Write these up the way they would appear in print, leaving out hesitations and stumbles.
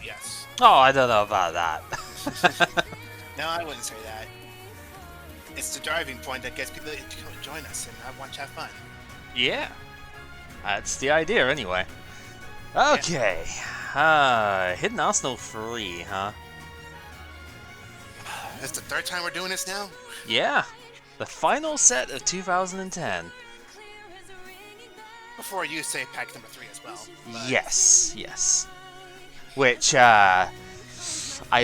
yes. Oh, I don't know about that. No, I wouldn't say that. It's the driving point that gets people to come join us and I want to have fun. Yeah, that's the idea anyway. Yeah. Okay, Hidden Arsenal 3, huh? That's the third time we're doing this now? Yeah, the final set of 2010. Before you say pack number 3 as well. But... Yes. Which, I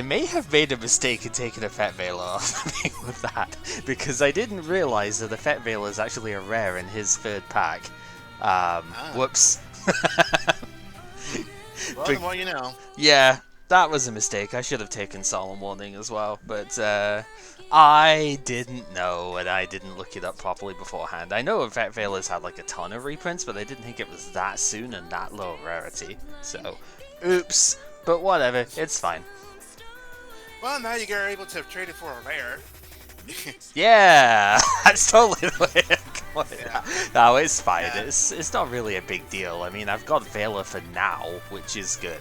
may have made a mistake in taking a Fet Veiler off with that, because I didn't realise that the Fet Veiler is actually a rare in his third pack. Whoops. Well, the more you know. Yeah, that was a mistake. I should have taken Solemn Warning as well, but I didn't know, and I didn't look it up properly beforehand. I know Vet Veilers had like a ton of reprints, but I didn't think it was that soon and that low rarity. So, oops. But whatever, it's fine. Well, now you are able to trade it for a rare. Yeah, that's totally the way. Yeah. No, it's fine. Yeah. It's not really a big deal. I mean, I've got Veiler for now, which is good.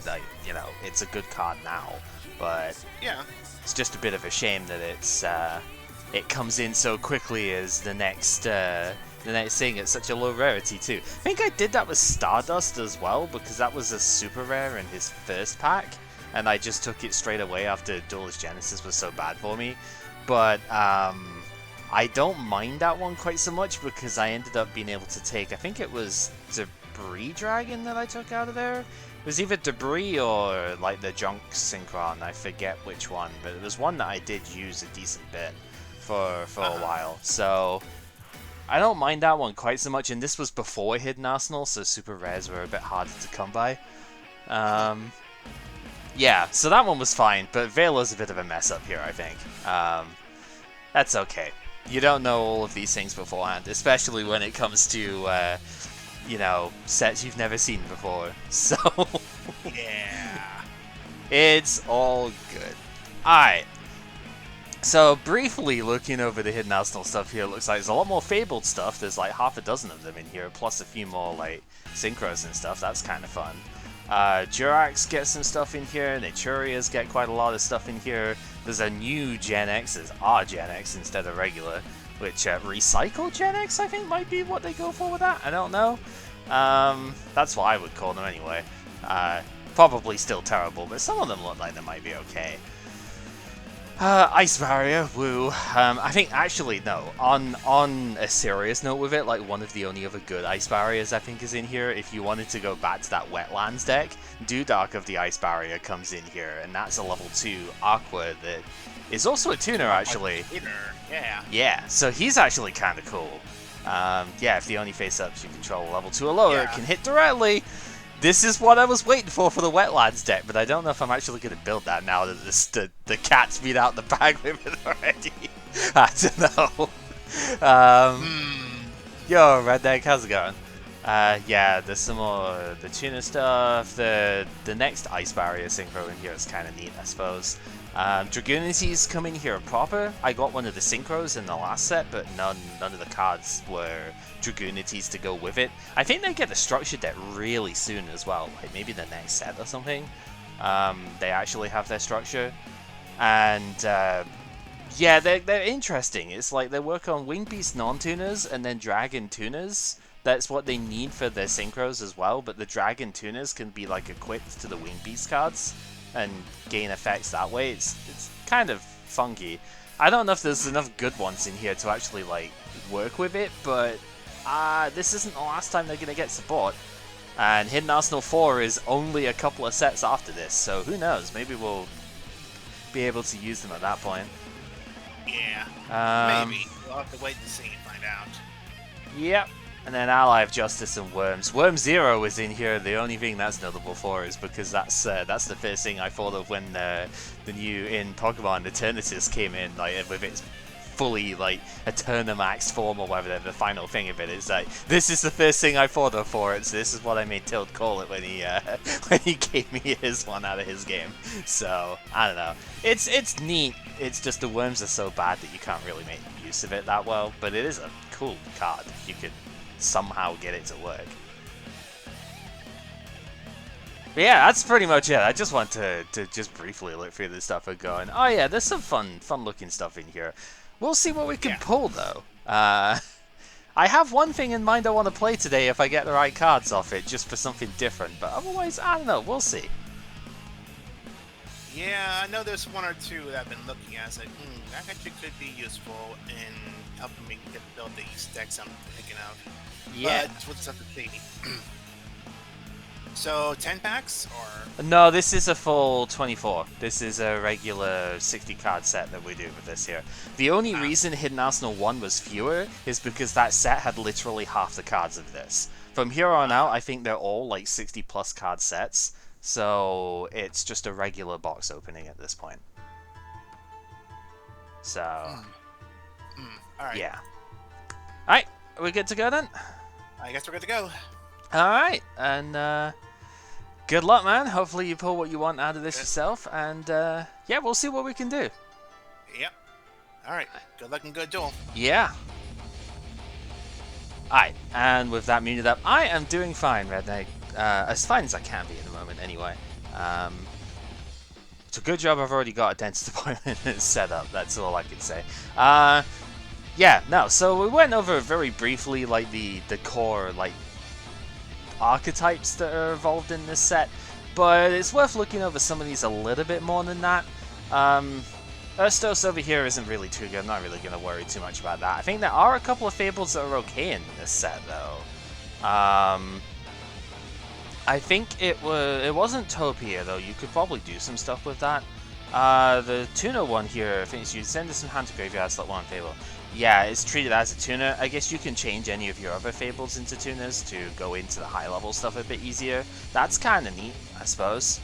It's a good card now, but Yeah. it's just a bit of a shame that it comes in so quickly as the next thing. It's such a low rarity too. I think I did that with Stardust as well, because that was a super rare in his first pack, and I just took it straight away after Duelist Genesis was so bad for me. But I don't mind that one quite so much, because I ended up being able to take, I think it was Debris Dragon that I took out of there. It was either Debris or like the Junk Synchron, I forget which one, but it was one that I did use a decent bit for a while. So I don't mind that one quite so much, and this was before Hidden Arsenal, so super rares were a bit harder to come by. Yeah, so that one was fine, but Veiler's a bit of a mess up here, I think. That's okay. You don't know all of these things beforehand, especially when it comes to, sets you've never seen before. So, Yeah. it's all good. Alright. So, briefly looking over the Hidden Arsenal stuff here, it looks like there's a lot more Fabled stuff. There's like half a dozen of them in here, plus a few more, like, Synchros and stuff. That's kind of fun. Durax gets some stuff in here, Naturias get quite a lot of stuff in here. There's a new Gen X, there's our Gen X instead of regular, which recycled Gen X I think might be what they go for with that, I don't know. That's what I would call them anyway. Probably still terrible, but some of them look like they might be okay. Ice Barrier, woo. I think actually no. On a serious note with it, like one of the only other good Ice Barriers I think is in here. If you wanted to go back to that Wetlands deck, Dudark of the Ice Barrier comes in here, and that's a level 2 Aqua that is also a tuner actually. Yeah. Yeah, so he's actually kind of cool. Yeah, if the only face-ups you control level 2 or lower can hit directly. This is what I was waiting for the Wetlands deck, but I don't know if I'm actually going to build that now that the cat's been out the bag with it already. I don't know. Yo, Red Deck, how's it going? Yeah, there's some more the tuner stuff. The next Ice Barrier Synchro in here is kind of neat, I suppose. Dragunity's come in here proper. I got one of the Synchros in the last set, but none of the cards were Dragunities to go with it. I think they get the structure deck really soon as well, like maybe the next set or something. They actually have their structure, and yeah, they're interesting. It's like they work on Wing Beast non-tuners and then Dragon tuners. That's what they need for their Synchros as well, but the Dragon tuners can be like equipped to the Wing Beast cards and gain effects that way. It's kind of funky. I don't know if there's enough good ones in here to actually like work with it, but this isn't the last time they're gonna get support. And Hidden Arsenal 4 is only a couple of sets after this, so who knows? Maybe we'll be able to use them at that point. Yeah. Maybe. We'll have to wait and see and find out. Yep. And then Ally of Justice and Worms. Worm Zero is in here. The only thing that's notable for is because that's the first thing I thought of when the new in Pokemon Eternatus came in, like with its fully like Eternamax form or whatever the final thing of it is. Like this is the first thing I thought of for it. So this is what I made Tilt call it when he gave me his one out of his game. So I don't know. It's neat. It's just the worms are so bad that you can't really make use of it that well. But it is a cool card if you could somehow get it to work. But yeah, that's pretty much it. I just want to just briefly look through this stuff and going, oh yeah, there's some fun looking stuff in here. We'll see what we can pull though. I have one thing in mind I want to play today if I get the right cards off it, just for something different. But otherwise, I don't know. We'll see. Yeah, I know there's one or two that I've been looking at. It's like, that actually could be useful in helping me build these decks I'm thinking of. Yeah. But we'll just have to see. So, 10 packs, or? No, this is a full 24. This is a regular 60 card set that we do with this here. The only reason Hidden Arsenal 1 was fewer is because that set had literally half the cards of this. From here on out, I think they're all like 60 plus card sets, so it's just a regular box opening at this point. So, Alright. yeah. Alright, are we good to go then? I guess we're good to go. Alright, and good luck, man. Hopefully you pull what you want out of this yourself, and yeah, we'll see what we can do. Yep. Alright, good luck and good duel. Yeah. Alright, and with that muted up, I am doing fine, Red Knight. As fine as I can be at the moment, anyway. It's a good job I've already got a dentist appointment set up, that's all I can say. Yeah, no, so we went over very briefly, like, the core, like, archetypes that are involved in this set, but it's worth looking over some of these a little bit more than that. Urstos over here isn't really too good. I'm not really going to worry too much about that. I think there are a couple of Fables that are okay in this set, though. I think it wasn't Topia, though. You could probably do some stuff with that. The Tuna one here, I think you send this in hand to graveyard, slot one Fable. Yeah, it's treated as a tuner. I guess you can change any of your other Fables into tuners to go into the high level stuff a bit easier. That's kind of neat, I suppose.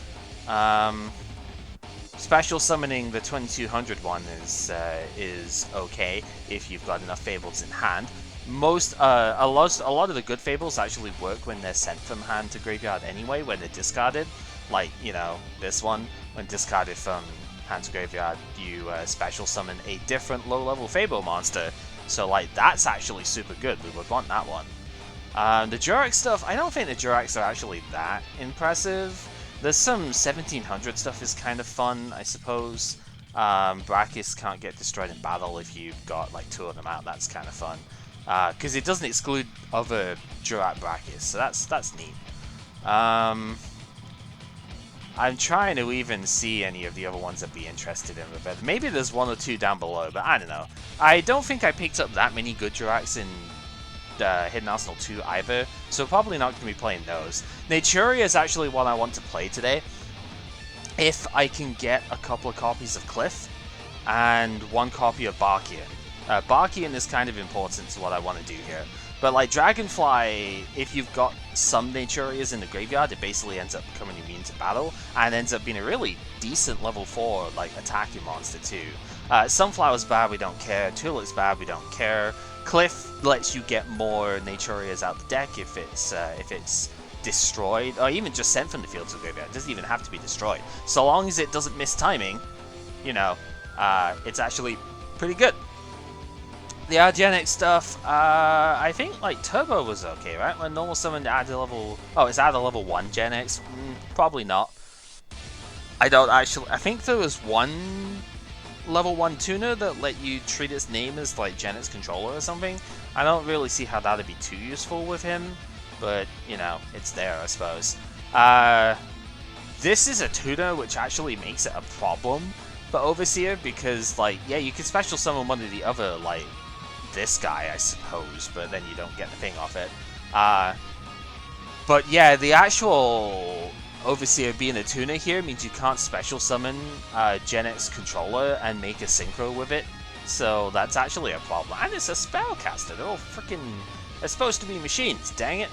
Special summoning the 2200 one is okay if you've got enough Fables in hand. A lot of the good Fables actually work when they're sent from hand to graveyard anyway, when they're discarded. Like, you know, this one, when discarded from hand to graveyard, you special summon a different low-level Fable monster. So, like, that's actually super good. We would want that one. The Jurek stuff, I don't think the Jureks are actually that impressive. There's some 1700 stuff is kind of fun, I suppose. Brachis can't get destroyed in battle if you've got, like, 2 of them out. That's kind of fun. Because it doesn't exclude other Jurak Brachis, so that's neat. I'm trying to even see any of the other ones I'd be interested in with it. Maybe there's 1 or 2 down below, but I don't know. I don't think I picked up that many good Juraks in Hidden Arsenal 2 either, so probably not going to be playing those. Naturia is actually one I want to play today. If I can get a couple of copies of Cliff and 1 copy of Barkian. Barkian is kind of important to what I want to do here. But like Dragonfly, if you've got some Naturias in the graveyard, it basically ends up becoming immune to battle, and ends up being a really decent level 4 like attacking monster too. Sunflower's bad, we don't care. Tulip's bad, we don't care. Cliff lets you get more Naturias out the deck if it's destroyed, or even just sent from the field to the graveyard. It doesn't even have to be destroyed. So long as it doesn't miss timing, you know, it's actually pretty good. The Argenic stuff, I think like Turbo was okay, right? When normal summon add a level... Oh, it's add a level 1 Gen X? Probably not. I think there was one level 1 tuner that let you treat its name as like Gen X controller or something. I don't really see how that'd be too useful with him, but, you know, it's there, I suppose. This is a tuner, which actually makes it a problem for Overseer, because, like, yeah, you can special summon one of the other, like, this guy, I suppose, but then you don't get the thing off it. But yeah, the actual Overseer being a tuner here means you can't special summon Gen X controller and make a synchro with it. So that's actually a problem. And it's a spellcaster. They're all freaking... They're supposed to be machines, dang it.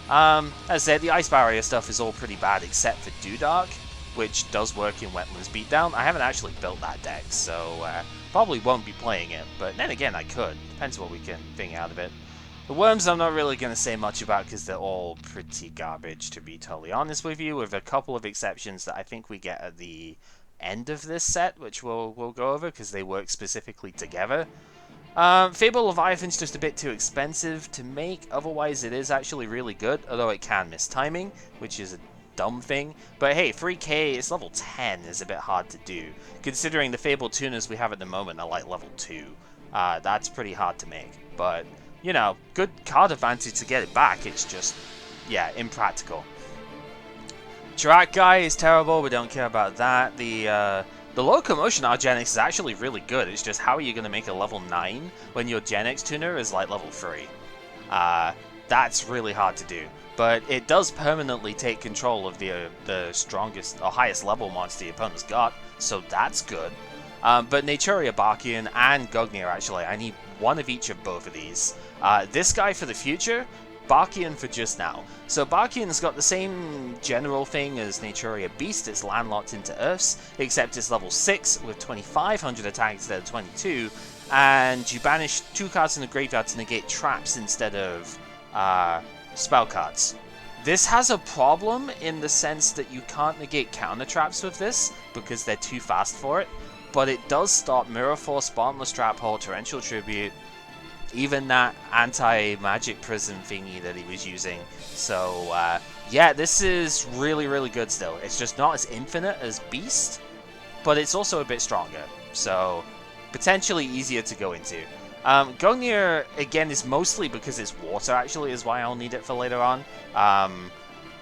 As I said, the Ice Barrier stuff is all pretty bad except for Dewdark, which does work in Wetlands Beatdown. I haven't actually built that deck, so probably won't be playing it, but then again I could. Depends what we can bring out of it. The Worms I'm not really going to say much about because they're all pretty garbage, to be totally honest with you, with a couple of exceptions that I think we get at the end of this set, which we'll go over because they work specifically together. Fable Leviathan's just a bit too expensive to make, otherwise it is actually really good, although it can miss timing, which is a dumb thing, but hey, 3k, it's level 10 is a bit hard to do, considering the Fable tuners we have at the moment are like level 2. That's pretty hard to make, but, you know, good card advantage to get it back, it's just, yeah, impractical. Drak guy is terrible, we don't care about that. The Locomotion Argenix is actually really good, it's just how are you going to make a level 9 when your Genix tuner is like level 3? That's really hard to do. But it does permanently take control of the strongest or highest level monster the opponent's got, so that's good. But Naturia, Barkian, and Gungnir actually, I need one of each of both of these. This guy for the future, Barkian for just now. So Barkian's got the same general thing as Naturia Beast, it's landlocked into Earths, except it's level 6 with 2500 attack instead of 22, and you banish 2 cards in the graveyard to negate traps instead of spell cards. This has a problem in the sense that you can't negate counter traps with this because they're too fast for it, but it does stop Mirror Force, Bottomless Trap Hole, Torrential Tribute, even that anti-magic prison thingy that he was using. So yeah, this is really, really good still. It's just not as infinite as Beast, but it's also a bit stronger, so potentially easier to go into. Gungnir, again, is mostly because it's water, actually, is why I'll need it for later on.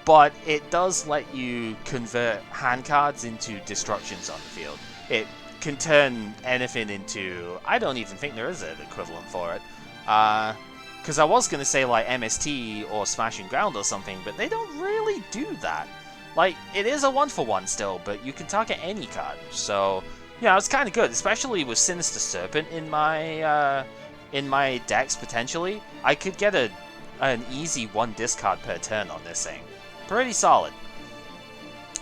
But it does let you convert hand cards into destructions on the field. It can turn anything into... I don't even think there is an equivalent for it. Because I was going to say, like, MST or Smash and Ground or something, but they don't really do that. Like, it is a 1-for-1 still, but you can target any card, so... Yeah, it's kind of good, especially with Sinister Serpent in my decks, potentially. I could get an easy 1 discard per turn on this thing. Pretty solid.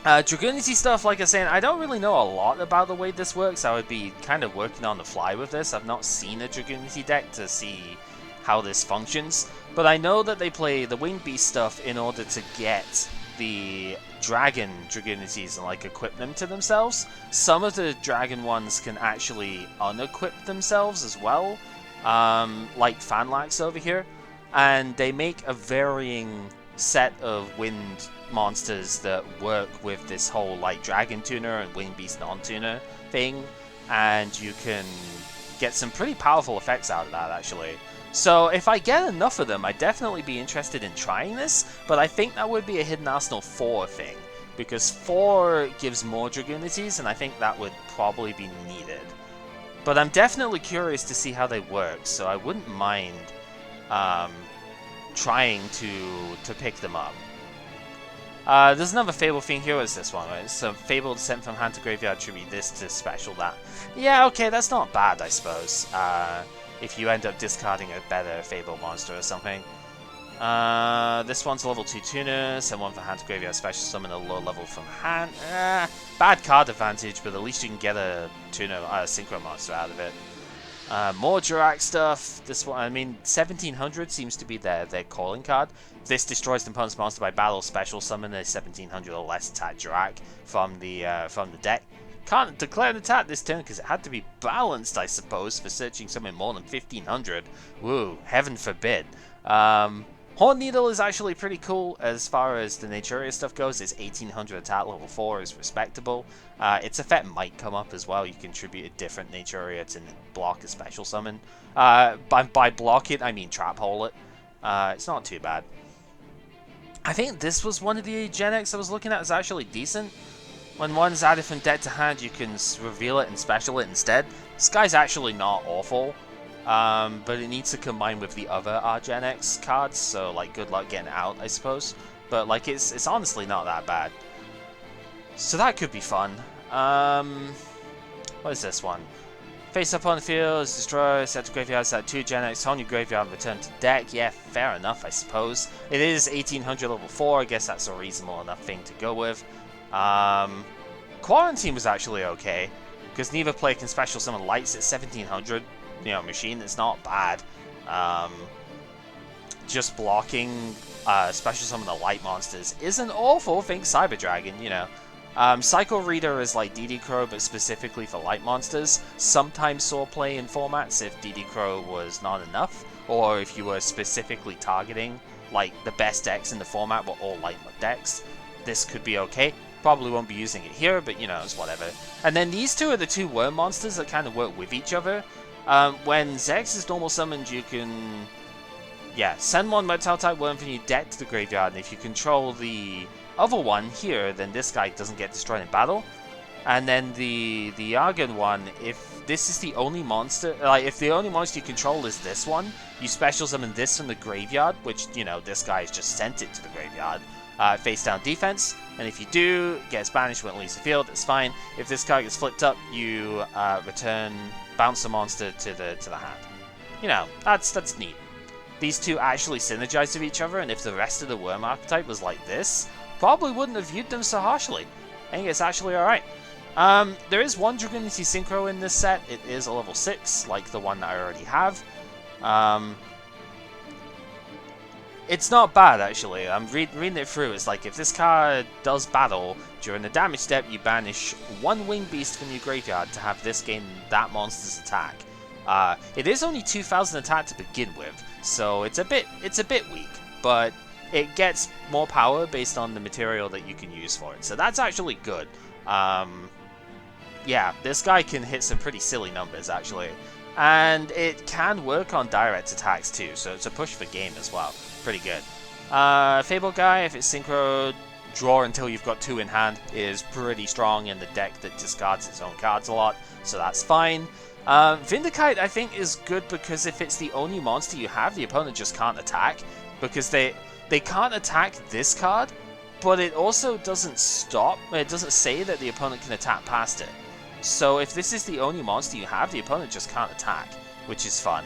Dragunity stuff, like I was saying, I don't really know a lot about the way this works. I would be kind of working on the fly with this. I've not seen a Dragunity deck to see how this functions. But I know that they play the Winged Beast stuff in order to get the dragon Dragunities and like equip them to themselves. Some of the dragon ones can actually unequip themselves as well, like Phanlax over here, and they make a varying set of wind monsters that work with this whole like dragon tuner and winged beast non-tuner thing, and you can get some pretty powerful effects out of that actually. So if I get enough of them, I'd definitely be interested in trying this, but I think that would be a Hidden Arsenal 4 thing, because 4 gives more Dragunities, and I think that would probably be needed. But I'm definitely curious to see how they work, so I wouldn't mind trying to pick them up. There's another Fable thing here. What is this one? Right? So Fable sent from hand to graveyard, tribute this to special that. Yeah, okay, that's not bad, I suppose. If you end up discarding a better Fable monster or something. This one's a level 2 tuner, send one from hand to graveyard, special summon a low level from hand. Bad card advantage, but at least you can get a tuner, synchro monster out of it. More Drak stuff. This one, I mean, 1700 seems to be their calling card. This destroys the opponent's monster by battle, special summon a 1700 or less attack Drak from the deck. Can't declare an attack this turn because it had to be balanced, I suppose, for searching something more than 1500. Woo, heaven forbid. Horn Needle is actually pretty cool as far as the Naturia stuff goes. It's 1800 attack, level 4 is respectable. Its effect might come up as well. You contribute a different Naturia to block a special summon. By block it, I mean trap hole it. It's not too bad. I think this was one of the Gen X I was looking at. It's actually decent. When one's added from deck to hand, you can reveal it and special it instead. This guy's actually not awful. But it needs to combine with the other Gen X cards, so like good luck getting out, I suppose. But like it's honestly not that bad. So that could be fun. What is this one? Face up on the field, is destroy, set to graveyard, set 2 Gen X on your graveyard, return to deck. Yeah, fair enough, I suppose. It is 1800 level 4, I guess that's a reasonable enough thing to go with. Quarantine was actually okay, because neither player can special summon lights at 1700. You know, machine, it's not bad. Just blocking special summon the light monsters isn't awful. Think Cyber Dragon, you know. Psycho Reader is like DD Crow, but specifically for light monsters. Sometimes saw play in formats if DD Crow was not enough, or if you were specifically targeting like the best decks in the format were all light decks. this could be okay. Probably won't be using it here, but you know, it's whatever. And then these two are the two worm monsters that kind of work with each other. When Zex is normal summoned, you can, send one reptile type worm from your deck to the graveyard, and if you control the other one here, then this guy doesn't get destroyed in battle. And then the Argon one, if this is the only monster, like if the only monster you control is this one, you special summon this from the graveyard, which, you know, this guy has just sent it to the graveyard. Face down defense, and if you do, it gets banished when it leaves the field, it's fine. If this card gets flipped up, you bounce the monster to the hand. You know, that's neat. These two actually synergize with each other, and if the rest of the worm archetype was like this, probably wouldn't have viewed them so harshly. I think it's actually alright. There is one Dragunity Synchro in this set. It is a level 6, like the one that I already have. It's not bad, actually. I'm reading it through. It's like, if this card does battle, during the damage step, you banish one winged beast from your graveyard to have this gain that monster's attack. It is only 2,000 attack to begin with, so it's a bit weak, but it gets more power based on the material that you can use for it. So that's actually good. Yeah, this guy can hit some pretty silly numbers, actually. And it can work on direct attacks too, so it's a push for game as well. Pretty good. Fable guy, if it's synchro, draw until you've got 2 in hand, is pretty strong in the deck that discards its own cards a lot, so that's fine. Vindicate, I think, is good because if it's the only monster you have, the opponent just can't attack, because they can't attack this card, but it also doesn't stop, it doesn't say that the opponent can attack past it. So if this is the only monster you have, the opponent just can't attack, which is fun.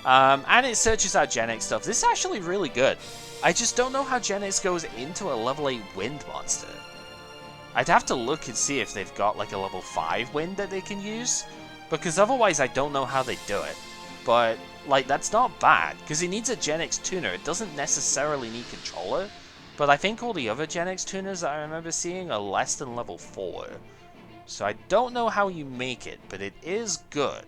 And it searches out Gen X stuff. This is actually really good. I just don't know how Gen X goes into a level 8 wind monster. I'd have to look and see if they've got like a level 5 wind that they can use, because otherwise I don't know how they do it. But like, that's not bad, because it needs a Gen X tuner. It doesn't necessarily need controller, but I think all the other Gen X tuners that I remember seeing are less than level 4. So I don't know how you make it, but it is good.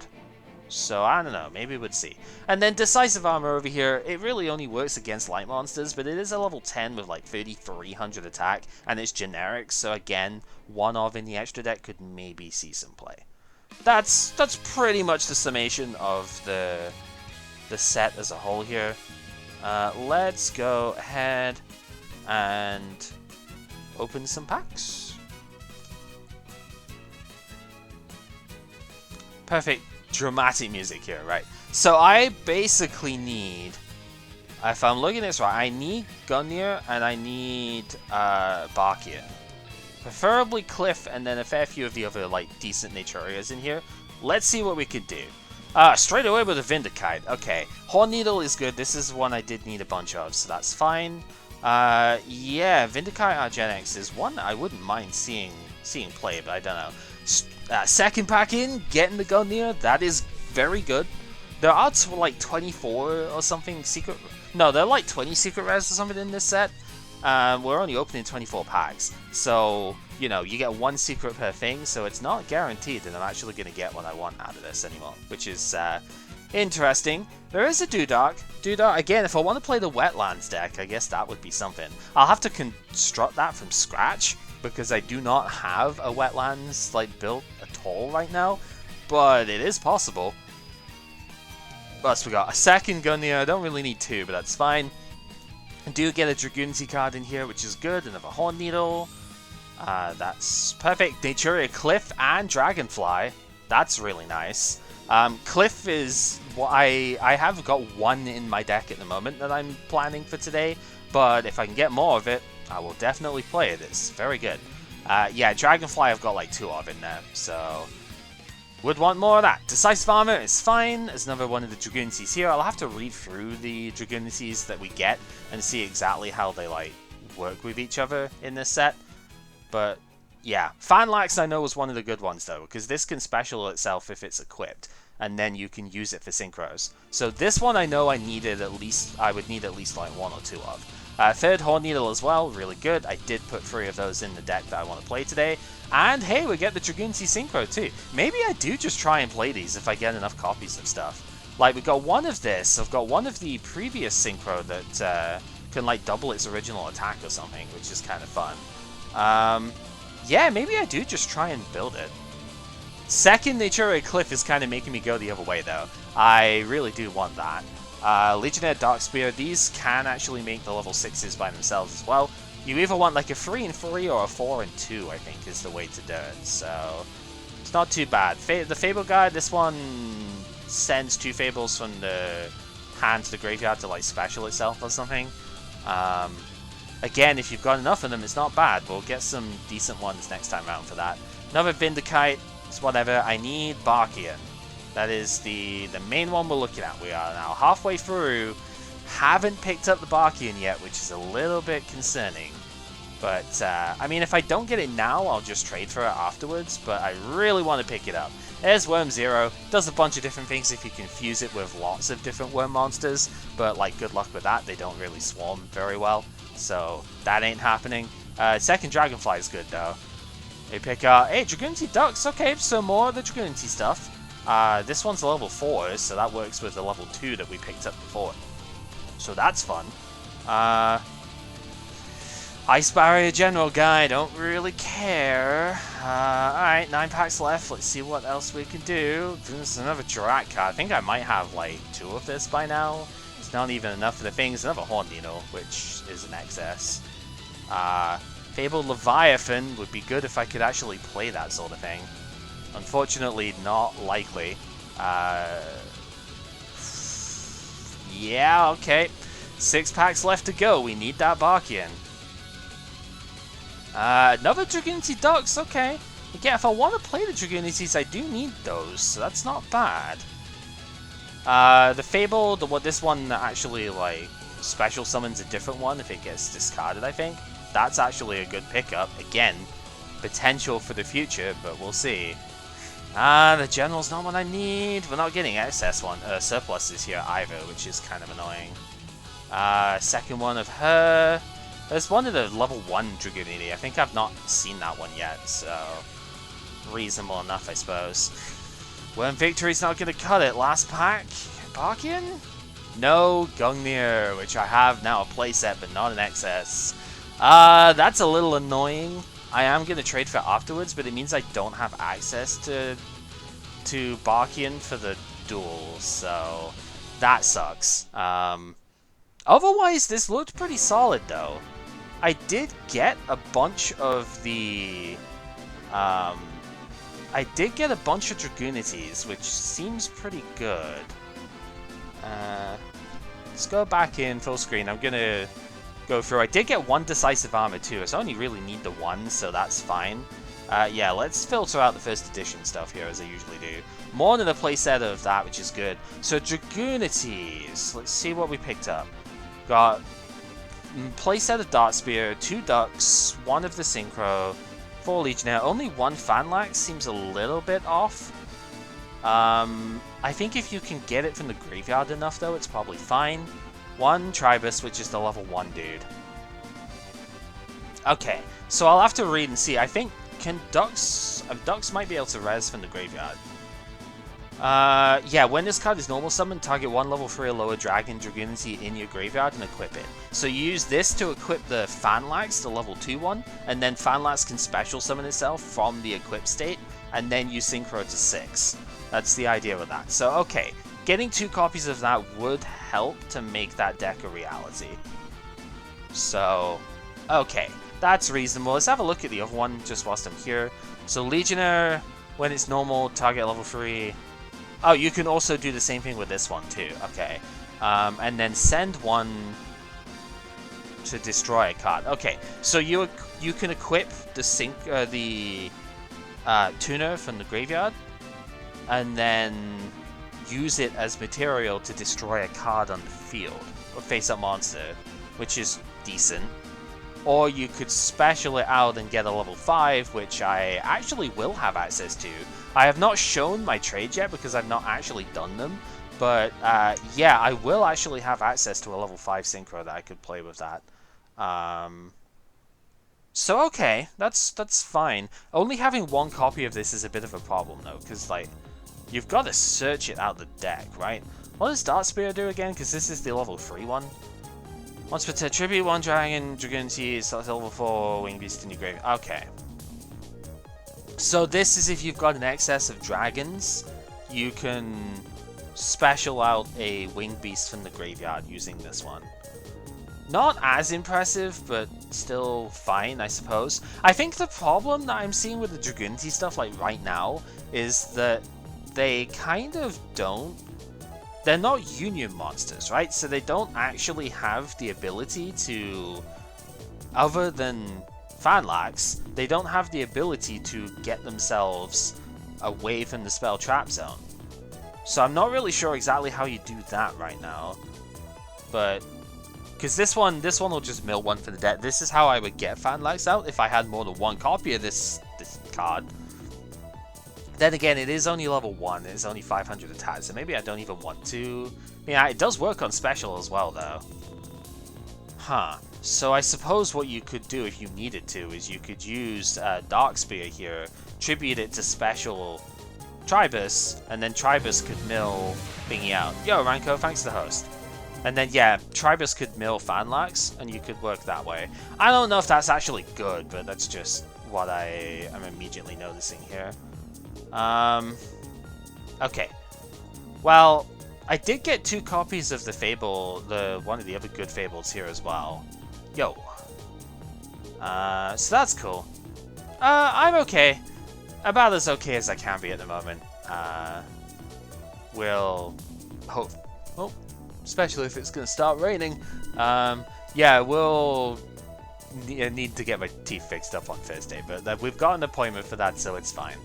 So I don't know, maybe we'd see. And then Decisive Armor over here, it really only works against light monsters, but it is a level 10 with like 3,300 attack, and it's generic, so again, one of in the extra deck could maybe see some play. That's pretty much the summation of the set as a whole here. Let's go ahead and open some packs. Perfect dramatic music here, right? So I basically need, if I'm looking at this right, I need Gungnir and I need Barkia. Preferably Cliff and then a fair few of the other like decent Naturias in here. Let's see what we could do. Straight away with a Vindicate. Okay, Horn Needle is good. This is one I did need a bunch of, so that's fine. Yeah, Vindicate Argenix is one I wouldn't mind seeing play, but I don't know. Second pack in, getting the Gungnir, that is very good. There are like 24 or something secret. No, there are like 20 secret rares or something in this set. We're only opening 24 packs, so you know you get one secret per thing. So it's not guaranteed that I'm actually going to get what I want out of this anymore, which is interesting. There is a Dewdark. Dewdark again. If I want to play the Wetlands deck, I guess that would be something. I'll have to construct that from scratch, because I do not have a Wetlands like built at all right now, but it is possible. What else we got? A second Gungnir. I don't really need 2, but that's fine. I do get a Dragunity card in here, which is good. Another Horn Needle. That's perfect. Naturia Cliff and Dragonfly. That's really nice. Cliff is what I have got 1 in my deck at the moment that I'm planning for today, but if I can get more of it, I will definitely play it. It's very good. Yeah, Dragonfly I've got like 2 of in there, so would want more of that. Decisive Armor is fine. There's another one of the Dragunities here. I'll have to read through the Dragunities that we get and see exactly how they like work with each other in this set. But yeah, Phanlax I know is one of the good ones though, because this can special itself if it's equipped, and then you can use it for synchros. So this one I know I would need at least like 1 or 2 of. Third Horn Needle as well, really good. I did put 3 of those in the deck that I want to play today. And hey, we get the Dragunity Synchro too. Maybe I do just try and play these if I get enough copies of stuff. Like, we got one of this, I've got one of the previous Synchro that can like double its original attack or something, which is kind of fun. Yeah, maybe I do just try and build it. Second Nature Cliff is kind of making me go the other way, though. I really do want that. Legionnaire Darkspear, these can actually make the level 6s by themselves as well. You either want like a 3 and 3 or a 4 and 2, I think, is the way to do it. So, it's not too bad. The Fable Guide, this one sends 2 Fables from the hand to the graveyard to like special itself or something. Again, if you've got enough of them, it's not bad. We'll get some decent ones next time around for that. Another Vindicate, it's whatever. I need Barkian. That is the main one we're looking at. We are now halfway through. Haven't picked up the Barkian yet, which is a little bit concerning. But, I mean, if I don't get it now, I'll just trade for it afterwards. But I really want to pick it up. There's Worm Zero. Does a bunch of different things if you confuse it with lots of different worm monsters. But, like, good luck with that. They don't really swarm very well. So, that ain't happening. Second Dragonfly is good, though. They pick up... Hey, Dragunity Ducks. Okay, so more of the Dragunity stuff. This one's a level 4, so that works with the level 2 that we picked up before. So that's fun. Ice Barrier General Guy, don't really care. Alright, 9 packs left. Let's see what else we can do. This is another Drat card. I think I might have like 2 of this by now. It's not even enough for the things. Another Horn Needle, which is an excess. Fabled Leviathan would be good if I could actually play that sort of thing. Unfortunately, not likely. Yeah, okay. 6 packs left to go. We need that Barkian. Another Dragunity Ducks, okay. Again, if I want to play the Dragunities, I do need those, so that's not bad. The Fable, this one actually, like, special summons a different one if it gets discarded, I think. That's actually a good pickup. Again, potential for the future, but we'll see. The General's not what I need. We're not getting excess surpluses here either, which is kind of annoying. Second one of her. There's one of the level 1 Dragunity. I think I've not seen that one yet, so reasonable enough, I suppose. Worm Victory's not going to cut it. Last pack? Barkian? No, Gungnir, which I have now a playset, but not an excess. That's a little annoying. I am going to trade for it afterwards, but it means I don't have access to Barkian for the duels, so that sucks. Otherwise, this looked pretty solid, though. I did get a bunch of the... I did get a bunch of Dragunities, which seems pretty good. Let's go back in full screen. I'm going to go through. I did get 1 Decisive Armor, too. I only really need the 1, so that's fine. Yeah, let's filter out the first edition stuff here, as I usually do. More than a playset of that, which is good. So, Dragunities. Let's see what we picked up. Got playset of Dartspear, 2 Ducks, 1 of the Synchro, 4 Legionnaire. Only 1 Phanlax seems a little bit off. I think if you can get it from the graveyard enough, though, it's probably fine. 1 Tribus, which is the level 1 dude. Okay, so I'll have to read and see. I think, can Ducks might be able to res from the graveyard. Yeah, when this card is normal summon, target 1 level 3 or lower Dragon Dragunity in your graveyard and equip it. So you use this to equip the Phanlax, the level 2 one, and then Phanlax can special summon itself from the equip state, and then you Synchro to 6. That's the idea with that. So, okay, getting 2 copies of that would help to make that deck a reality. So, okay, that's reasonable. Let's have a look at the other one just whilst I'm here. So, Legionnaire, when it's normal, target level 3... Oh, you can also do the same thing with this one too. Okay, and then send 1 to destroy a card. Okay, so you can equip the tuner from the graveyard, and then use it as material to destroy a card on the field or face-up monster, which is decent. Or you could special it out and get a level 5, which I actually will have access to. I have not shown my trades yet because I've not actually done them. But yeah, I will actually have access to a level 5 Synchro that I could play with that. So okay, that's fine. Only having 1 copy of this is a bit of a problem though, because like, you've got to search it out the deck, right? What does Dartspear do again? Because this is the level 3 one. Once per turn, tribute 1 dragon, Dragunity, select level 4 wing beast in your grave. Okay. So this is if you've got an excess of dragons, you can special out a winged beast from the graveyard using this one. Not as impressive, but still fine, I suppose. I think the problem that I'm seeing with the Dragunity stuff, like right now, is that they kind of don't... They're not union monsters, right? So they don't actually have the ability to... Other than Phanlax, they don't have the ability to get themselves away from the spell trap zone. So I'm not really sure exactly how you do that right now. But... Because this one will just mill one for the deck. This is how I would get Phanlax out if I had more than one copy of this card. Then again, it is only level 1. It's only 500 attack, so maybe I don't even want to... Yeah, it does work on special as well, though. Huh. So I suppose what you could do if you needed to is you could use Dark Spear here, tribute it to special Tribus, and then Tribus could mill Thingy out. Yo, Ranko, thanks to the host. And then, yeah, Tribus could mill Phanlax, and you could work that way. I don't know if that's actually good, but that's just what I am immediately noticing here. Okay. Well, I did get 2 copies of the Fable, one of the other good Fables here as well. Yo. So that's cool. I'm okay. About as okay as I can be at the moment. We'll hope... Oh. Especially if it's going to start raining. Yeah, we'll need to get my teeth fixed up on Thursday, but we've got an appointment for that, so it's fine.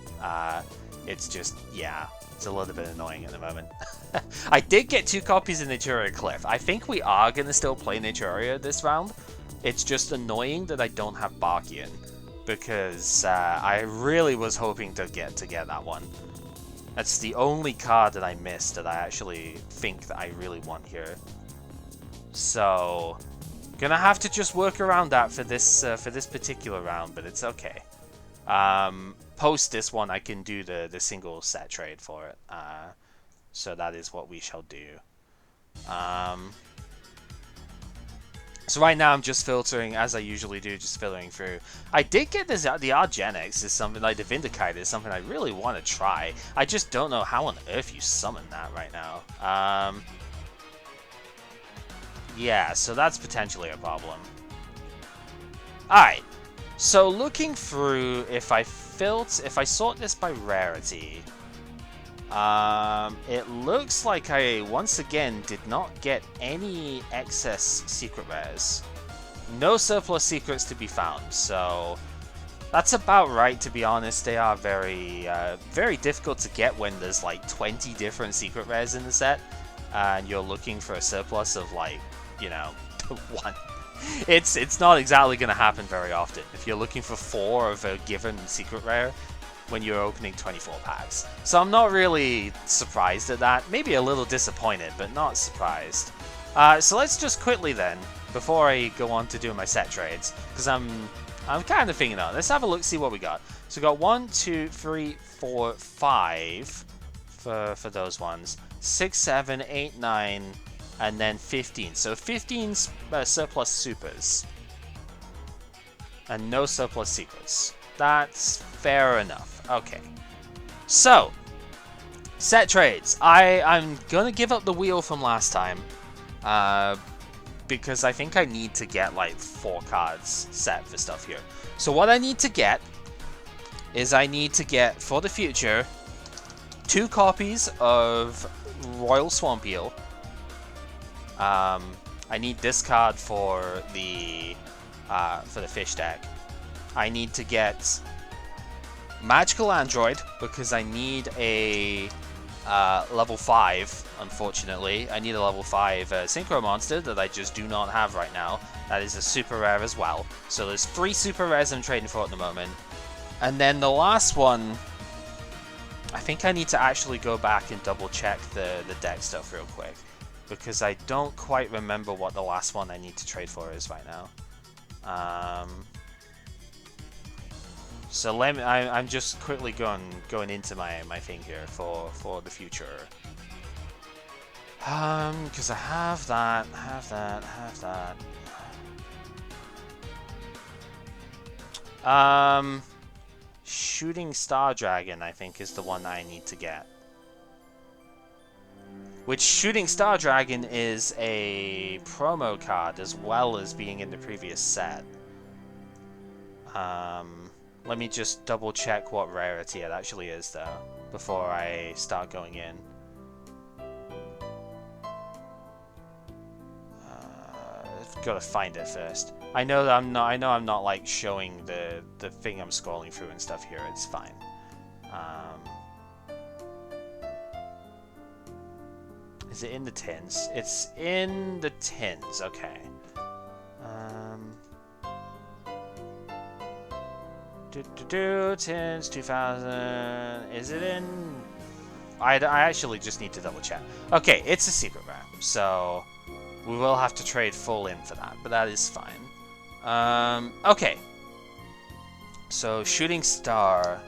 It's just, yeah, it's a little bit annoying at the moment. I did get 2 copies of Naturia Cliff. I think we are going to still play Naturia this round. It's just annoying that I don't have Barkian, because I really was hoping to get that one. That's the only card that I missed that I actually think that I really want here. So, gonna have to just work around that for this particular round, but it's okay. Post this one, I can do the single set trade for it. So that is what we shall do. So right now I'm just filtering, as I usually do, just filtering through. I did get this, the Argenix is something, like the Vindicate is something I really want to try. I just don't know how on earth you summon that right now. Yeah, so that's potentially a problem. Alright, so looking through, if I sort this by rarity, it looks like I, once again, did not get any excess secret rares. No surplus secrets to be found, so that's about right, to be honest. They are very, very difficult to get when there's like 20 different secret rares in the set, and you're looking for a surplus of like, you know, 1. It's not exactly going to happen very often. If you're looking for 4 of a given secret rare, when you're opening 24 packs. So I'm not really surprised at that. Maybe a little disappointed, but not surprised. So let's just quickly then, before I go on to do my set trades, because I'm kind of thinking on. Let's have a look, see what we got. So we got 1, 2, 3, 4, 5 for those ones. 6, 7, 8, 9, and then 15. So 15 surplus supers. And no surplus secrets. That's fair enough. Okay. So, set trades. I'm gonna give up the wheel from last time. Because I think I need to get like 4 cards set for stuff here. So what I need to get is I need to get, for the future, 2 copies of Royal Swamp Eel. I need this card for the fish deck. I need to get Magical Android, because I need a level 5, unfortunately. I need a level 5 Synchro monster that I just do not have right now. That is a super rare as well. So there's 3 super rares I'm trading for at the moment. And then the last one, I think I need to actually go back and double check the deck stuff real quick, because I don't quite remember what the last one I need to trade for is right now. So let me, I'm just quickly going into my thing here for the future. Because I have that, Shooting Star Dragon, I think, is the one that I need to get. Which Shooting Star Dragon is a promo card as well as being in the previous set. Let me just double check what rarity it actually is though, before I start going in. I've got to find it first. I know that I'm not like showing the thing I'm scrolling through and stuff here. It's fine. Is it in the tins? It's in the tins. Okay. Tins 2000. Is it in? I actually just need to double check. Okay, it's a secret rare, so we will have to trade full in for that, but that is fine. Okay. So Shooting Star.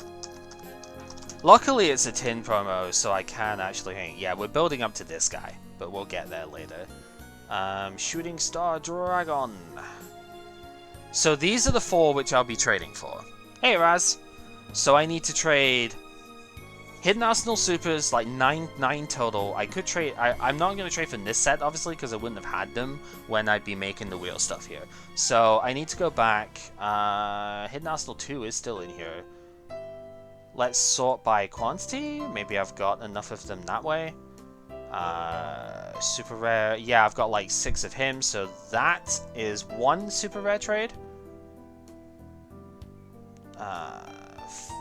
Luckily, it's a tin promo, so I can actually hang. Yeah, we're building up to this guy, but we'll get there later. Shooting Star Dragon. So these are the 4 which I'll be trading for. Hey, Raz. So I need to trade Hidden Arsenal Supers, like 9 total. I could trade. I'm not going to trade from this set, obviously, because I wouldn't have had them when I'd be making the wheel stuff here. So I need to go back. Hidden Arsenal 2 is still in here. Let's sort by quantity. Maybe I've got enough of them that way. Super rare. Yeah, I've got like 6 of him, so that is 1 super rare trade.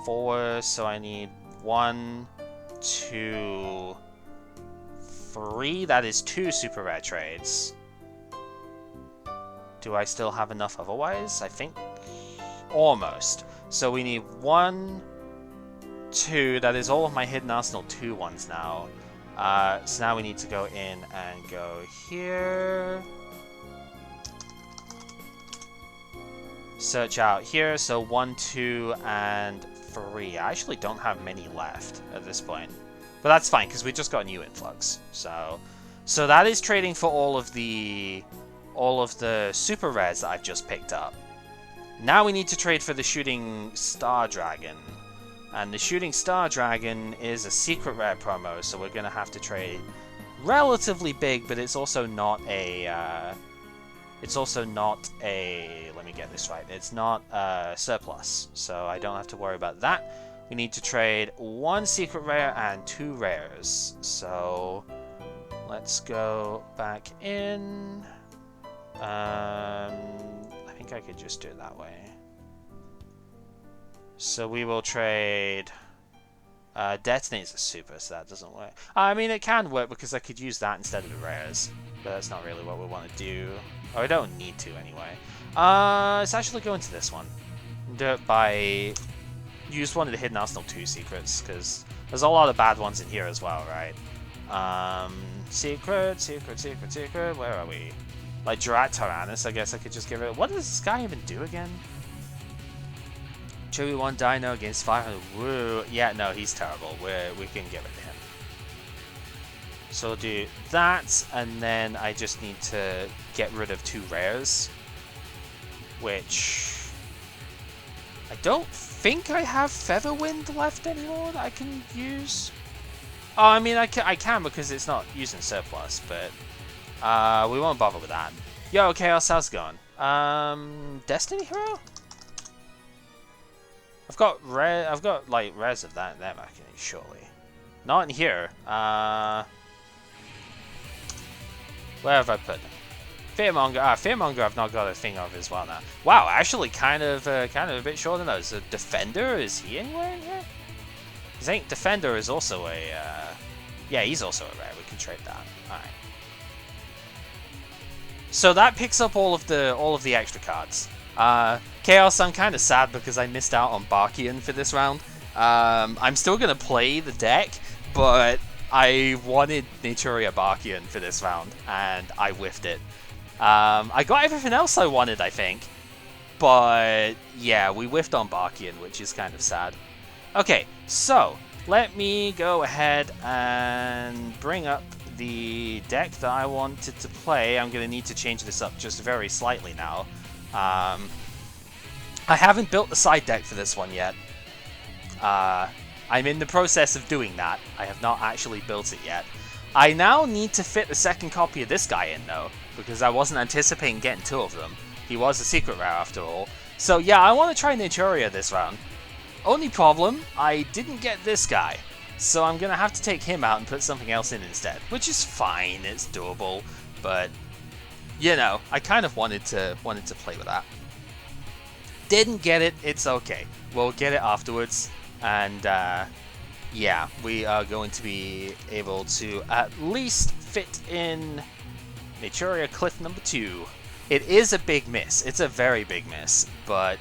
4, so I need 1, 2, 3. That is 2 super rare trades. Do I still have enough otherwise? I think almost. So we need 1, 2. That is all of my Hidden Arsenal 2 ones now. So now we need to go in and go here. Search out here. So 1, 2, and 3. I actually don't have many left at this point, but that's fine because we just got a new influx. So that is trading for all of the super rares that I've just picked up. Now we need to trade for the Shooting Star Dragon, and the Shooting Star Dragon is a secret rare promo, so we're gonna have to trade relatively big, but it's also not a. Let me get this right. It's not a surplus, so I don't have to worry about that. We need to trade 1 secret rare and 2 rares. So let's go back in. I think I could just do it that way. So we will trade. Detonate's a super, so that doesn't work. I mean, it can work because I could use that instead of the rares, but that's not really what we want to do. Oh, I don't need to anyway. Let's actually go into this one. Do it by... Use one of the Hidden Arsenal 2 secrets, because there's a lot of bad ones in here as well, right? Secret. Where are we? Like Drat Tyrannus, I guess I could just give it... What does this guy even do again? Chewy 1 Dino against 500. Woo. Yeah, no, he's terrible. We can get rid of him. So we'll do that, and then I just need to get rid of 2 rares, which I don't think I have Featherwind left anymore that I can use. Oh, I mean, I can because it's not using surplus, but we won't bother with that. Yo, Chaos, how's it going? Destiny Hero? I've got like rares of that in there, surely. Not in here. Where have I put them? Fearmonger. Fearmonger I've not got a thing of as well now. Wow, actually kind of a bit short on those. Defender, is he anywhere in here? I think Defender is also a... yeah, he's also a rare. We can trade that. Alright. So that picks up all of the extra cards. Chaos, I'm kind of sad because I missed out on Barkian for this round. I'm still going to play the deck, but I wanted Naturia Barkian for this round, and I whiffed it. I got everything else I wanted, I think, but yeah, we whiffed on Barkian, which is kind of sad. Okay, so let me go ahead and bring up the deck that I wanted to play, I'm going to need to change this up just very slightly now. I haven't built the side deck for this one yet. I'm in the process of doing that. I have not actually built it yet. I now need to fit the second copy of this guy in, though, because I wasn't anticipating getting 2 of them. He was a secret rare, after all. So yeah, I want to try Naturia this round. Only problem, I didn't get this guy. So I'm going to have to take him out and put something else in instead. Which is fine, it's doable. But, you know, I kind of wanted to play with that. Didn't get it, it's okay. We'll get it afterwards. And, yeah, we are going to be able to at least fit in Naturia Cliff number 2. It is a big miss. It's a very big miss. But,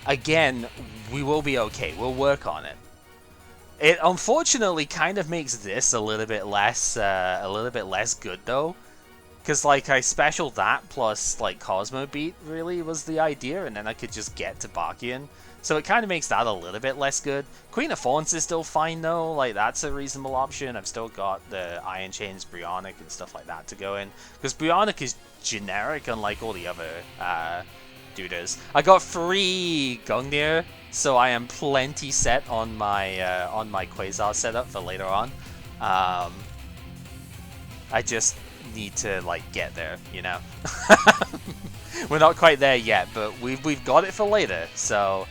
again, we will be okay. We'll work on it. It unfortunately kind of makes this a little bit less good, though. Because, like, I special that plus, like, Cosmo Beat really was the idea, and then I could just get to Bakian. So it kind of makes that a little bit less good. Queen of Thorns is still fine, though. Like, that's a reasonable option. I've still got the Iron Chains, Brionic, and stuff like that to go in. Because Brionic is generic, unlike all the other dudes. I got 3 Gungnir, so I am plenty set on my Quasar setup for later on. I just need to, like, get there, you know? We're not quite there yet, but we've got it for later, so...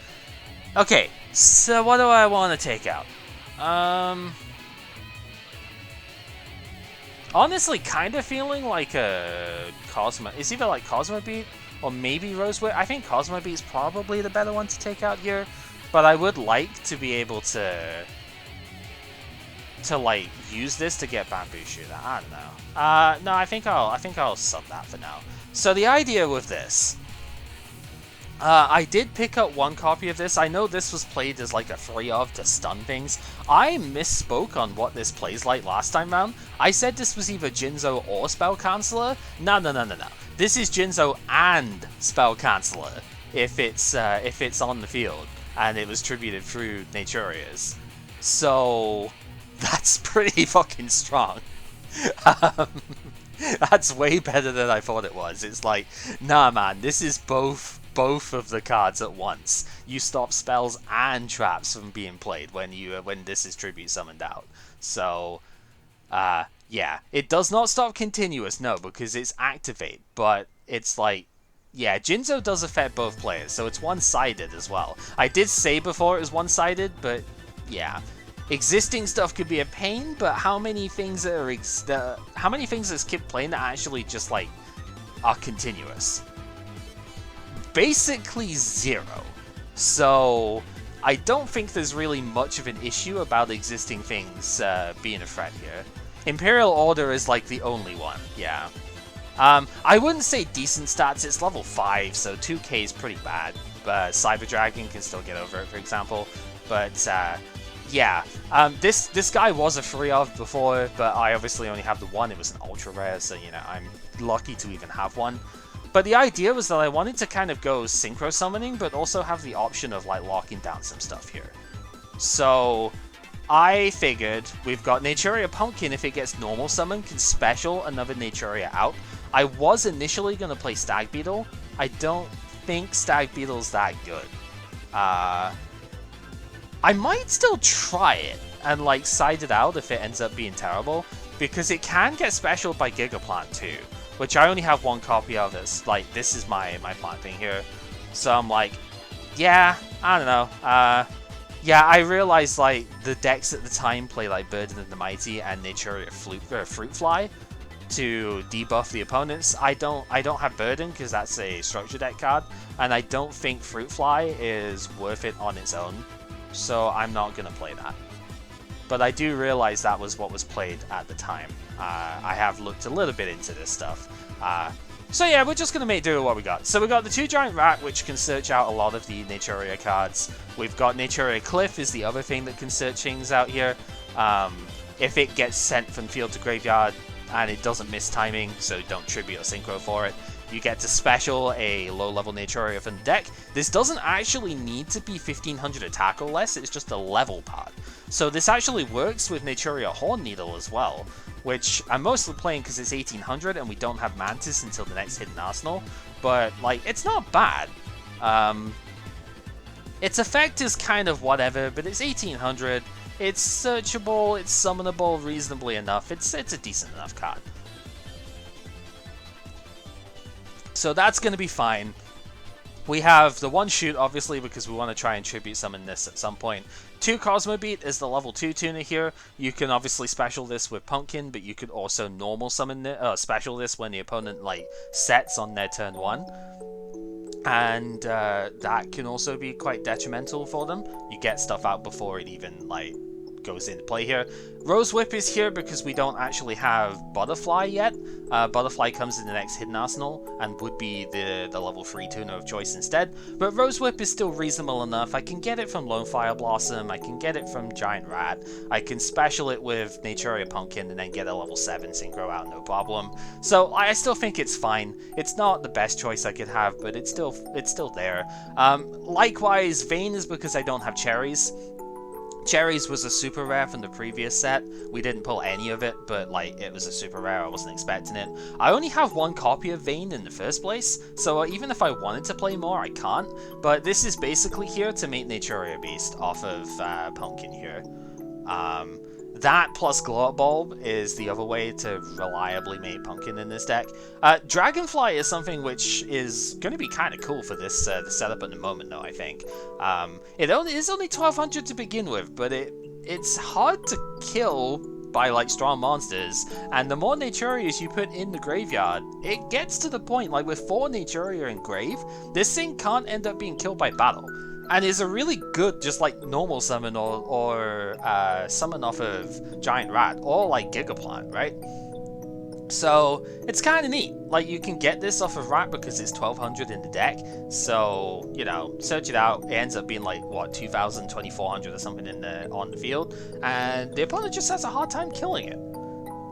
Okay, so what do I want to take out? Honestly, kind of feeling like a Cosmo... It's either like Cosmo Beat or maybe Rosewood. I think Cosmo Beat is probably the better one to take out here, but I would like to be able to like use this to get Bamboo Shooter. I don't know. No, I think I'll sub that for now. So the idea with this, I did pick up 1 copy of this. I know this was played as like a free of to stun things. I misspoke on what this plays like last time round. I said this was either Jinzo or Spell Canceller. No. This is Jinzo and Spell Canceller if it's on the field and it was tributed through Naturia's. So that's pretty fucking strong. That's way better than I thought it was. It's like, nah man, this is both of the cards at once. You stop spells and traps from being played when this is tribute summoned out. So, yeah, it does not stop continuous, no, because it's activate, but it's like, yeah, Jinzo does affect both players, so it's one-sided as well. I did say before it was one-sided, but yeah. Existing stuff could be a pain, but how many things does Kip playing that actually just, like, are continuous? Basically 0. So I don't think there's really much of an issue about existing things being a threat here. Imperial Order is like the only one, yeah. I wouldn't say decent stats, it's level 5, so 2k is pretty bad. Cyber Dragon can still get over it, for example. But yeah, this guy was a free of before, but I obviously only have the 1. It was an ultra rare, so you know, I'm lucky to even have one. But the idea was that I wanted to kind of go synchro summoning, but also have the option of like locking down some stuff here. So I figured we've got Naturia Pumpkin, if it gets normal summon, can special another Naturia out. I was initially going to play Stag Beetle. I don't think Stag Beetle's that good. I might still try it and like side it out if it ends up being terrible, because it can get special by Gigaplant too. Which I only have 1 copy of. This, like, this is my plant thing here. So I'm like, yeah, I don't know. Yeah, I realized, like, the decks at the time play, like, Burden of the Mighty and Naturia Fruit Fly to debuff the opponents. I don't have Burden, because that's a structure deck card. And I don't think Fruit Fly is worth it on its own. So I'm not going to play that. But I do realize that was what was played at the time. I have looked a little bit into this stuff. So yeah, we're just going to make do with what we got. So we got the 2 Giant Rat, which can search out a lot of the Naturia cards. We've got Naturia Cliff is the other thing that can search things out here. If it gets sent from field to graveyard and it doesn't miss timing, so don't tribute or synchro for it, you get to special a low-level Naturia from the deck. This doesn't actually need to be 1500 attack or less, it's just a level part. So this actually works with Naturia Horn Needle as well. which I'm mostly playing because it's 1800 and we don't have Mantis until the next Hidden Arsenal, but like it's not bad. Its effect is kind of whatever, but it's 1800, it's searchable, it's summonable reasonably enough, it's a decent enough card. So that's going to be fine. We have the 1 shoot, obviously, because we want to try and tribute summon this at some point. 2 Cosmo Beat is the level 2 tuner here. You can obviously special this with Pumpkin, but you could also normal summon special this when the opponent like sets on their turn 1. And that can also be quite detrimental for them. You get stuff out before it even like goes into play here. Rose Whip is here because we don't actually have Butterfly yet. Butterfly comes in the next Hidden Arsenal and would be the level 3 tuner of choice instead. But Rose Whip is still reasonable enough. I can get it from Lone Fire Blossom, I can get it from Giant Rat, I can special it with Naturia Pumpkin and then get a level 7 Synchro out, no problem. So I still think it's fine. It's not the best choice I could have, but it's still there. Likewise, Vayne is because I don't have Cherries. Cherries was a super rare from the previous set. We didn't pull any of it, but like it was a super rare, I wasn't expecting it. I only have 1 copy of Vayne in the first place, so even if I wanted to play more, I can't. But this is basically here to make Naturia Beast off of Pumpkin here. That plus Glow Up Bulb is the other way to reliably make Pumpkin in this deck. Dragonfly is something which is going to be kind of cool for this the setup at the moment, though, I think. It is only 1200 to begin with, but it's hard to kill by like strong monsters, and the more Naturias you put in the graveyard, it gets to the point, like with 4 Naturia in grave, this thing can't end up being killed by battle. And is a really good, just like normal summon or summon off of Giant Rat or like Gigaplant, right? So it's kind of neat. Like you can get this off of Rat because it's 1200 in the deck. So you know, search it out. It ends up being like what 2000, 2400 or something on the field, and the opponent just has a hard time killing it.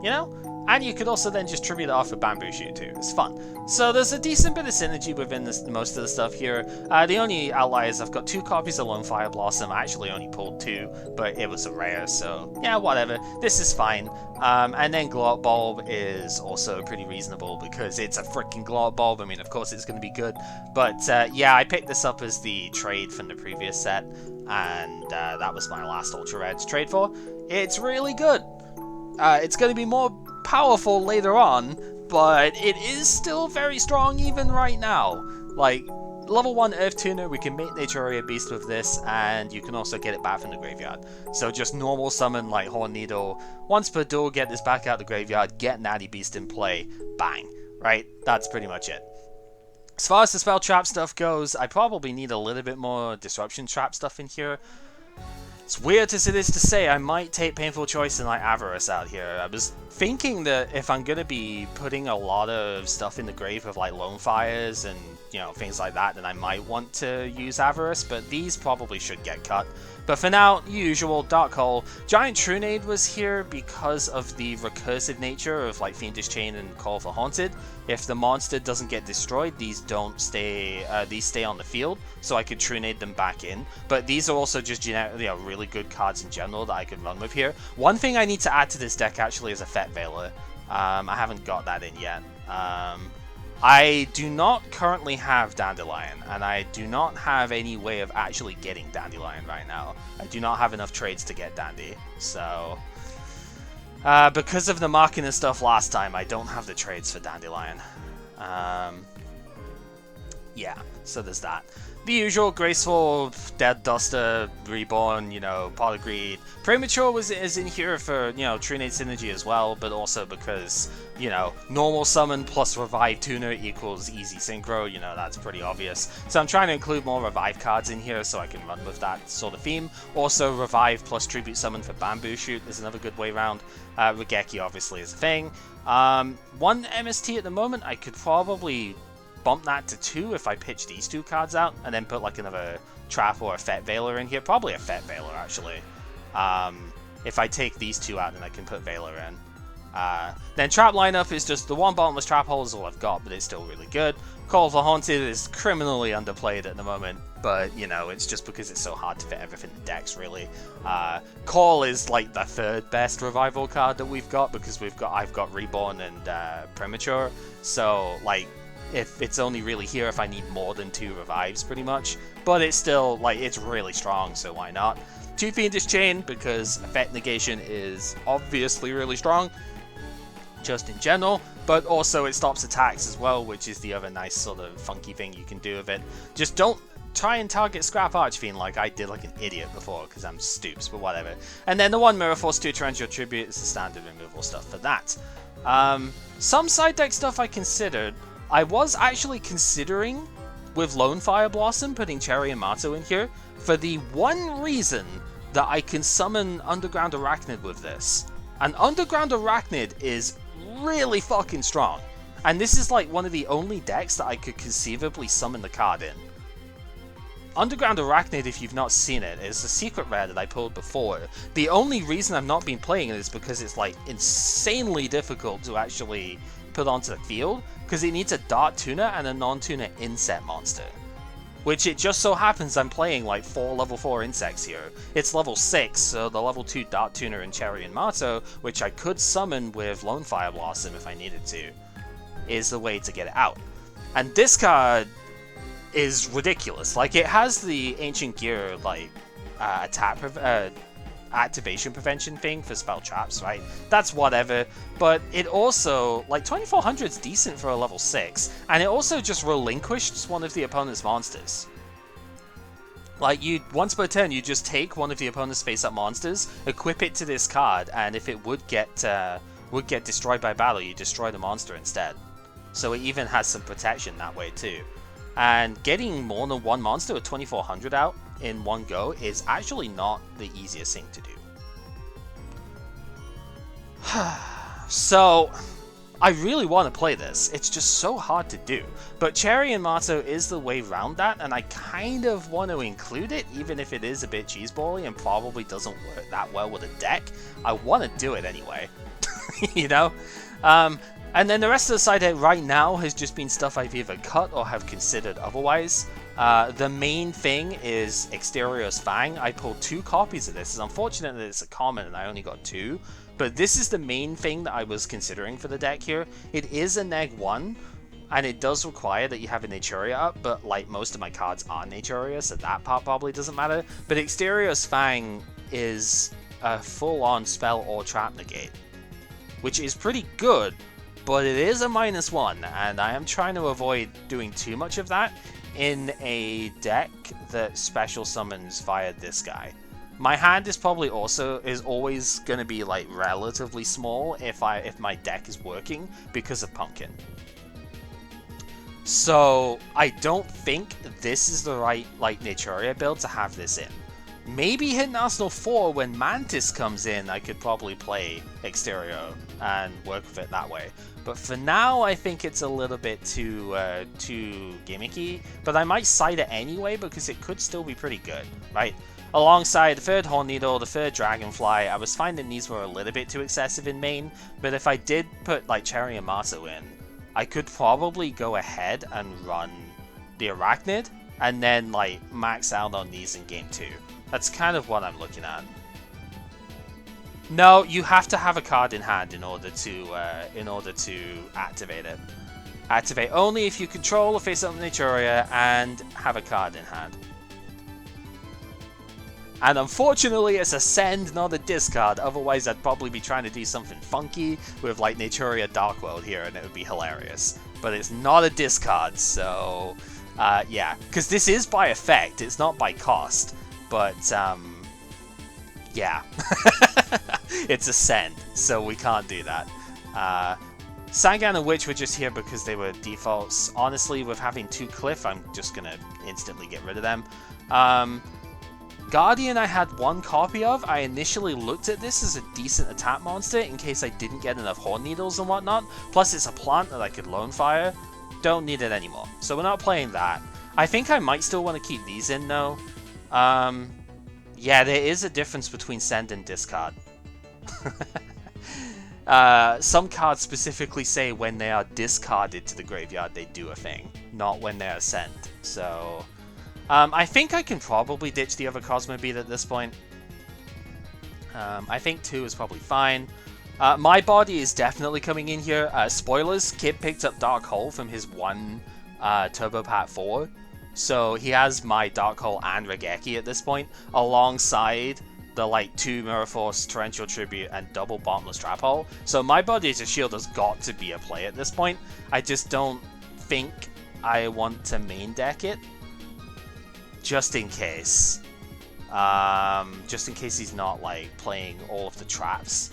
You know. And you could also then just tribute it off a Bamboo Shoot too. It's fun. So there's a decent bit of synergy within most of the stuff here. The only outliers, I've got 2 copies of Lone Fire Blossom. I actually only pulled 2, but it was a rare, so yeah, whatever. This is fine. And then Glow Up Bulb is also pretty reasonable because it's a freaking Glow Up Bulb. I mean, of course it's going to be good. But yeah, I picked this up as the trade from the previous set, and that was my last Ultra Rare to trade for. It's really good. It's going to be more powerful later on, but it is still very strong even right now. Like, level 1 Earth Tuner, we can make Naturia Beast with this, and you can also get it back from the graveyard. So just normal summon like Horn Needle, once per duel, get this back out of the graveyard, get Natty Beast in play, bang, right? That's pretty much it. As far as the spell trap stuff goes, I probably need a little bit more disruption trap stuff in here. It's weird as it is to say, I might take Painful Choice and like Avarice out here. I was thinking that if I'm going to be putting a lot of stuff in the grave of like Lone Fires and, you know, things like that, then I might want to use Avarice, but these probably should get cut. But for now, usual, Dark Hole. Giant Trunade was here because of the recursive nature of like Fiendish Chain and Call for Haunted. If the monster doesn't get destroyed, these don't stay. These stay on the field, so I could Trunade them back in. But these are also just generically really good cards in general that I could run with here. One thing I need to add to this deck actually is a Fet Veiler. I haven't got that in yet. I do not currently have Dandelion, and I do not have any way of actually getting Dandelion right now. I do not have enough trades to get Dandy, so... because of the marking and stuff last time, I don't have the trades for Dandelion. Yeah, so there's that. The usual Graceful, Dead Duster, Reborn, you know, Pot of Greed. Premature is in here for, you know, Trunade synergy as well, but also because, you know, normal summon plus Revive Tuner equals easy Synchro, you know, that's pretty obvious. So I'm trying to include more Revive cards in here so I can run with that sort of theme. Also, Revive plus Tribute Summon for Bamboo Shoot is another good way around. Regeki obviously is a thing. 1 MST at the moment, I could probably bump that to 2 if I pitch these 2 cards out, and then put like another Trap or a Fet Veiler in here. Probably a Fet Veiler, actually. If I take these 2 out, then I can put Veiler in. Then trap lineup is just the one bottomless trap hole is all I've got, but it's still really good. Call of the Haunted is criminally underplayed at the moment, but you know, it's just because it's so hard to fit everything in the decks, really. Call is like the third best revival card that we've got, because I've got Reborn and Premature, so like if it's only really here if I need more than 2 revives, pretty much. But it's still like it's really strong, so why not? 2 Fiendish Chain, because effect negation is obviously really strong, just in general, but also it stops attacks as well, which is the other nice sort of funky thing you can do with it. Just don't try and target Scrap Archfiend like I did like an idiot before, because I'm stoops, but whatever. And then the 1 Mirror Force, 2 Torrential Tribute is the standard removal stuff for that. Some side deck stuff I considered. I was actually considering, with Lone Fire Blossom, putting Cherry and Mato in here, for the one reason that I can summon Underground Arachnid with this. And Underground Arachnid is really fucking strong. And this is like one of the only decks that I could conceivably summon the card in. Underground Arachnid, if you've not seen it, is a secret rare that I pulled before. The only reason I've not been playing it is because it's like insanely difficult to actually put onto the field, because it needs a Dart Tuner and a non-tuner inset monster. Which it just so happens I'm playing like 4 level 4 insects here. It's level 6, so the level 2 Dart Tuner and Cherry and Mato, which I could summon with Lone Fire Blossom if I needed to, is the way to get it out. And this card is ridiculous. Like, it has the Ancient Gear, like, activation prevention thing for spell traps, right? That's whatever, but it also, like, 2400 is decent for a level 6, and it also just relinquishes one of the opponent's monsters. Like, once per turn, you just take one of the opponent's face-up monsters, equip it to this card, and if it would get destroyed by battle, you destroy the monster instead. So it even has some protection that way too. And getting more than one monster with 2400 out in one go is actually not the easiest thing to do. So, I really want to play this. It's just so hard to do. But Cherry and Mato is the way around that, and I kind of want to include it, even if it is a bit cheesebally and probably doesn't work that well with a deck. I want to do it anyway. You know? And then the rest of the side deck right now has just been stuff I've either cut or have considered otherwise. The main thing is Exterior's Fang. I pulled 2 copies of this. It's unfortunate that it's a common and I only got 2. But this is the main thing that I was considering for the deck here. It is a neg 1, and it does require that you have a Naturia up, but like most of my cards are Naturia, so that part probably doesn't matter. But Exterior's Fang is a full-on spell or trap negate, which is pretty good. But it is a -1, and I am trying to avoid doing too much of that in a deck that special summons via this guy. My hand is probably always going to be like relatively small if my deck is working because of Pumpkin. So I don't think this is the right like Naturia build to have this in. Maybe Hidden Arsenal 4 when Mantis comes in, I could probably play Exterior and work with it that way. But for now, I think it's a little bit too gimmicky. But I might side it anyway because it could still be pretty good, right? Alongside the third Horn Needle, the third Dragonfly, I was finding these were a little bit too excessive in main. But if I did put like Cherry and Mato in, I could probably go ahead and run the Arachnid and then like max out on these in game 2. That's kind of what I'm looking at. No, you have to have a card in hand in order to activate it. Activate only if you control a face-up Naturia and have a card in hand. And unfortunately, it's a send, not a discard. Otherwise, I'd probably be trying to do something funky with like Naturia Dark World here, and it would be hilarious. But it's not a discard, so yeah, because this is by effect. It's not by cost. But yeah, it's a send, so we can't do that. Sangan and Witch were just here because they were defaults. Honestly, with having 2 Cliff, I'm just gonna instantly get rid of them. Guardian I had 1 copy of. I initially looked at this as a decent attack monster in case I didn't get enough Horn Needles and whatnot. Plus it's a plant that I could Lone Fire. Don't need it anymore. So we're not playing that. I think I might still want to keep these in though. Yeah, there is a difference between send and discard. some cards specifically say when they are discarded to the graveyard, they do a thing, not when they are sent. So, I think I can probably ditch the other Cosmo Bead at this point. I think 2 is probably fine. My body is definitely coming in here. Spoilers, Kib picked up Dark Hole from his one Turbo Pat 4. So he has my Dark Hole and Regeki at this point, alongside the like 2 Mirror Force, Torrential Tribute, and double Bottomless Trap Hole. So my body as a shield has got to be a play at this point. I just don't think I want to main deck it. Just in case. Just in case he's not like playing all of the traps.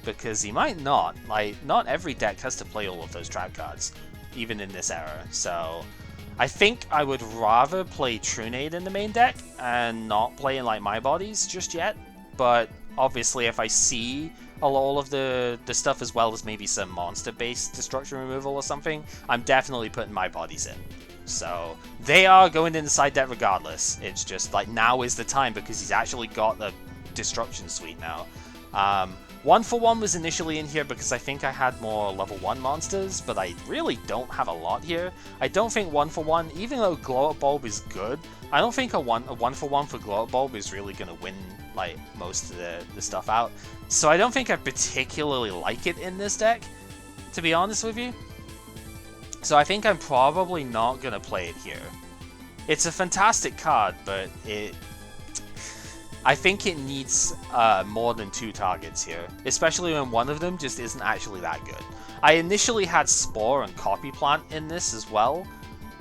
Because he might not. Like, not every deck has to play all of those trap cards, even in this era. So I think I would rather play Trunade in the main deck and not play in like my bodies just yet. But obviously if I see all of the stuff as well as maybe some monster-based destruction removal or something, I'm definitely putting my bodies in. So they are going in the side deck regardless. It's just like now is the time because he's actually got the destruction suite now. 1-for-1 was initially in here because I think I had more level 1 monsters, but I really don't have a lot here. I don't think 1-for-1, even though Glow Up Bulb is good, I don't think a 1-for-1 for Glow Up Bulb is really going to win like most of the stuff out. So I don't think I particularly like it in this deck, to be honest with you. So I think I'm probably not going to play it here. It's a fantastic card, but I think it needs more than 2 targets here, especially when one of them just isn't actually that good. I initially had Spore and Copy Plant in this as well.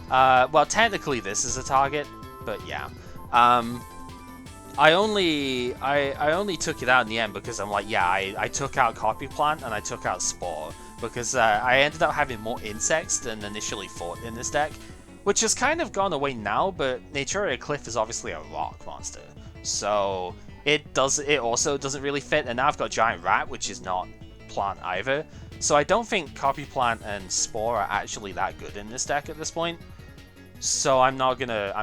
Well, technically this is a target, but yeah. I only took it out in the end because I'm like, yeah, I took out Copy Plant and I took out Spore because I ended up having more insects than initially thought in this deck, which has kind of gone away now, but Naturia Cliff is obviously a rock monster. So it also doesn't really fit, and now I've got Giant Rat, which is not plant either. So I don't think Copy Plant and Spore are actually that good in this deck at this point. So I'm not gonna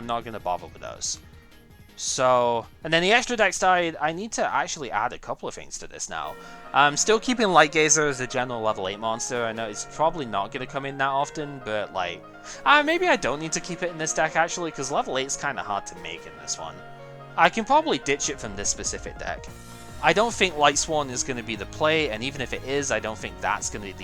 bother with those. So, and then the extra deck side, I need to actually add a couple of things to this now. I'm still keeping Light Gazer as a general level 8 monster. I know it's probably not going to come in that often, but like, maybe I don't need to keep it in this deck actually, because level 8 is kind of hard to make in this one. I can probably ditch it from this specific deck. I don't think Light Swan is going to be the play, and even if it is, I don't think that's going to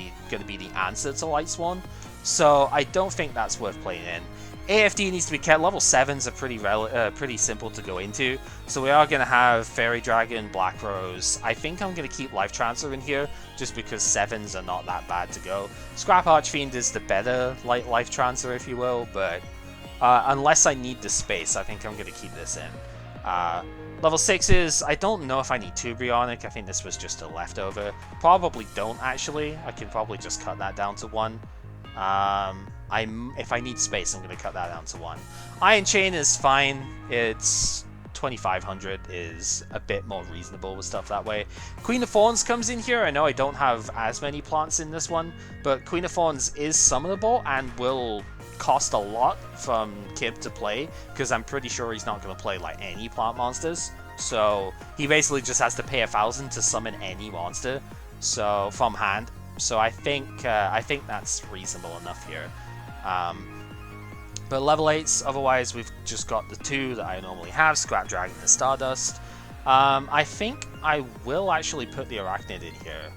be the answer to Light Swan. So I don't think that's worth playing in. AFD needs to be kept. Level 7s are pretty simple to go into. So we are going to have Fairy Dragon, Black Rose. I think I'm going to keep Life Transfer in here, just because 7s are not that bad to go. Scrap Archfiend is the better Life Transfer, if you will, but unless I need the space, I think I'm going to keep this in. Level 6s, I don't know if I need 2 Bionic. I think this was just a leftover. Probably don't, actually. I can probably just cut that down to 1. If I need space, I'm going to cut that down to 1. Iron Chain is fine. It's 2500 is a bit more reasonable with stuff that way. Queen of Thorns comes in here. I know I don't have as many plants in this one, but Queen of Thorns is summonable and will cost a lot from Kib to play, because I'm pretty sure he's not going to play like any plant monsters. So he basically just has to pay 1,000 to summon any monster, so from hand. So I think that's reasonable enough here. But level 8s, otherwise we've just got the 2 that I normally have, Scrap Dragon and Stardust. I think I will actually put the Arachnid in here,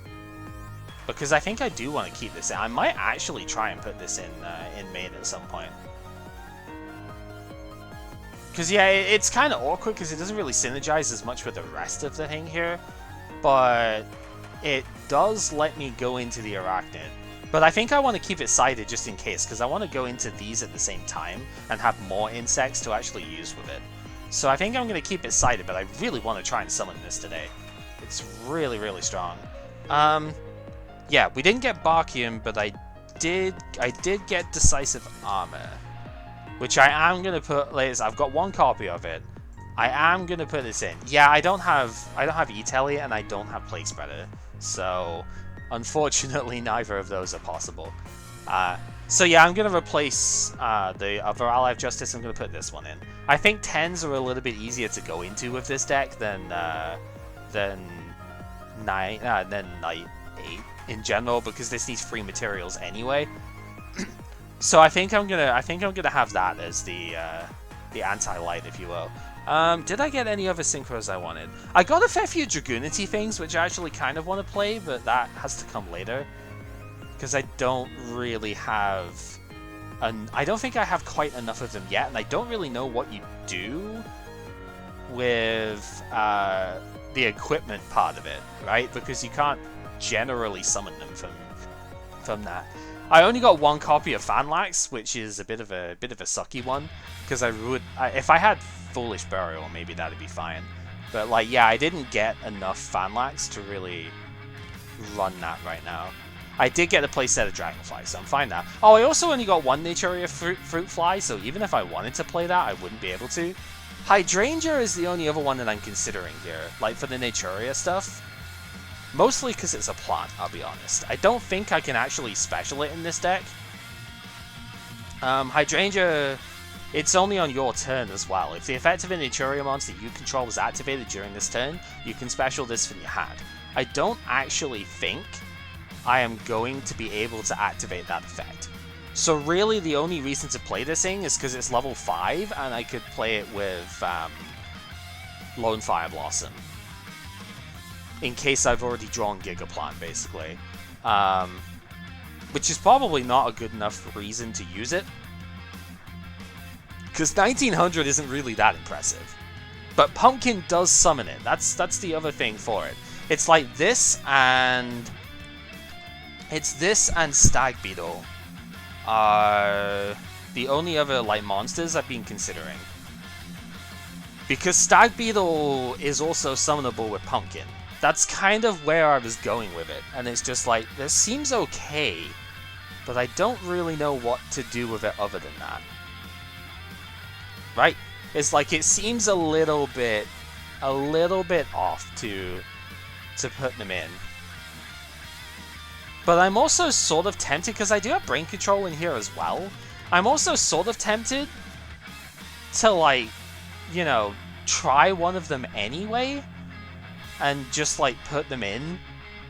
because I think I do want to keep this in. I might actually try and put this in main at some point. Because yeah, it's kind of awkward because it doesn't really synergize as much with the rest of the thing here, but it does let me go into the Arachnid. But I think I want to keep it sided just in case, because I want to go into these at the same time and have more insects to actually use with it. So I think I'm going to keep it sided, but I really want to try and summon this today. It's really, really strong. Yeah, we didn't get Barkium, but I did get Decisive Armor, which I am going to put, I've got 1 copy of it. I am going to put this in. Yeah, I don't have E-Telly and I don't have Plague Spreader. So unfortunately, neither of those are possible. So yeah, I'm going to replace the other Ally of Justice. I'm going to put this one in. I think 10s are a little bit easier to go into with this deck than Night. 8 in general because this needs 3 materials anyway. So I think I'm gonna have that as the anti-light, if you will. Did I get any other synchros I wanted? I got a fair few Dragunity things, which I actually kind of want to play, but that has to come later. Because I don't really have... I don't think I have quite enough of them yet, and I don't really know what you do with the equipment part of it, right? Because you can't generally summon them from that. I only got 1 copy of Phanlax, which is a bit of a sucky one, because if I had Foolish Burial, maybe that'd be fine. But like, yeah, I didn't get enough Phanlax to really run that right now. I did get a playset of Dragonfly, so I'm fine now. Oh, I also only got 1 Naturia Fruit Fly, so even if I wanted to play that, I wouldn't be able to. Hydrangea is the only other one that I'm considering here, like for the Naturia stuff. Mostly because it's a plant, I'll be honest. I don't think I can actually special it in this deck. Hydrangea, it's only on your turn as well. If the effect of a Naturia monster you control was activated during this turn, you can special this from your hand. I don't actually think I am going to be able to activate that effect. So really the only reason to play this thing is because it's level 5 and I could play it with Lone Fire Blossom. In case I've already drawn Gigaplant, basically. Which is probably not a good enough reason to use it. Because 1900 isn't really that impressive. But Pumpkin does summon it. That's the other thing for it. It's like this and... It's this and Stag Beetle are the only other like monsters I've been considering. Because Stag Beetle is also summonable with Pumpkin. That's kind of where I was going with it. And it's just like, this seems okay, but I don't really know what to do with it other than that. Right? It's like, it seems a little bit off to put them in. But I'm also sort of tempted, because I do have Brain Control in here as well. I'm also sort of tempted to, like, you know, try one of them anyway. And just, like, put them in.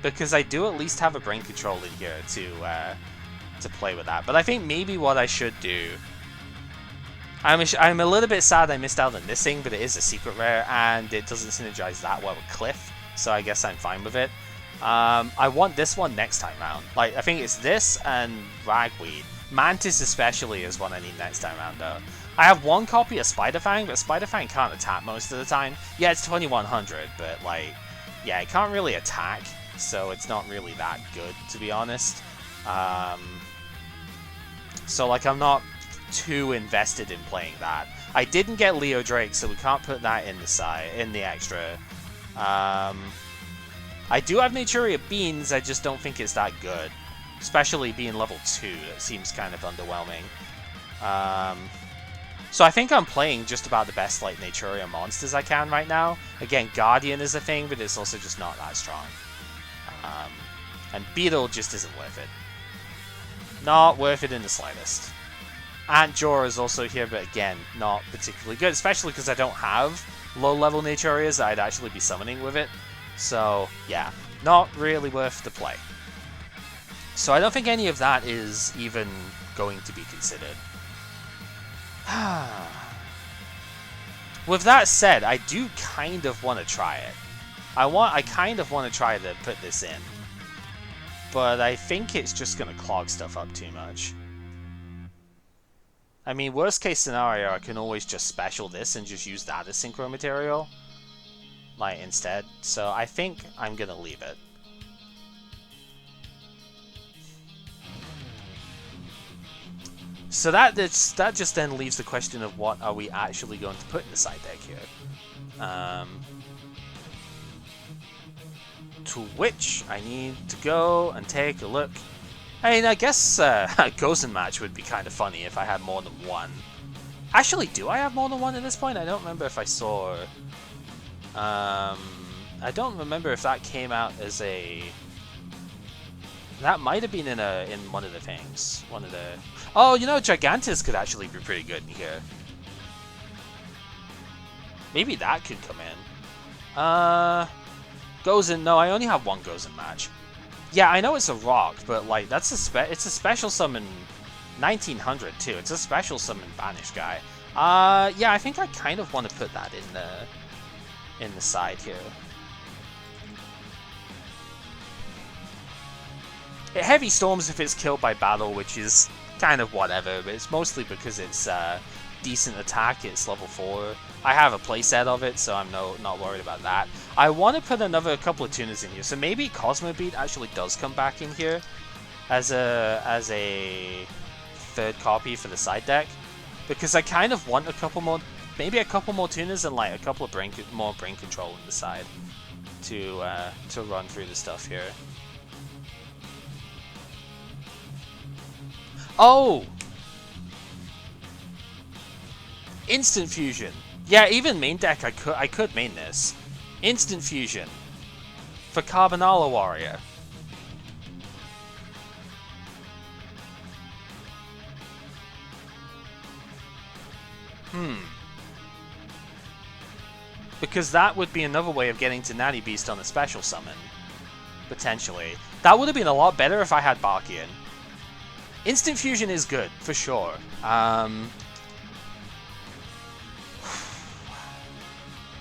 Because I do at least have a Brain Control in here to play with that. But I think maybe what I should do... I'm a little bit sad I missed out on this thing, but it is a secret rare, and it doesn't synergize that well with Cliff. So I guess I'm fine with it. I want this one next time round. Like, I think it's this and Ragweed. Mantis especially is what I need next time round, though. I have 1 copy of Spiderfang, but Spiderfang can't attack most of the time. Yeah, it's 2100, but, like, yeah, it can't really attack, so it's not really that good, to be honest. So, like, I'm not too invested in playing that. I didn't get Leo Drake, so we can't put that in the extra. I do have Naturia Beans, I just don't think it's that good. Especially being level 2, that seems kind of underwhelming. So I think I'm playing just about the best like Naturia monsters I can right now. Again, Guardian is a thing, but it's also just not that strong. And Beetle just isn't worth it. Not worth it in the slightest. Antjaw is also here, but again, not particularly good. Especially because I don't have low-level Naturias that I'd actually be summoning with it. So, yeah, not really worth the play. So I don't think any of that is even going to be considered. With that said, I do kind of want to try it. I kind of want to try to put this in. But I think it's just going to clog stuff up too much. I mean, worst case scenario, I can always just special this and just use that as synchro material. Like, instead. So I think I'm going to leave it. So that just then leaves the question of what are we actually going to put in the side deck here. To which I need to go and take a look. I mean, I guess a Gozen match would be kind of funny if I had more than one. Actually, do I have more than one at this point? I don't remember if I saw... I don't remember if that came out as a... That might have been in one of the things. One of the... Oh, you know, Gigantus could actually be pretty good in here. Maybe that could come in. Gozen... No, I only have one Gozen match. Yeah, I know it's a rock, but like it's a special summon 1900 too. It's a special summon banish guy. Yeah, I think I kind of want to put that in the side here. It heavy storms if it's killed by battle, which is kind of whatever, but it's mostly because it's decent attack. It's level 4. I have a playset of it, so I'm not worried about that. I want to put another couple of tuners in here, so maybe Cosmo Beat actually does come back in here as a third copy for the side deck, because I kind of want a couple more, maybe a couple more tuners and like a couple of more brain control on the side to run through the stuff here. Oh! Instant Fusion. Yeah, even main deck I could main this. Instant Fusion. For Carbonala Warrior. Because that would be another way of getting to Natty Beast on a special summon. Potentially. That would have been a lot better if I had Barkian. Instant Fusion is good, for sure.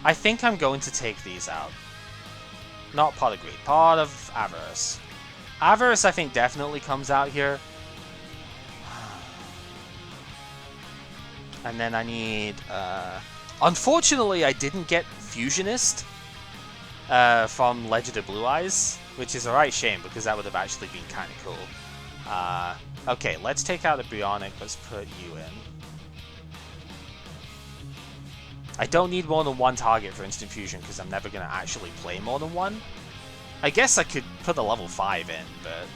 I think I'm going to take these out. Not Pot of Greed, Pot of Avarice. Avarice, I think, definitely comes out here. And then I need... Unfortunately, I didn't get Fusionist from Legend of Blue Eyes, which is a right shame, because that would have actually been kind of cool. Okay, let's take out the Bionic. Let's put you in. I don't need more than one target for Instant Fusion because I'm never going to actually play more than one. I guess I could put the level 5 in, but...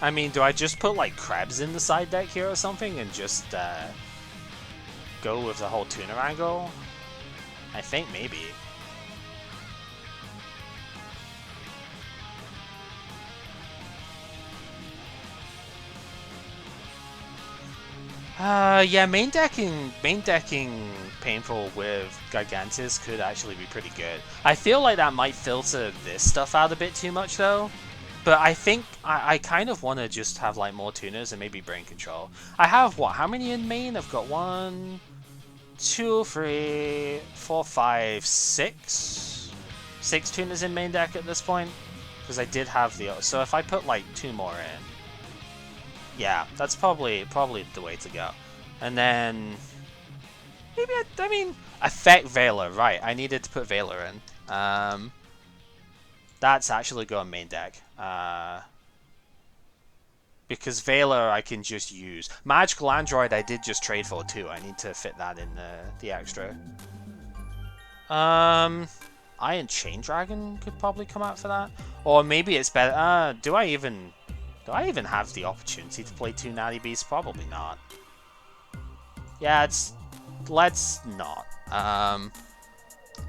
I mean, do I just put, like, Krebs in the side deck here or something and just, go with the whole tuner angle? I think maybe. Yeah, main decking Painful with Gigantus could actually be pretty good. I feel like that might filter this stuff out a bit too much though. But I think I kind of want to just have like more tuners and maybe brain control. I have what? How many in main? I've got 1, 2, 3, 4, 5, 6. 6 tuners in main deck at this point. Because I did have the... So if I put like 2 more in... Yeah, that's probably the way to go. And then... Maybe I mean... Affect Veiler, right. I needed to put Veiler in. That's actually going main deck. Because Veiler I can just use. Magical Android I did just trade for too. I need to fit that in the extra. Iron Chain Dragon could probably come out for that. Or maybe it's better. Do I even have the opportunity to play 2 Natty Beasts? Probably not. Yeah, let's not.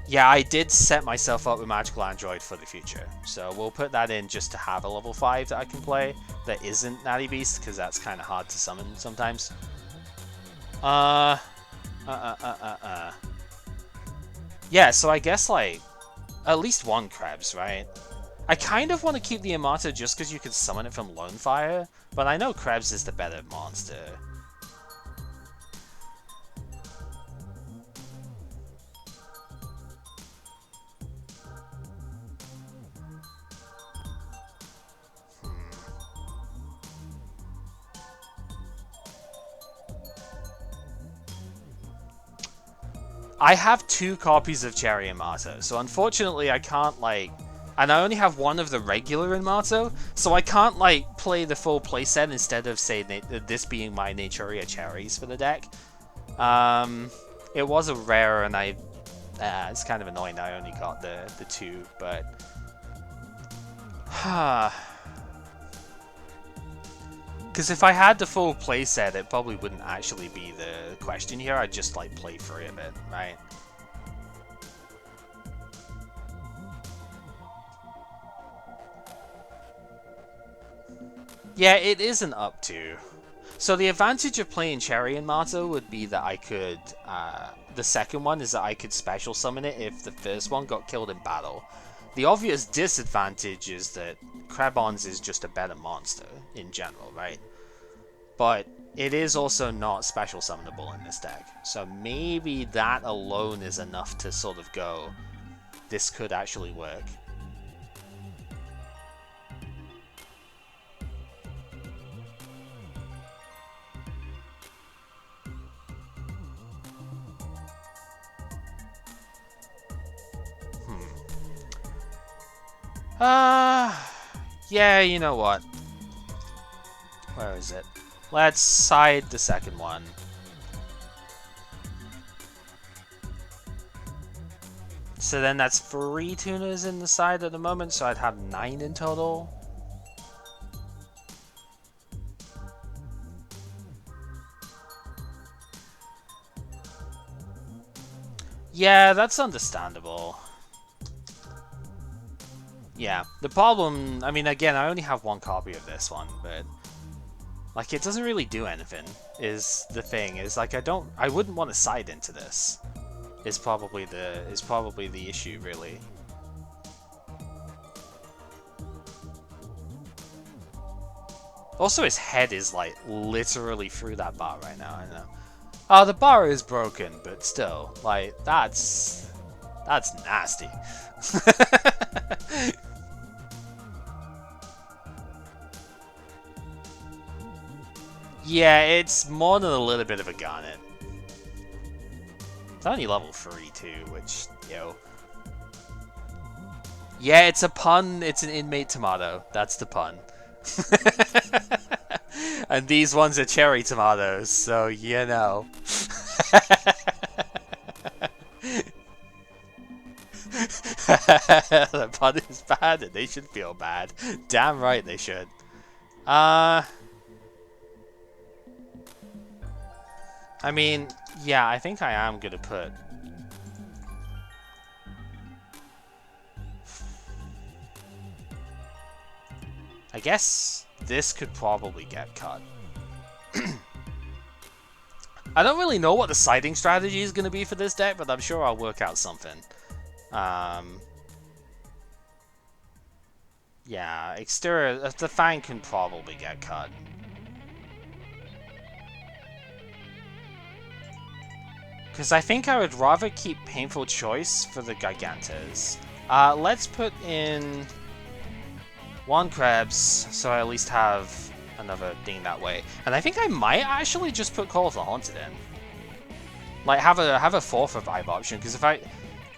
Yeah, I did set myself up with Magical Android for the future. So we'll put that in just to have a level 5 that I can play that isn't Natty Beast, because that's kind of hard to summon sometimes. Yeah, so I guess, like, at least 1 Krebs, right? I kind of want to keep the Amata just because you can summon it from Lone Fire, but I know Krebs is the better monster. I have 2 copies of Cherry Amato, so unfortunately I can't, like... And I only have 1 of the regular Amato, so I can't, like, play the full playset instead of, say, this being my Naturia Cherries for the deck. It was a rare, and it's kind of annoying I only got the 2, but... Because if I had the full playset, it probably wouldn't actually be the question here. I'd just, like, play free of it, right? Yeah, it isn't up to. So the advantage of playing Cherry and Marto would be that I could, the second one is that I could special summon it if the first one got killed in battle. The obvious disadvantage is that Krebons is just a better monster in general, right? But it is also not special summonable in this deck. So maybe that alone is enough to sort of go, this could actually work. Yeah, you know what? Where is it? Let's side the second one. So then that's 3 tuners in the side at the moment, so I'd have 9 in total. Yeah, that's understandable. Yeah, the problem, I mean, again, I only have 1 copy of this one, but like, it doesn't really do anything, is the thing. Is like, I wouldn't want to side into this. Is probably the issue, really. Also, his head is like literally through that bar right now. I know. Oh, the bar is broken, but still, like, that's nasty. Yeah, it's more than a little bit of a garnet. It's only level 3 too, which, yo. Yeah, it's a pun. It's an inmate tomato. That's the pun. And these ones are cherry tomatoes, so you know. The pun is bad, and they should feel bad. Damn right they should. I mean, yeah, I think I am gonna put... I guess this could probably get cut. I don't really know what the siding strategy is gonna be for this deck, but I'm sure I'll work out something. Yeah, exterior... The Fang can probably get cut. Because I think I would rather keep Painful Choice for the Gigantes. Let's put in 1 Krebs, so I at least have another thing that way. And I think I might actually just put Call of the Haunted in. Like, have a 4th revive option, because if I...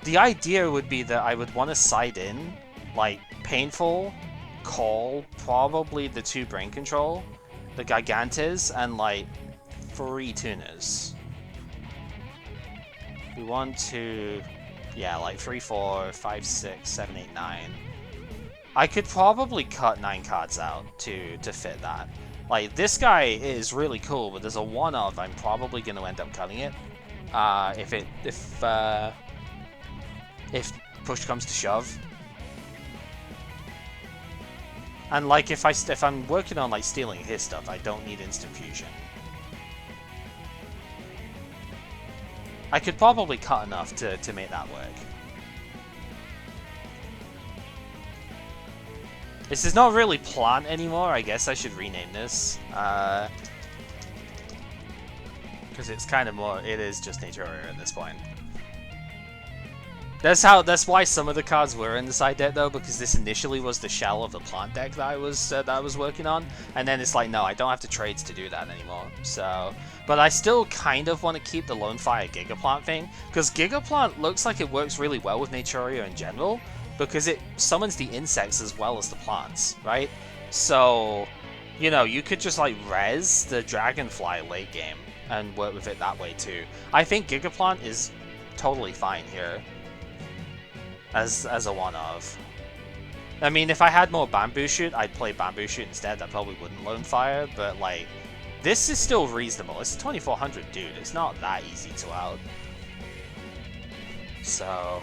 The idea would be that I would want to side in, like, Painful, Call, probably the 2 Brain Control, the Gigantes, and, like, 3 Tuners. We want to... Yeah, like 3, 4, 5, 6, 7, 8, 9. I could probably cut 9 cards out to fit that. Like, this guy is really cool, but there's a 1 of I'm probably going to end up cutting it. If push comes to shove. And like, if I'm working on like stealing his stuff, I don't need instant fusion. I could probably cut enough to make that work. This is not really plant anymore. I guess I should rename this. Because it's kind of more... It is just Naturia at this point. That's why some of the cards were in the side deck though, because this initially was the shell of the plant deck that I was working on, and then it's like, no, I don't have the trades to do that anymore. So, but I still kind of want to keep the Lone Fire Gigaplant thing, because Gigaplant looks like it works really well with Naturia in general, because it summons the insects as well as the plants, right? So, you know, you could just like res the Dragonfly late game and work with it that way too. I think Gigaplant is totally fine here. As a one-of. I mean, if I had more Bamboo Shoot, I'd play Bamboo Shoot instead. I probably wouldn't Lone Fire, but like, this is still reasonable. It's 2400, dude. It's not that easy to out. So,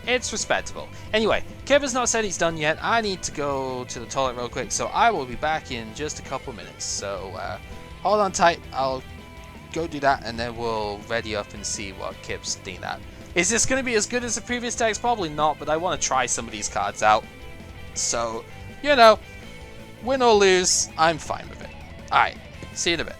It's respectable. Anyway, Kev has not said he's done yet. I need to go to the toilet real quick, so I will be back in just a couple minutes. So hold on tight. I'll go do that, and then we'll ready up and see what Kib's thinking at. Is this going to be as good as the previous decks? Probably not, but I want to try some of these cards out. So, you know, win or lose, I'm fine with it. Alright, see you in a bit.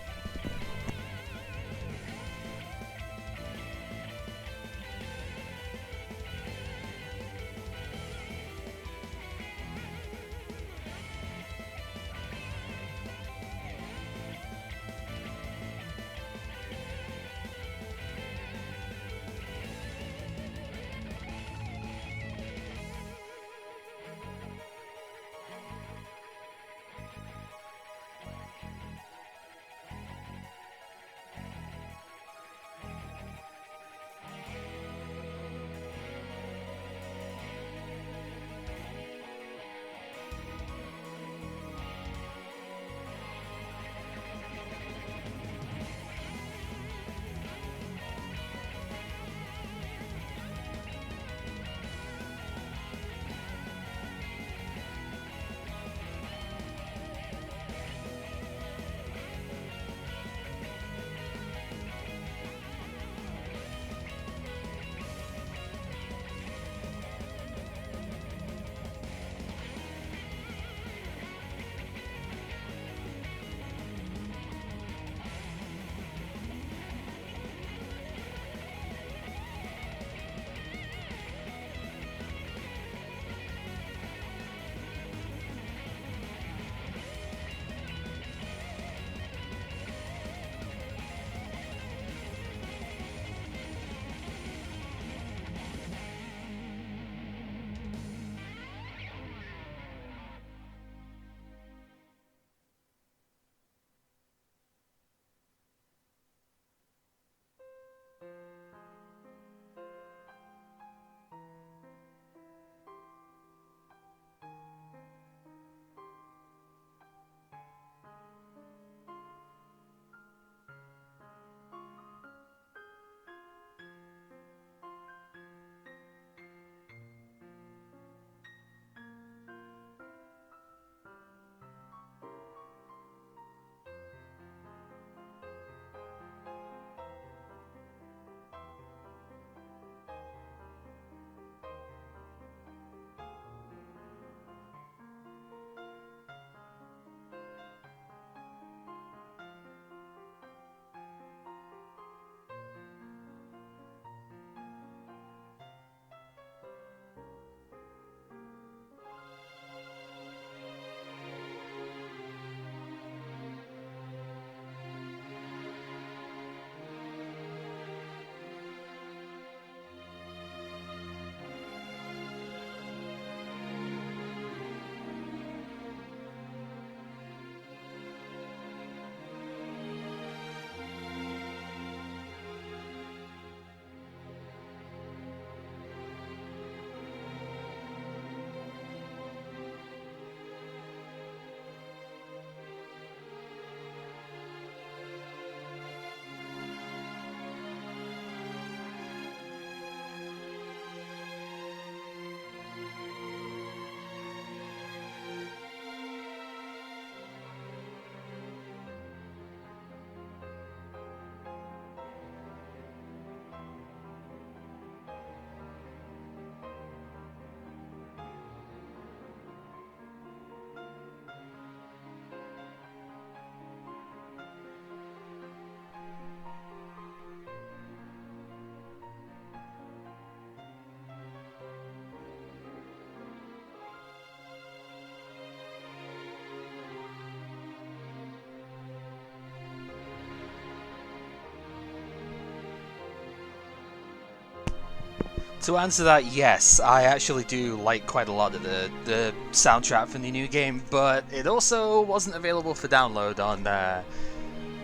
To answer that, yes, I actually do like quite a lot of the soundtrack from the new game, but it also wasn't available for download on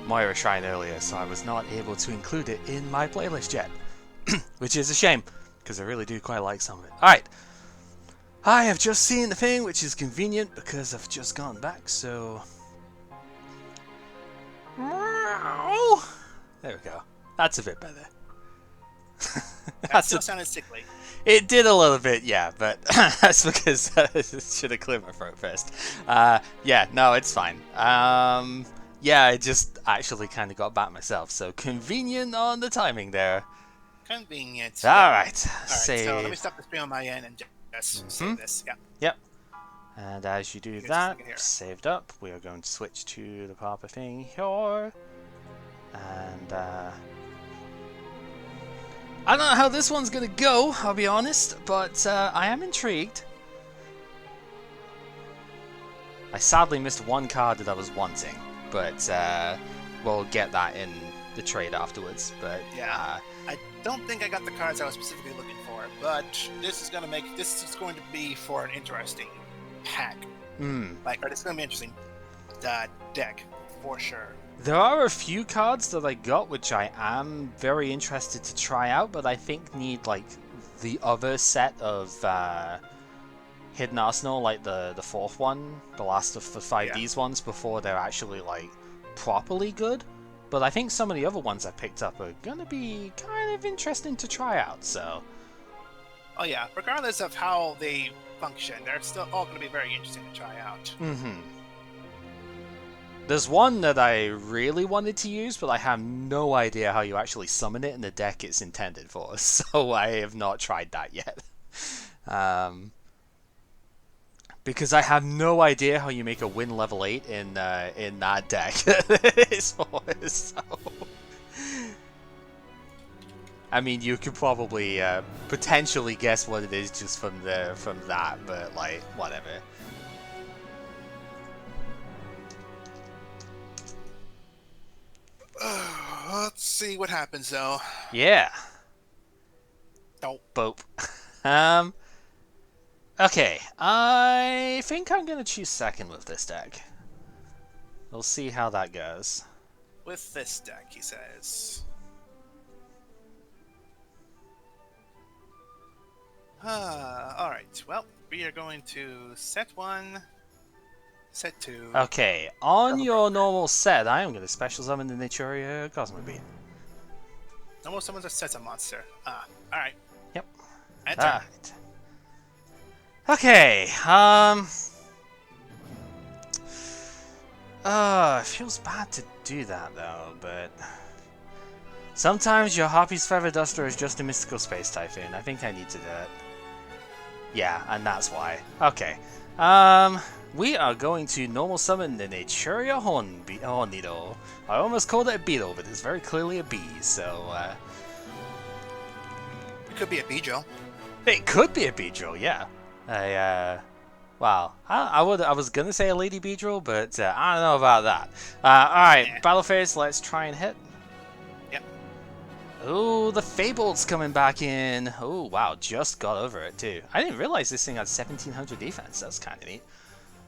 Moira Shrine earlier, so I was not able to include it in my playlist yet. Which is a shame, because I really do quite like some of it. Alright, I have just seen the thing, which is convenient because I've just gone back, so... There we go. That's a bit better. That still sounded sickly. It did a little bit, yeah, but that's because I should have cleared my throat first. Yeah, no, it's fine. Yeah, I just actually kind of got back myself, so convenient on the timing there. Convenient. Alright, save. So let me stop the stream on my end and just save this. Yeah. Yep. And as you do that, saved up, we are going to switch to the proper thing here. And, I don't know how this one's gonna go, I'll be honest, but I am intrigued. I sadly missed one card that I was wanting, but we'll get that in the trade afterwards. But yeah, I don't think I got the cards I was specifically looking for, but this is going to be for an interesting pack. Or it's going to be interesting deck for sure. There are a few cards that I got which I am very interested to try out, but I think need like the other set of Hidden Arsenal, like the fourth one, the last of the 5Ds ones, before they're actually like properly good. But I think some of the other ones I picked up are gonna be kind of interesting to try out. So. Oh yeah, regardless of how they function, they're still all going to be very interesting to try out. There's one that I really wanted to use, but I have no idea how you actually summon it in the deck it's intended for, so I have not tried that yet. Because I have no idea how you make a win level 8 in that deck. So. I mean, you could probably potentially guess what it is just from that, but like, whatever. Let's see what happens, though. Yeah. Nope. Boop. Okay. I think I'm going to choose second with this deck. We'll see how that goes. With this deck, he says. Alright. Well, we are going to set 1... Set 2. Okay, on your normal set, I am going to special summon the Naturia Cosmic Beam. Normal summons a set a monster. Alright. Yep. Enter. Alright. Okay, it feels bad to do that though, but sometimes your Harpy's Feather Duster is just a mystical space typhoon. I think I need to do it. Yeah, and that's why. Okay. We are going to normal summon the Naturia Hornbeetle. I almost called it a beetle, but it's very clearly a bee, so, It could be a Beedrill. It could be a Beedrill, yeah. Wow. I was gonna say a Lady Beedrill, but I don't know about that. Alright, yeah. Battle phase, let's try and hit. Yep. Oh, the Fabled's coming back in. Oh, wow, just got over it, too. I didn't realize this thing had 1700 defense. That's kind of neat.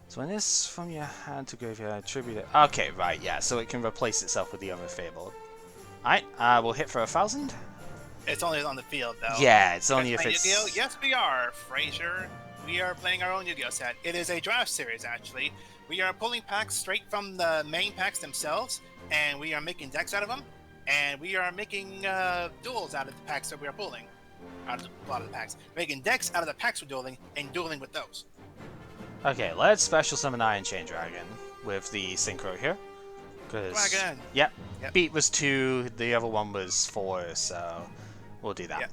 So when this from your hand to graveyard, attribute it. Okay, right, yeah, so it can replace itself with the other Fabled. Alright, we'll hit for 1,000. It's only on the field, though. Yeah, it's only if it's... Yu-Gi-Oh? Yes, we are, Fraser. We are playing our own Yu-Gi-Oh set. It is a draft series, actually. We are pulling packs straight from the main packs themselves, and we are making decks out of them, and we are making duels out of the packs that we are pulling. Out of a lot of the packs. Making decks out of the packs we're dueling, and dueling with those. Okay, let's special summon Iron Chain Dragon with the Synchro here. Dragon! Yep. Beat was 2, the other one was 4, so we'll do that. Yep.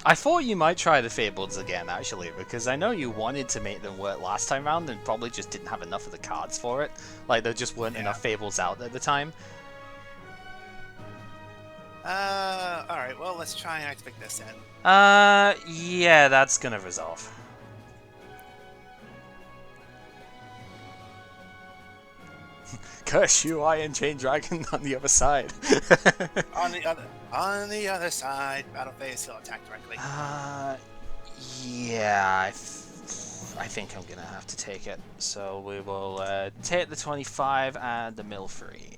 I thought you might try the Fableds again, actually, because I know you wanted to make them work last time round and probably just didn't have enough of the cards for it. Like, there just weren't enough Fables out at the time. Alright, well, let's try and activate this then. Yeah, that's gonna resolve. Curse you, Iron Chain Dragon on the other side. on the other side, battle phase, he'll attack directly. Yeah, I think I'm gonna have to take it. So we will take the 25 and the mill free.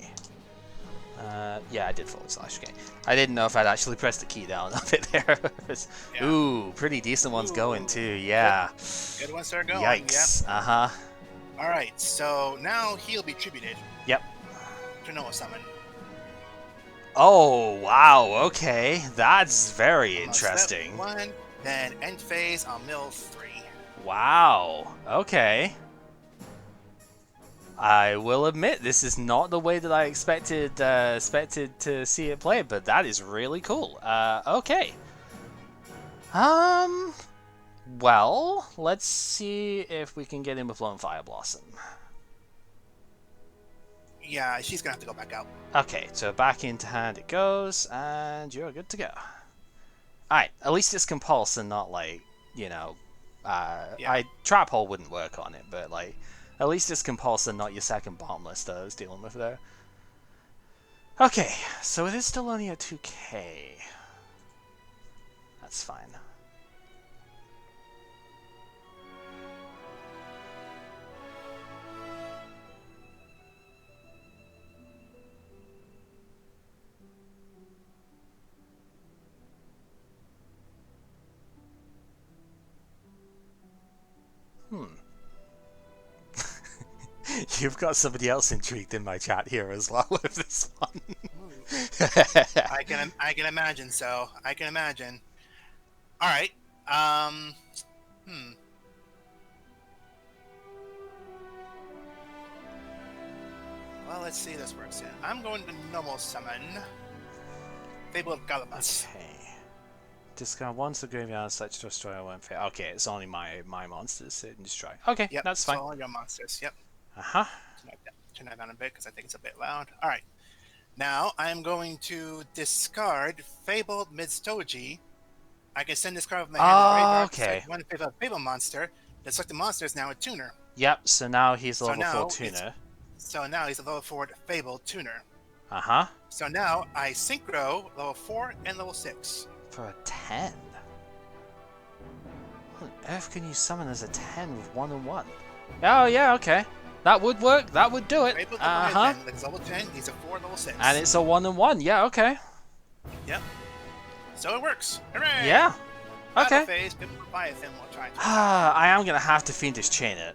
Yeah, I did /. Okay. I didn't know if I'd actually pressed the key down a bit there. Yeah. Ooh, pretty decent ones going too. Yeah. Good ones are going. Yikes. Yep. Alright, so now he'll be tributed. Yep. To Noah Summon. Oh, wow, okay. That's very I'm interesting. Step 1, then end phase, I'll mill 3. Wow, okay. I will admit, this is not the way that I expected to see it played, but that is really cool. Okay. Well, let's see if we can get in with Lone Fire Blossom. Yeah, she's gonna have to go back out. Okay, so back into hand it goes, and you're good to go. Alright, at least it's compulse and not like, you know, Trap Hole wouldn't work on it, but like, at least it's compulse and not your second bottomless that I was dealing with there. Okay, so it is still only at 2k. That's fine. You've got somebody else intrigued in my chat here as well with this one. I can imagine so. I can imagine. All right. Well, let's see how this works in. I'm going to normal summon Fable of Galabus. Okay. Discard once the graveyard such to destroy one fail. Okay, it's only my monsters that can destroy. Okay, Yep, that's fine. all your monsters. Yep. Uh-huh. Turn that down a bit because I think it's a bit loud. All right. Now I'm going to discard Fabled Midstoji. I can send this card with my hand. Okay. One Fable monster. The selected monster is now a tuner. Yep. So now he's a level 4 tuner. So now he's a level 4 Fabled tuner. Uh-huh. So now I Synchro level 4 and level 6. For a 10? What on earth can you summon as a 10 with 1 and 1? Oh, yeah, okay. That would work. That would do it. Uh-huh. It's level 10, he's a 4 level 6. And it's a 1 and 1. Yeah, okay. Yep. So it works. Hooray! Yeah. Okay. Phase, Leviathan will try to I am going to have to Fiendish Chain it.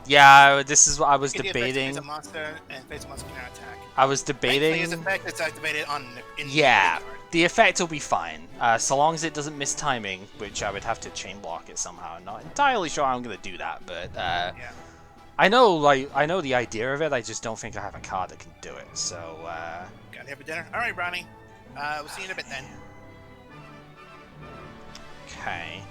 Yeah, this is what I was debating. Face a monster and face a monster can attack. I was debating. His effect is activated on. Yeah, the effect will be fine, so long as it doesn't miss timing, which I would have to chain block it somehow. I'm not entirely sure I'm gonna do that, but yeah. I know the idea of it. I just don't think I have a card that can do it. So. Gotta have a dinner. All right, Ronnie. We'll see you in a bit then. Okay.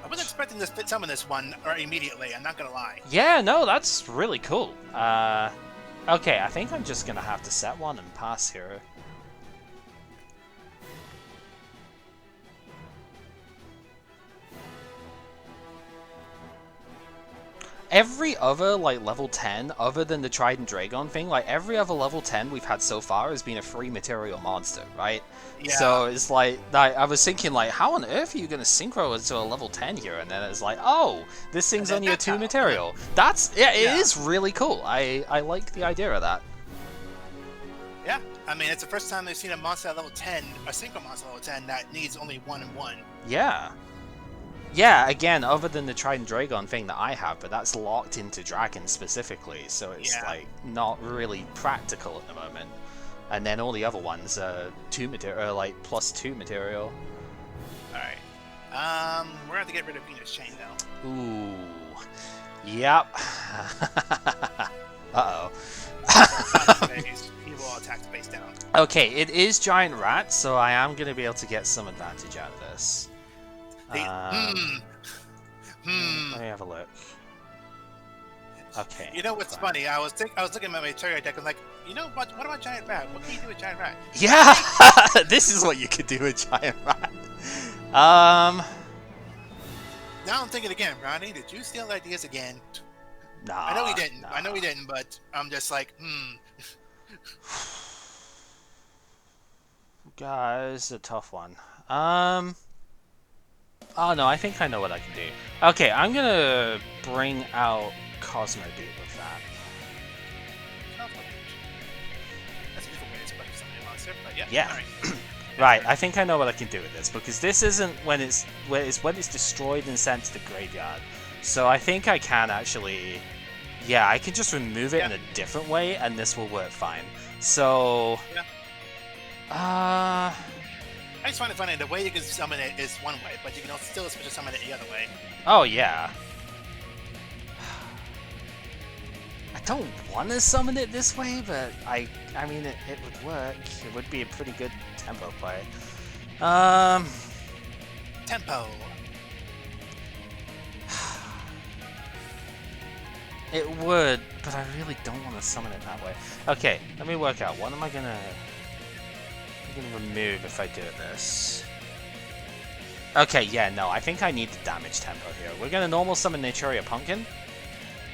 I wasn't expecting to summon this one immediately, I'm not gonna lie. Yeah, no, that's really cool. Okay, I think I'm just gonna have to set one and pass here. Every other, like, level 10, other than the Trident Dragon thing, like, every other level 10 we've had so far has been a free material monster, right? Yeah. So it's like, I was thinking, like, how on earth are you going to synchro into a level 10 here? And then it's like, oh, this thing's only a 2 material. That's, yeah, it is really cool. I like the idea of that. Yeah, I mean, it's the first time they've seen a monster at level 10, a synchro monster at level 10, that needs only 1 and 1. Yeah. Yeah, again, other than the Trident Dragon thing that I have, but that's locked into Dragon specifically, so it's like not really practical at the moment. And then all the other ones are 2 material, like +2 material. Alright. We're gonna have to get rid of Venus Chain though. Ooh. Yep. Uh-oh. He will attack the base down. Okay, it is Giant Rat, so I am gonna be able to get some advantage out of this. Let me have a look. Okay. You know what's funny? I was looking at my Terry deck. I'm like, you know what? What about Giant Rat? What can you do with Giant Rat? Yeah, this is what you could do with Giant Rat. Now I'm thinking again, Ronnie. Did you steal ideas again? Nah. I know he didn't. Nah. I know he didn't. But I'm just like, Guys, a tough one. Oh no, I think I know what I can do. Okay, I'm gonna bring out Cosmo Boot with that. That's a different way to spell something monster, but yeah. Yeah. All right. Right, I think I know what I can do with this, because this isn't when it's destroyed and sent to the graveyard. So I think I can actually, yeah, I can just remove it in a different way, and this will work fine. So, I just find it funny. The way you can summon it is one way, but you can also still special summon it the other way. Oh yeah. I don't want to summon it this way, but I mean, it would work. It would be a pretty good tempo play. Tempo. It would, but I really don't want to summon it that way. Okay, let me work out. What am I gonna remove if I do this? Okay, yeah, no, I think I need the damage tempo here. We're gonna normal summon Naturia Pumpkin.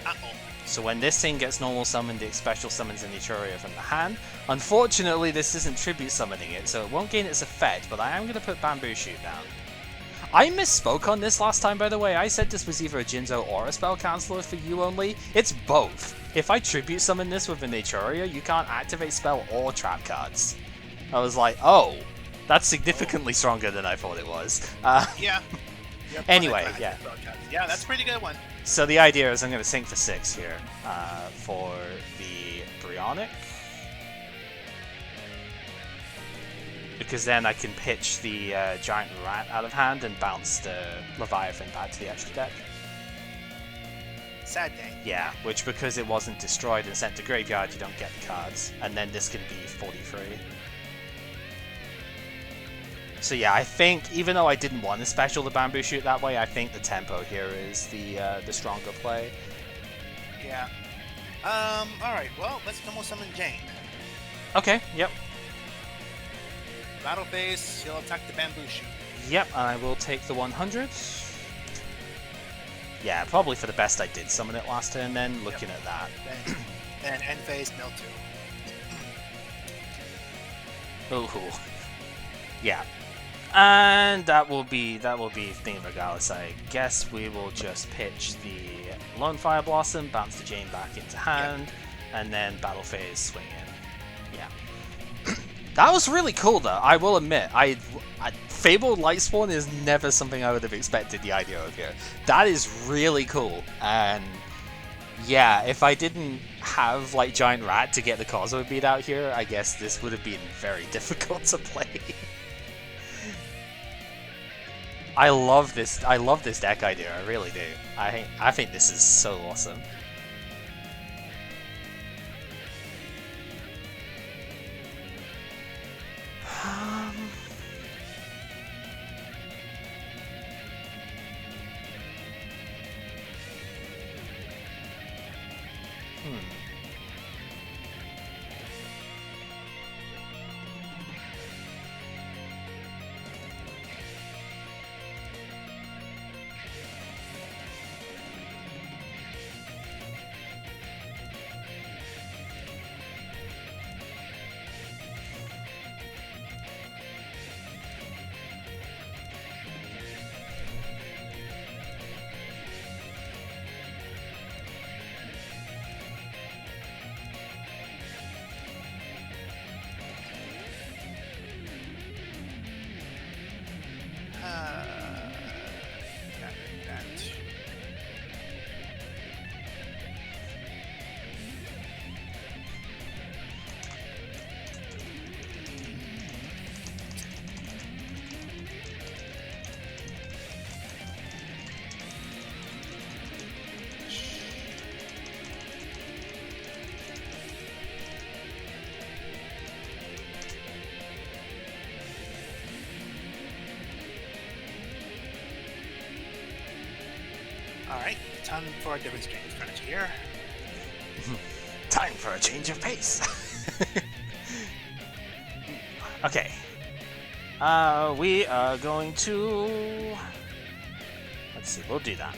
Uh-oh. So when this thing gets normal summoned, it special summons a Naturia from the hand. Unfortunately, this isn't tribute summoning it, so it won't gain its effect, but I am going to put Bamboo Shoot down. I misspoke on this last time, by the way. I said this was either a Jinzo or a Spell Counselor for you only. It's both. If I tribute summon this with a Naturia, you can't activate spell or trap cards. I was like, oh, that's significantly stronger than I thought it was. Yeah. Anyway, yeah. Yeah, that's a pretty good one. So the idea is I'm going to sink for 6 here for the Bryonic. Because then I can pitch the Giant Rat out of hand and bounce the Leviathan back to the extra deck. Sad day. Yeah, which because it wasn't destroyed and sent to graveyard, you don't get the cards. And then this can be 43. So yeah, I think, even though I didn't want to special the Bamboo Shoot that way, I think the tempo here is the stronger play. Yeah. Alright, well, let's normal summon Jane. Okay, yep. Battle phase, she'll attack the Bamboo Shoot. Yep, and I will take the 100. Yeah, probably for the best I did summon it last turn then, looking at that. Then end phase, mill 2. Oh, yeah. And that will be Thingamagalis. I guess we will just pitch the Lone Fire Blossom, bounce the Jane back into hand, and then battle phase swing in. Yeah. That was really cool though, I will admit. Fabled Lightspawn is never something I would have expected the idea of here. That is really cool, and yeah, if I didn't have like Giant Rat to get the Causeway beat out here, I guess this would have been very difficult to play. I love this deck idea, I really do. I think this is so awesome. Alright, time for a different change strategy here. Time for a change of pace. Okay. We are going to... Let's see, we'll do that.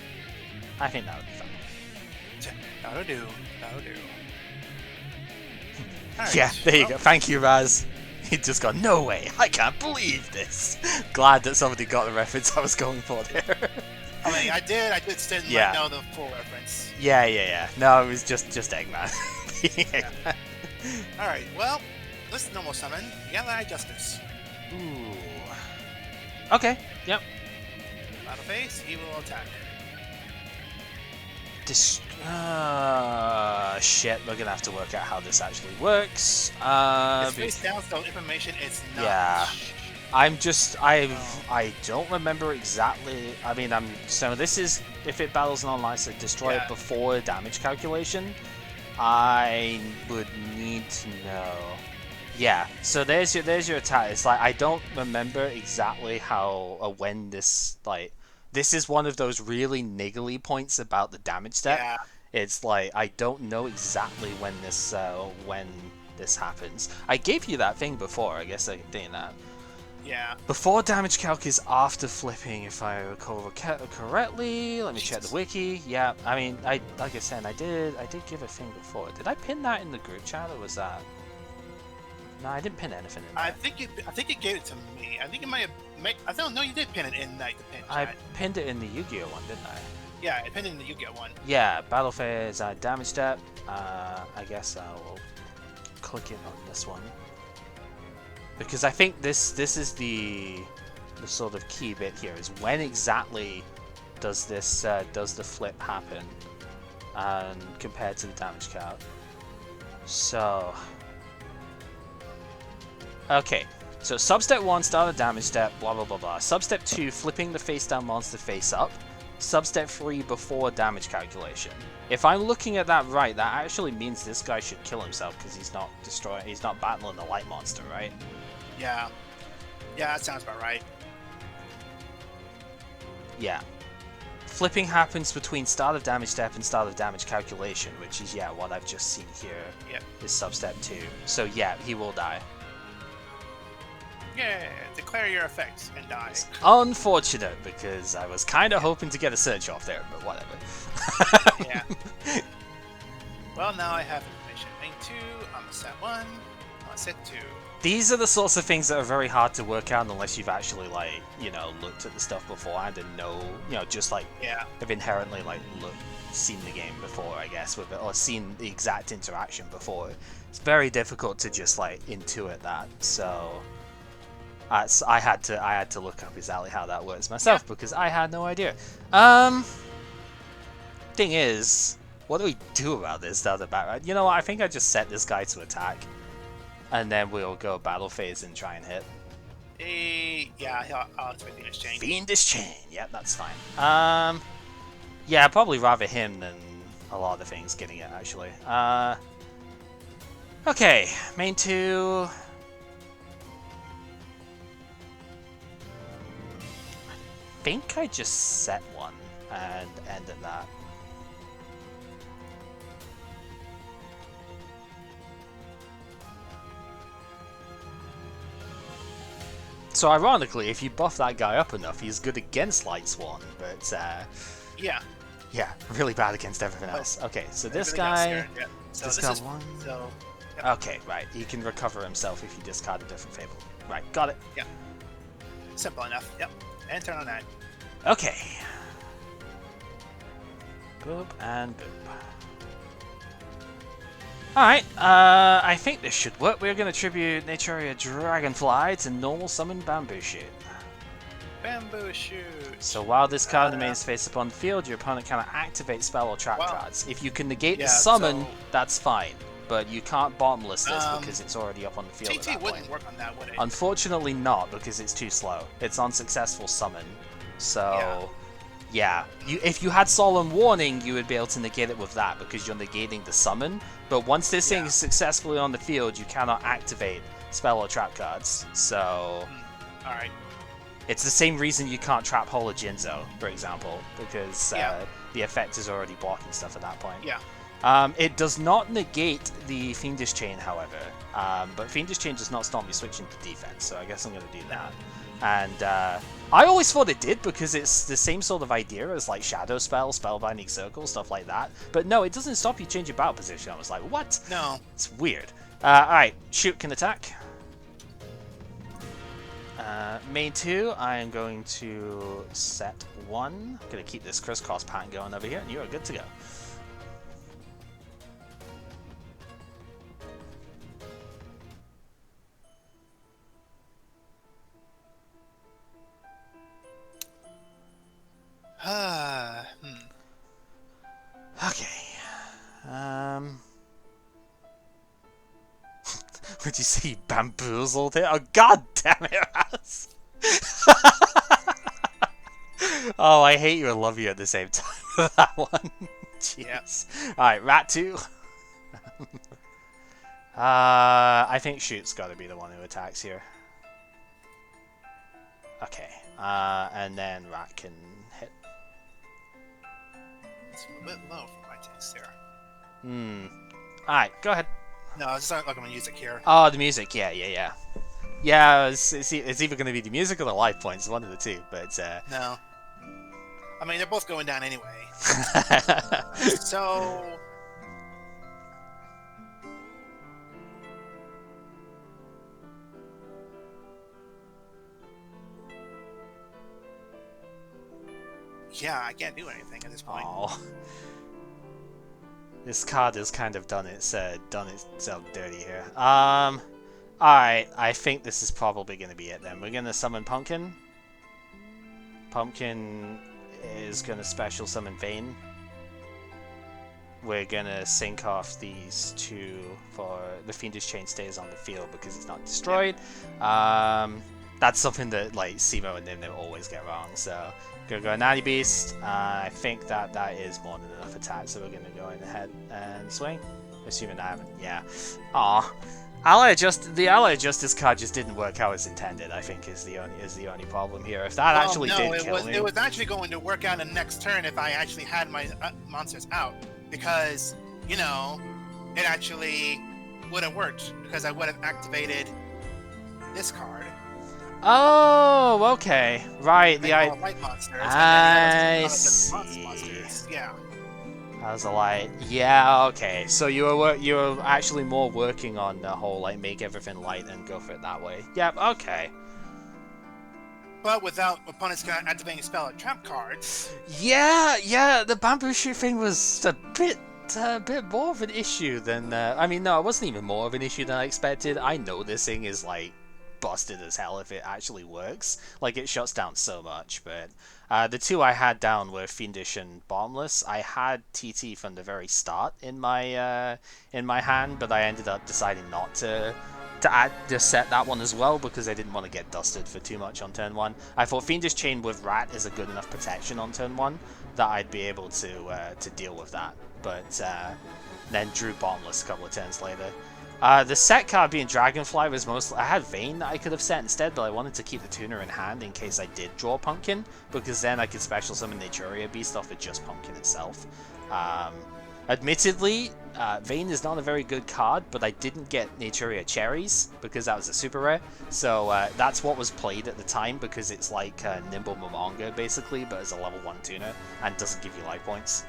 I think that would be fun. That'll do. Right, yeah, there you go. Thank you, Raz. He just got, no way, I can't believe this. Glad that somebody got the reference I was going for there. I mean, I just didn't know the full reference. Yeah. No, it was just Eggman. Alright, well, let's normal summon Yellow Justice. Ooh. Okay. Yep. Battle phase, he will attack. Shit, we're gonna have to work out how this actually works. It's face down, so information is not. Yeah. I don't remember exactly. I mean, so this is if it battles an online, so destroy it before damage calculation. I would need to know. Yeah. So there's your attack. It's like I don't remember exactly how or when this like. This is one of those really niggly points about the damage step. Yeah. It's like I don't know exactly when this happens. I gave you that thing before. I guess I can do that. Yeah. Before damage calc is after flipping, if I recall correctly. Let me check the wiki. Yeah, I mean, like I said, I did give a thing before. Did I pin that in the group chat, or was that? No, I didn't pin anything in there. I think you gave it to me. I think it might have. I don't know. You did pin it in like the pin chat. I pinned it in the Yu-Gi-Oh one, didn't I? Yeah, I pinned it in the Yu-Gi-Oh one. Yeah, battle phase damage step. I guess I will click it on this one. Because I think this is the sort of key bit here is when exactly does this does the flip happen, compared to the damage count. So okay, so substep 1 start a damage step, blah blah blah blah. Substep 2 flipping the face down monster face up. Substep 3 before damage calculation. If I'm looking at that right, that actually means this guy should kill himself because he's not battling the light monster, right? Yeah. Yeah, that sounds about right. Yeah. Flipping happens between start of damage step and start of damage calculation, which is, what I've just seen here. Yep. Is substep 2. So, yeah, he will die. Yeah, declare your effects and die. It's unfortunate, because I was kind of hoping to get a search off there, but whatever. Yeah. Well, now I have information. Main 2, I'm a set 1, I'm a set 2. These are the sorts of things that are very hard to work out unless you've actually, looked at the stuff beforehand and know, just have inherently, seen the game before, I guess, with it, or seen the exact interaction before. It's very difficult to just, intuit that, so I had to look up exactly how that works myself, because I had no idea. Thing is, what do we do about this down the back? You know what, I think I just set this guy to attack. And then we'll go battle phase and try and hit. Yeah, I'll activate Fiendish Chain. Fiendish Chain, yeah, that's fine. Yeah, I'd probably rather him than a lot of the things getting it, actually. Okay, main 2. I think I just set one and ended that. So ironically, if you buff that guy up enough, he's good against Light Swan, but yeah, really bad against everything else. Okay, so this guy, okay, right, he can recover himself if you discard a different Fable. Right, got it. Yeah, simple enough. Yep, and turn on that. Okay. Boop and boop. Alright, I think this should work. We're going to tribute Naturia Dragonfly to normal summon Bamboo Shoot. Bamboo Shoot! So while this card remains face up on the field, your opponent cannot activate spell or trap cards. If you can negate the summon, that's fine. But you can't bottomless this because it's already up on the field at that wouldn't point. Work on that, would it? Unfortunately not, because it's too slow. It's unsuccessful summon. So... yeah, if you had Solemn Warning, you would be able to negate it with that, because you're negating the summon. But once this thing is successfully on the field, you cannot activate spell or trap cards. So, alright. It's the same reason you can't trap Hola Jinzo, for example, because the effect is already blocking stuff at that point. Yeah. It does not negate the Fiendish Chain, however. But Fiendish Chain does not stop me switching to defense, so I guess I'm going to do that. And I always thought it did because it's the same sort of idea as like Shadow Spell, Spellbinding Circle, stuff like that. But no, it doesn't stop you changing battle position. I was like, what? No. It's weird. Alright, Shoot can attack. Main 2, I am going to set 1. I'm going to keep this crisscross pattern going over here, and you are good to go. Would you see bamboozled it? Oh, god damn it, Raz! Oh, I hate you and love you at the same time with that one. Jeez. Yep. Alright, Rat 2. I think Shoot's gotta be the one who attacks here. Okay. And then Rat can hit. It's a bit low for my taste here. Alright, go ahead. No, I just don't like my music here. Oh, the music, yeah. Yeah, it's either going to be the music or the life points, one of the two, but... No. I mean, they're both going down anyway. So... Yeah, I can't do anything at this point. Oh. This card has kind of done itself dirty here. Alright, I think this is probably going to be it then. We're going to summon Pumpkin. Pumpkin is going to special summon Vayne. We're going to sync off these two for the Fiendish Chain stays on the field because it's not destroyed. That's something that like Simo and Nimnim always get wrong, so... Gonna go Natty Beast. I think that is more than enough attack, so we're gonna go ahead and swing. Assuming I haven't, yeah. Aw. The Ally Justice card just didn't work how it's intended, I think is the only problem here. If that actually did kill me... it was actually going to work out in the next turn if I actually had my monsters out. Because, you know, it actually would have worked. Because I would have activated this card. Oh, okay. Right, white monsters, I see. Monsters. Yeah. That was a light. Yeah, okay. So you were actually more working on the whole like make everything light and go for it that way. Yep, okay. But without opponents activating spell or trap cards. Yeah, the bamboo shoot thing was a bit more of an issue than I mean no, it wasn't even more of an issue than I expected. I know this thing is like busted as hell if it actually works. Like it shuts down so much, but the two I had down were Fiendish and Bottomless. I had TT from the very start in my hand, but I ended up deciding not to set that one as well because I didn't want to get dusted for too much on turn 1. I thought Fiendish Chain with Rat is a good enough protection on turn 1 that I'd be able to deal with that, but then drew Bottomless a couple of turns later. The set card being Dragonfly was mostly... I had Vayne that I could have set instead, but I wanted to keep the tuner in hand in case I did draw Pumpkin, because then I could special summon Naturia Beast off of just Pumpkin itself. Admittedly, Vayne is not a very good card, but I didn't get Naturia Cherries, because that was a super rare, so that's what was played at the time, because it's like Nimble Momonga, basically, but as a level 1 tuner, and doesn't give you life points.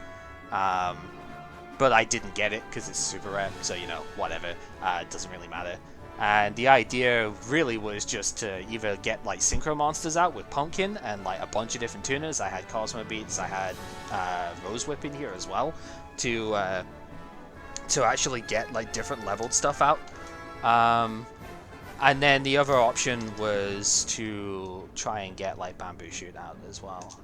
But I didn't get it because it's super rare, so you know, whatever, it doesn't really matter. And the idea really was just to either get like Synchro monsters out with Pumpkin and like a bunch of different tuners. I had Cosmo Beats, I had Rose Whip in here as well, to actually get like different leveled stuff out. And then the other option was to try and get like Bamboo Shoot out as well.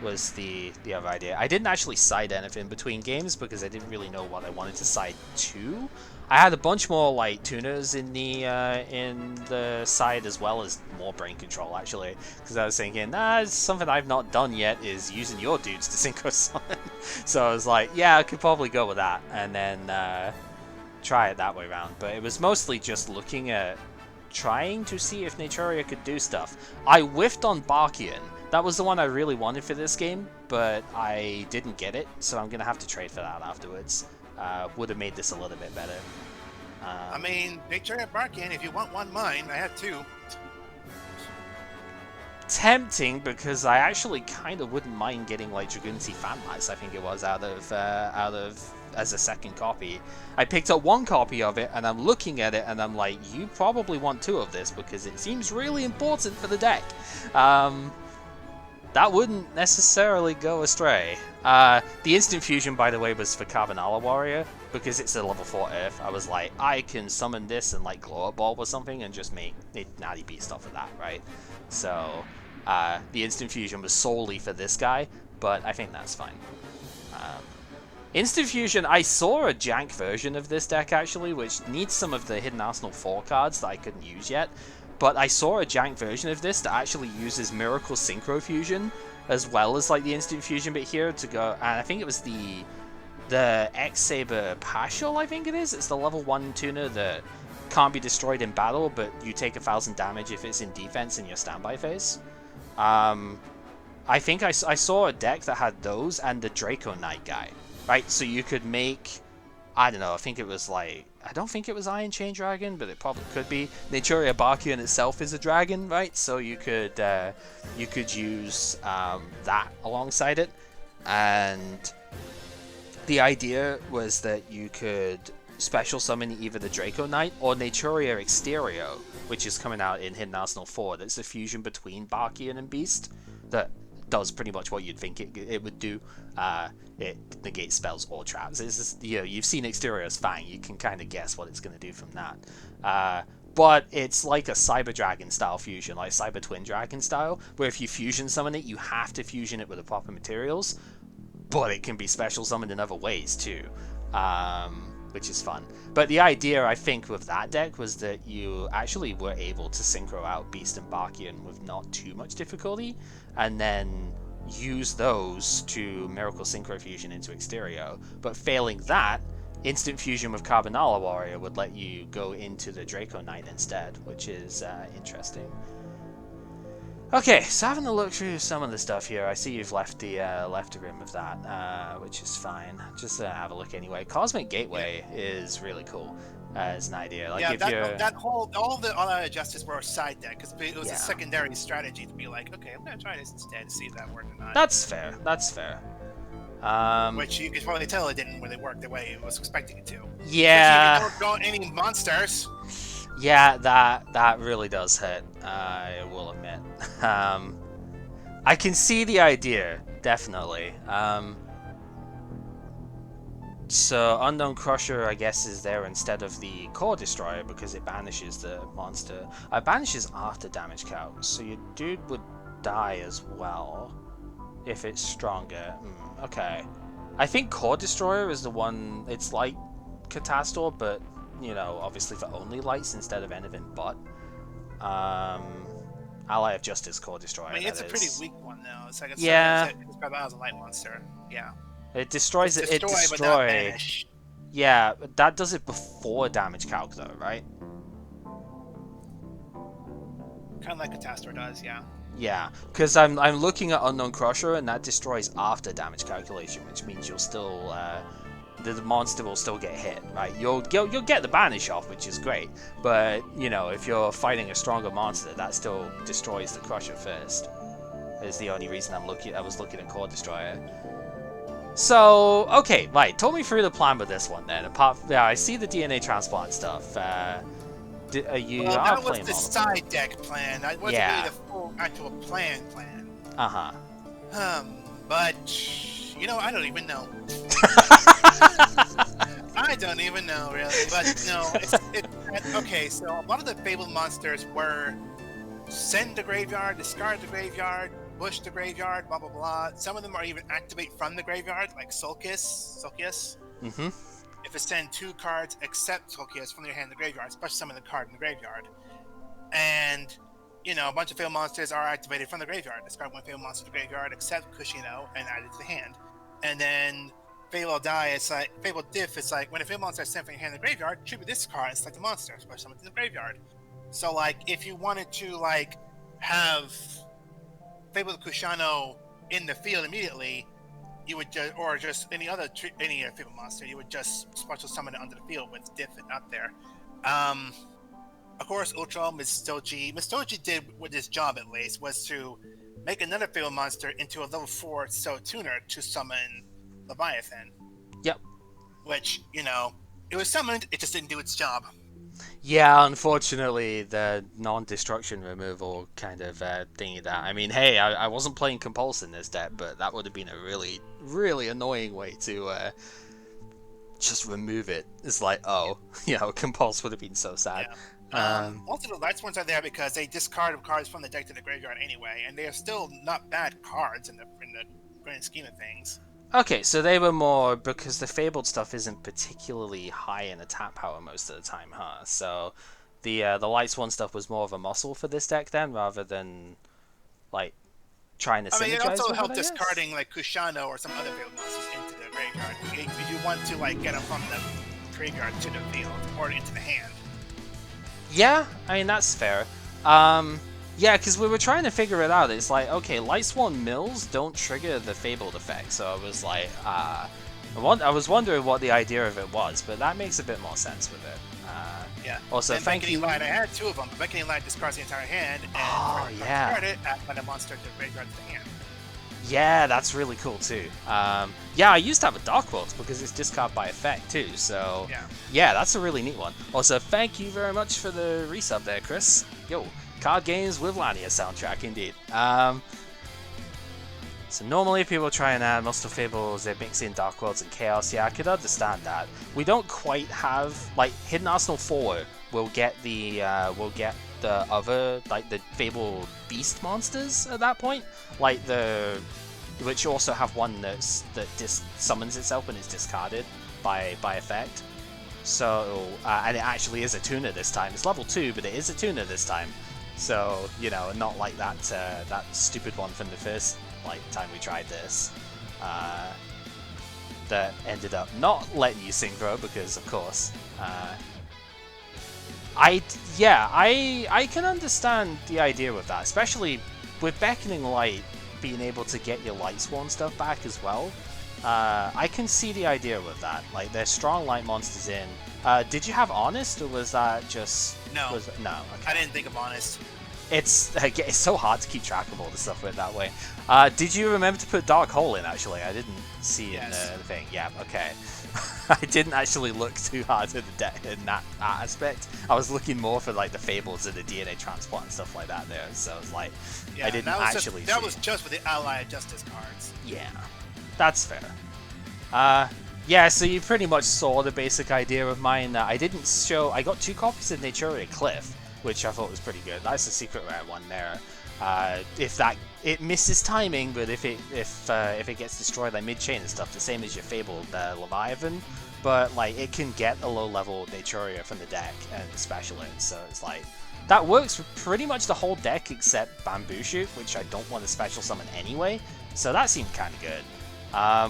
Was the other idea. I didn't actually side anything between games because I didn't really know what I wanted to side to. I had a bunch more like tuners in the side as well as more brain control actually, because I was thinking, something I've not done yet is using your dudes to synchro summon. So I was like, yeah, I could probably go with that and then try it that way around. But it was mostly just looking at trying to see if Naturia could do stuff. I whiffed on Barkian. That was the one I really wanted for this game, but I didn't get it, so I'm going to have to trade for that afterwards. Would have made this a little bit better. I mean, Naturia Barkian, if you want one mine, I have 2. Tempting, because I actually kind of wouldn't mind getting like Dragunity Phanlax, I think it was, out of as a second copy. I picked up 1 copy of it, and I'm looking at it, and I'm like, you probably want 2 of this, because it seems really important for the deck. That wouldn't necessarily go astray. The instant fusion, by the way, was for Carbonala Warrior, because it's a level 4 Earth. I was like, I can summon this and like glow up bulb or something and just make Natty Beast off of that, right? So the instant fusion was solely for this guy, but I think that's fine. Instant Fusion, I saw a jank version of this deck actually, which needs some of the Hidden Arsenal 4 cards that I couldn't use yet. But I saw a jank version of this that actually uses Miracle Synchro Fusion, as well as like the Instant Fusion bit here to go, and I think it was the X-Saber Partial, I think it is. It's the level 1 tuner that can't be destroyed in battle, but you take 1,000 damage if it's in defense in your standby phase. I think I saw a deck that had those and the Draco Knight guy. Right, so you could make, I don't know, I think it was like, I don't think it was Iron Chain Dragon, but it probably could be. Naturia Bakuyan itself is a dragon, right? So you could use that alongside it, and the idea was that you could special summon either the Draco Knight or Naturia Exterio, which is coming out in Hidden Arsenal 4. That's a fusion between Bakuyan and Beast that does pretty much what you'd think it would do. It negates spells or traps. It's just, you've seen Exterior's Fang. You can kind of guess what it's going to do from that. But it's like a Cyber Dragon style fusion, like Cyber Twin Dragon style, where if you fusion summon it, you have to fusion it with the proper materials, but it can be special summoned in other ways too, which is fun. But the idea, I think, with that deck was that you actually were able to synchro out Beast and Bakuyan with not too much difficulty, and then use those to Miracle Synchro Fusion into Exterio. But failing that, Instant Fusion with Carbonala Warrior would let you go into the Draco Knight instead, which is interesting. Okay, so having a look through some of the stuff here, I see you've left the room of that, which is fine. Just have a look anyway. Cosmic Gateway is really cool as an idea. Like, yeah, if that whole, all the Justice were a side deck, because it was a secondary strategy to be like, okay, I'm going to try this instead to see if that worked or not. That's fair, that's fair. Which you could probably tell it didn't really work the way it was expecting it to. Yeah. If you don't draw any monsters. Yeah, that really does hit, I will admit. I can see the idea, definitely. So Unknown Crusher, I guess, is there instead of the Core Destroyer because it banishes the monster. It banishes after damage calc, so your dude would die as well if it's stronger. Okay. I think Core Destroyer is the one, it's like Catastor, but, obviously for only lights instead of anything but. Ally of Justice Core Destroyer. I mean, it's a pretty weak one, though. It's like it's described as a light monster. Yeah. It destroys it. It destroys. But not banish. Yeah, but that does it before damage calc, though, right? Kind of like Catastor does, yeah. Yeah, because I'm looking at Unknown Crusher, and that destroys after damage calculation, which means you'll still the monster will still get hit, right? You'll get the banish off, which is great, but if you're fighting a stronger monster, that still destroys the Crusher first. Is the only reason I was looking at Core Destroyer. So okay, right. Talk me through the plan with this one then. I see the DNA transplant stuff. That was the side deck plan. That wasn't really the full actual plan. But I don't even know. I don't even know really. But no, okay. So a lot of the fabled monsters were send the graveyard, discard the graveyard, push the graveyard, blah blah blah. Some of them are even activate from the graveyard, like Sulcus. Mm-hmm. If it send 2 cards except Sulcus from your hand in the graveyard, especially summon the card in the graveyard. And a bunch of fabled monsters are activated from the graveyard. Discard 1 fabled monster to the graveyard except Kushino and add it to the hand. And then Fabled Diff, it's like when a fabled monster is sent from your hand in the graveyard, tribute this card and select the monster, especially summon it in the graveyard. So if you wanted to have Fabled Kushano in the field immediately, you would just, or just any fabled monster, you would just special summon it under the field with Diff up there. Of course, Ultra Mistoji did with his job at least was to make another fabled monster into a level 4 tuner to summon Leviathan. Yep. Which it was summoned, it just didn't do its job. Yeah, unfortunately, the non-destruction removal kind of thingy that. I mean, hey, I wasn't playing Compulse in this deck, but that would have been a really, really annoying way to just remove it. It's like, Compulse would have been so sad. Yeah. Most of the lights ones are there because they discard cards from the deck to the graveyard anyway, and they are still not bad cards in the grand scheme of things. Okay, so they were more because the Fabled stuff isn't particularly high in attack power most of the time, huh? So the Lights One stuff was more of a muscle for this deck then, rather than like trying to I mean, it synergize also with it, helped I guess? discarding like Kushano or some other field monsters into the graveyard. You want to like get them from the graveyard to the field or into the hand. Yeah, I mean that's fair. Yeah, because we were trying to figure it out. It's like, okay, Lightsworn Mills don't trigger the Fabled effect, so I was like, I was wondering what the idea of it was, but that makes a bit more sense with it. Yeah. Also, and thank you. Light, I had two of them. Beckoning Light discards the entire hand, and discard it, add a monster to the graveyard to the hand. Yeah, that's really cool too. Yeah, I used to have a Dark World because it's discard by effect too, so yeah, that's a really neat one. Also, thank you very much for the resub there, Chris. Yo, card games with Lania soundtrack indeed. So normally people try and add Monster Fables, they mix in Dark Worlds and Chaos. Yeah, I could understand that. We don't quite have like Hidden Arsenal 4 will get the other like the Fable Beast monsters at that point, like which also have one that summons itself when it's discarded by effect. So and it actually is a tuner this time. It's level 2, but it is a tuner this time. So you know, not like that that stupid one from the first time we tried this that ended up not letting you synchro because of course I can understand the idea with that, especially with Beckoning Light being able to get your Lightsworn stuff back as well. I can see the idea with that. Like, there's strong light monsters in. Did you have Honest, or was that just... No. No, okay. I didn't think of Honest. It's so hard to keep track of all the stuff with it that way. Did you remember to put Dark Hole in, actually? I didn't see it in the thing. Yeah, okay. I didn't actually look too hard at the deck in that aspect. I was looking more for like the Fables and the DNA transplant and stuff like that there. So it's like I didn't actually. That was just for the Allied Justice cards. Yeah, that's fair. Yeah, so you pretty much saw the basic idea of mine. I didn't show. I got 2 copies of Naturia Cliff, which I thought was pretty good. That's a secret rare one there. It misses timing, but if it gets destroyed like mid-chain and stuff, the same as your Fabled Leviathan, but like it can get a low-level Naturia from the deck and special it, so it's like that works for pretty much the whole deck except Bamboo Shoot, which I don't want to special summon anyway, so that seemed kind of good.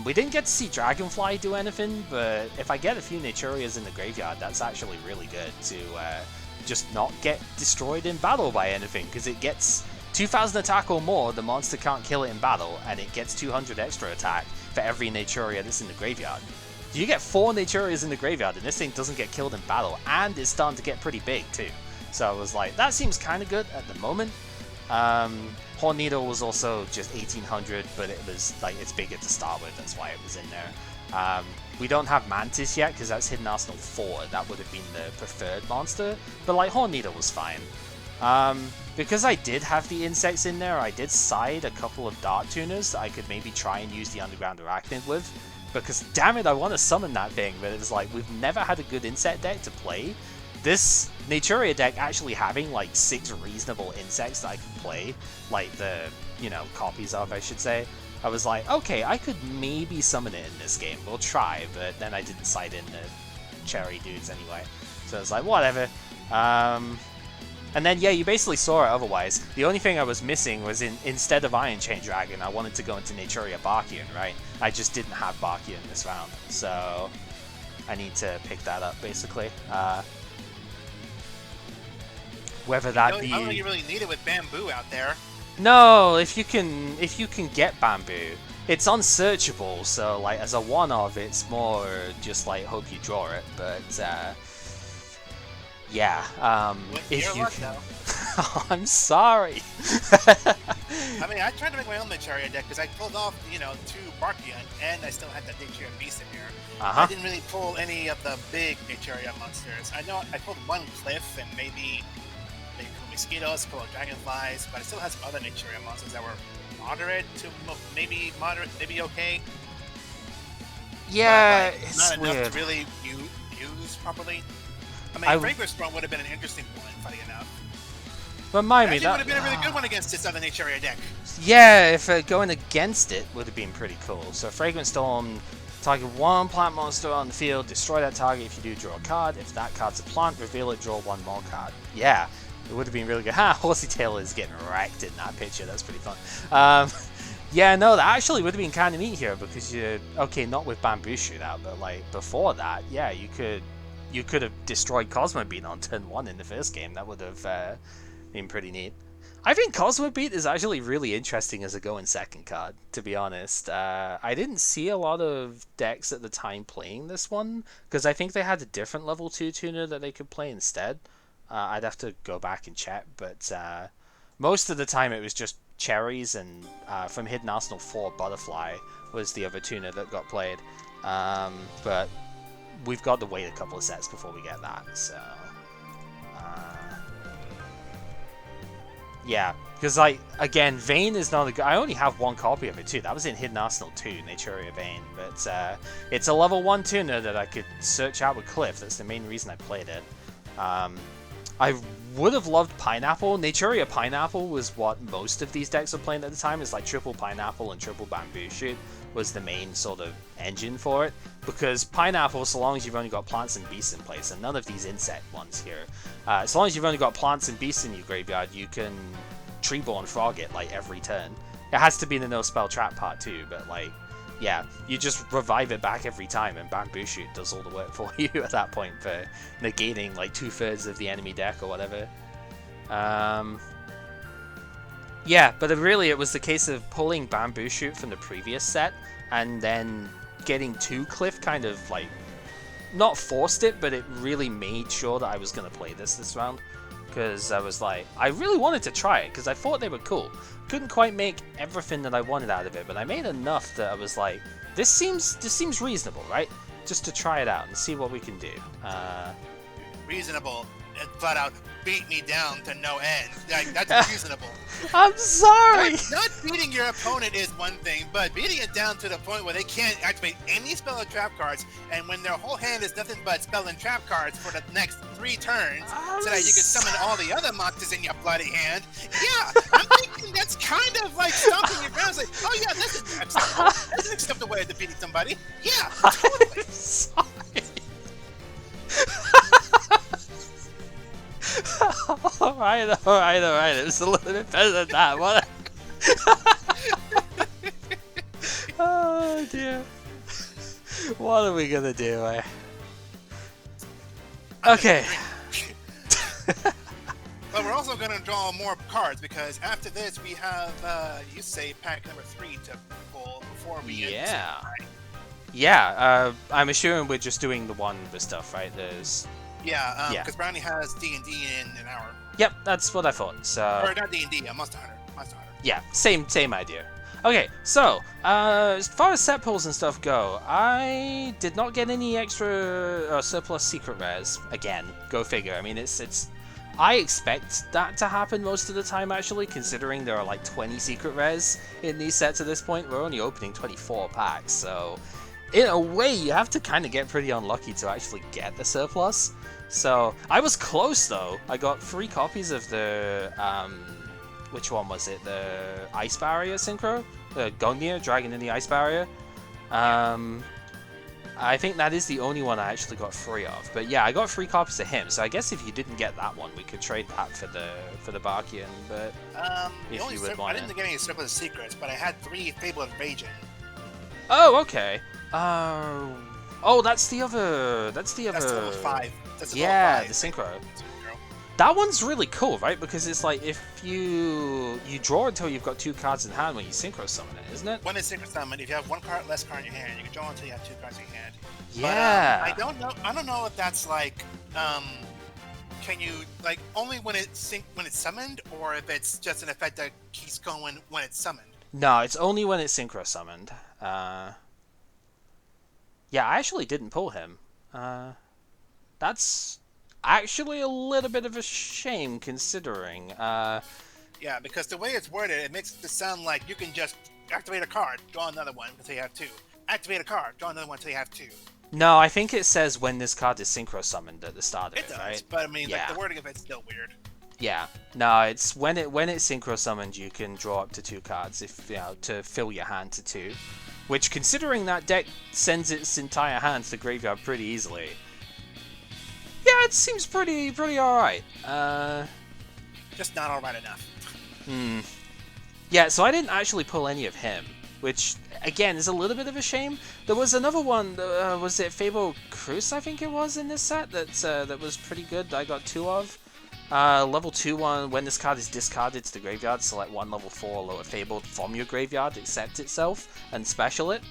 We didn't get to see Dragonfly do anything, but if I get a few Naturias in the graveyard, that's actually really good to just not get destroyed in battle by anything, because it gets 2000 attack or more, the monster can't kill it in battle, and it gets 200 extra attack for every Naturia that's in the graveyard. You get 4 Naturias in the graveyard, and this thing doesn't get killed in battle, and it's starting to get pretty big too. So I was like, that seems kind of good at the moment. Horn Needle was also just 1800, but it was like it's bigger to start with, that's why it was in there. We don't have Mantis yet because that's Hidden Arsenal 4. That would have been the preferred monster, but like Horn Needle was fine. Because I did have the insects in there, I did side a couple of Dart Tuners that I could maybe try and use the Underground Arachnid with. Because damn it, I want to summon that thing, but it was like, we've never had a good insect deck to play. This Naturia deck actually having like 6 reasonable insects that I could play, like the, copies of, I should say. I was like, okay, I could maybe summon it in this game, we'll try, but then I didn't side in the cherry dudes anyway. So I was like, whatever. And then, yeah, you basically saw it otherwise. The only thing I was missing was instead of Iron Chain Dragon, I wanted to go into Naturia Barkian, right? I just didn't have Barkian this round, so I need to pick that up, basically. Whether that be... I don't think you really need it with Bamboo out there. No, if you can get Bamboo, it's unsearchable, so, like, as a one-of, it's more just, like, hope you draw it, but, yeah, if you can... Oh, I'm sorry. I mean, I tried to make my own Naturia deck because I pulled off, 2 Barkian, and I still had that Naturia Beast in here. I didn't really pull any of the big Naturia monsters. I know I pulled 1 Cliff and maybe mosquitoes, pulled Dragonflies, but I still had some other Naturia monsters that were moderate to maybe okay. Yeah, but, it's not weird. Enough to really use properly. I mean, Fragrance Storm would have been an interesting one, funny enough. Remind me that would have been a really good one against this other nature area deck. Yeah, if going against it would have been pretty cool. So Fragrant Storm, target one plant monster on the field, destroy that target if you do draw a card. If that card's a plant, reveal it, draw one more card. Yeah, it would have been really good. Horsey Tail is getting wrecked in that picture. That's pretty fun. Yeah, no, that actually would have been kind of neat here because okay, not with Bamboo Shootout, but like before that, yeah, you could have destroyed Cosmo Beat on turn 1 in the first game. That would have been pretty neat. I think Cosmo Beat is actually really interesting as a go in second card, to be honest. I didn't see a lot of decks at the time playing this one, because I think they had a different level 2 tuner that they could play instead. I'd have to go back and check, but most of the time it was just Cherries, and from Hidden Arsenal 4, Butterfly was the other tuner that got played. But we've got to wait a couple of sets before we get that, so... yeah, because, like, again, Vayne is not a good... I only have one copy of it, too. That was in Hidden Arsenal 2, Naturia Vayne. But it's a level 1 tuner that I could search out with Cliff. That's the main reason I played it. I would have loved Pineapple. Naturia Pineapple was what most of these decks were playing at the time. It's like triple Pineapple and triple Bamboo Shoot was the main sort of engine for it. Because Pineapple, so long as you've only got plants and beasts in place, and none of these insect ones here, as long as you've only got plants and beasts in your graveyard, you can Treeborn Frog it like every turn. It has to be the no spell trap part too, but like, yeah, you just revive it back every time, and Bamboo Shoot does all the work for you at that point for negating like 2/3 of the enemy deck or whatever. Yeah, but really it was the case of pulling Bamboo Shoot from the previous set and then getting to Cliff kind of like, not forced it, but it really made sure that I was going to play this round. Because I was like, I really wanted to try it because I thought they were cool. Couldn't quite make everything that I wanted out of it, but I made enough that I was like, this seems reasonable, right? Just to try it out and see what we can do. Reasonable. It flat out beat me down to no end. Like, that's reasonable. I'm sorry! Not beating your opponent is one thing, but beating it down to the point where they can't activate any spell or trap cards, and when their whole hand is nothing but spell and trap cards for the next 3 turns, so that you can summon all the other monsters in your bloody hand. Yeah, I'm thinking that's kind of like stomping your ground. It's like, oh yeah, that's acceptable. That's an acceptable way of defeating somebody. Yeah, totally. I'm sorry. Alright. It was a little bit better than that. What? Oh dear. What are we gonna do, eh? Okay. But we're also gonna draw more cards because after this we have, you say pack number 3 to pull before we end. Yeah. I'm assuming we're just doing the one with stuff, right? There's. Yeah, because Brownie has D&D in an hour. Yep, that's what I thought. So. Or not D&D, Monster Hunter. Yeah, same idea. Okay, so as far as set pulls and stuff go, I did not get any extra surplus secret rares. Again, go figure. I mean, it's. I expect that to happen most of the time, actually, considering there are like 20 secret rares in these sets at this point. We're only opening 24 packs, so in a way, you have to kind of get pretty unlucky to actually get the surplus. So, I was close, though. I got 3 copies of the, which one was it? The Ice Barrier Synchro? The Gungnir, Dragon in the Ice Barrier. I think that is the only one I actually got 3 of. But yeah, I got 3 copies of him, so I guess if you didn't get that one, we could trade that for the Barkian, but if you would want I didn't get any surplus secrets, but I had 3 Fable of Raging. Oh, okay. Oh, that's the other. That's level 5. Yeah, the Synchro. That one's really cool, right? Because it's like if you draw until you've got 2 cards in hand when you Synchro summon it, isn't it? When it's Synchro summon, if you have 1 card less card in your hand, you can draw until you have 2 cards in your hand. Yeah. But, I don't know if that's like, can you like only when it's summoned, or if it's just an effect that keeps going when it's summoned? No, it's only when it's Synchro summoned. Yeah, I actually didn't pull him. That's actually a little bit of a shame, considering. Yeah, because the way it's worded, it makes it sound like you can just activate a card, draw another one until you have 2. Activate a card, draw another one until you have 2. No, I think it says when this card is Synchro summoned at the start of it, does, right? But I mean, like, the wording of it's still weird. Yeah. No, it's when it synchro summons, you can draw up to 2 cards if to fill your hand to 2. Which, considering that deck sends its entire hand to the graveyard pretty easily, yeah, it seems pretty alright. Just not alright enough. Yeah, so I didn't actually pull any of him, which, again, is a little bit of a shame. There was another one, was it Fable Cruz, I think it was, in this set, that was pretty good, that I got 2 of. Level 2 one, when this card is discarded to the graveyard, select 1 level 4 or lower Fabled from your graveyard, accept itself, and special it.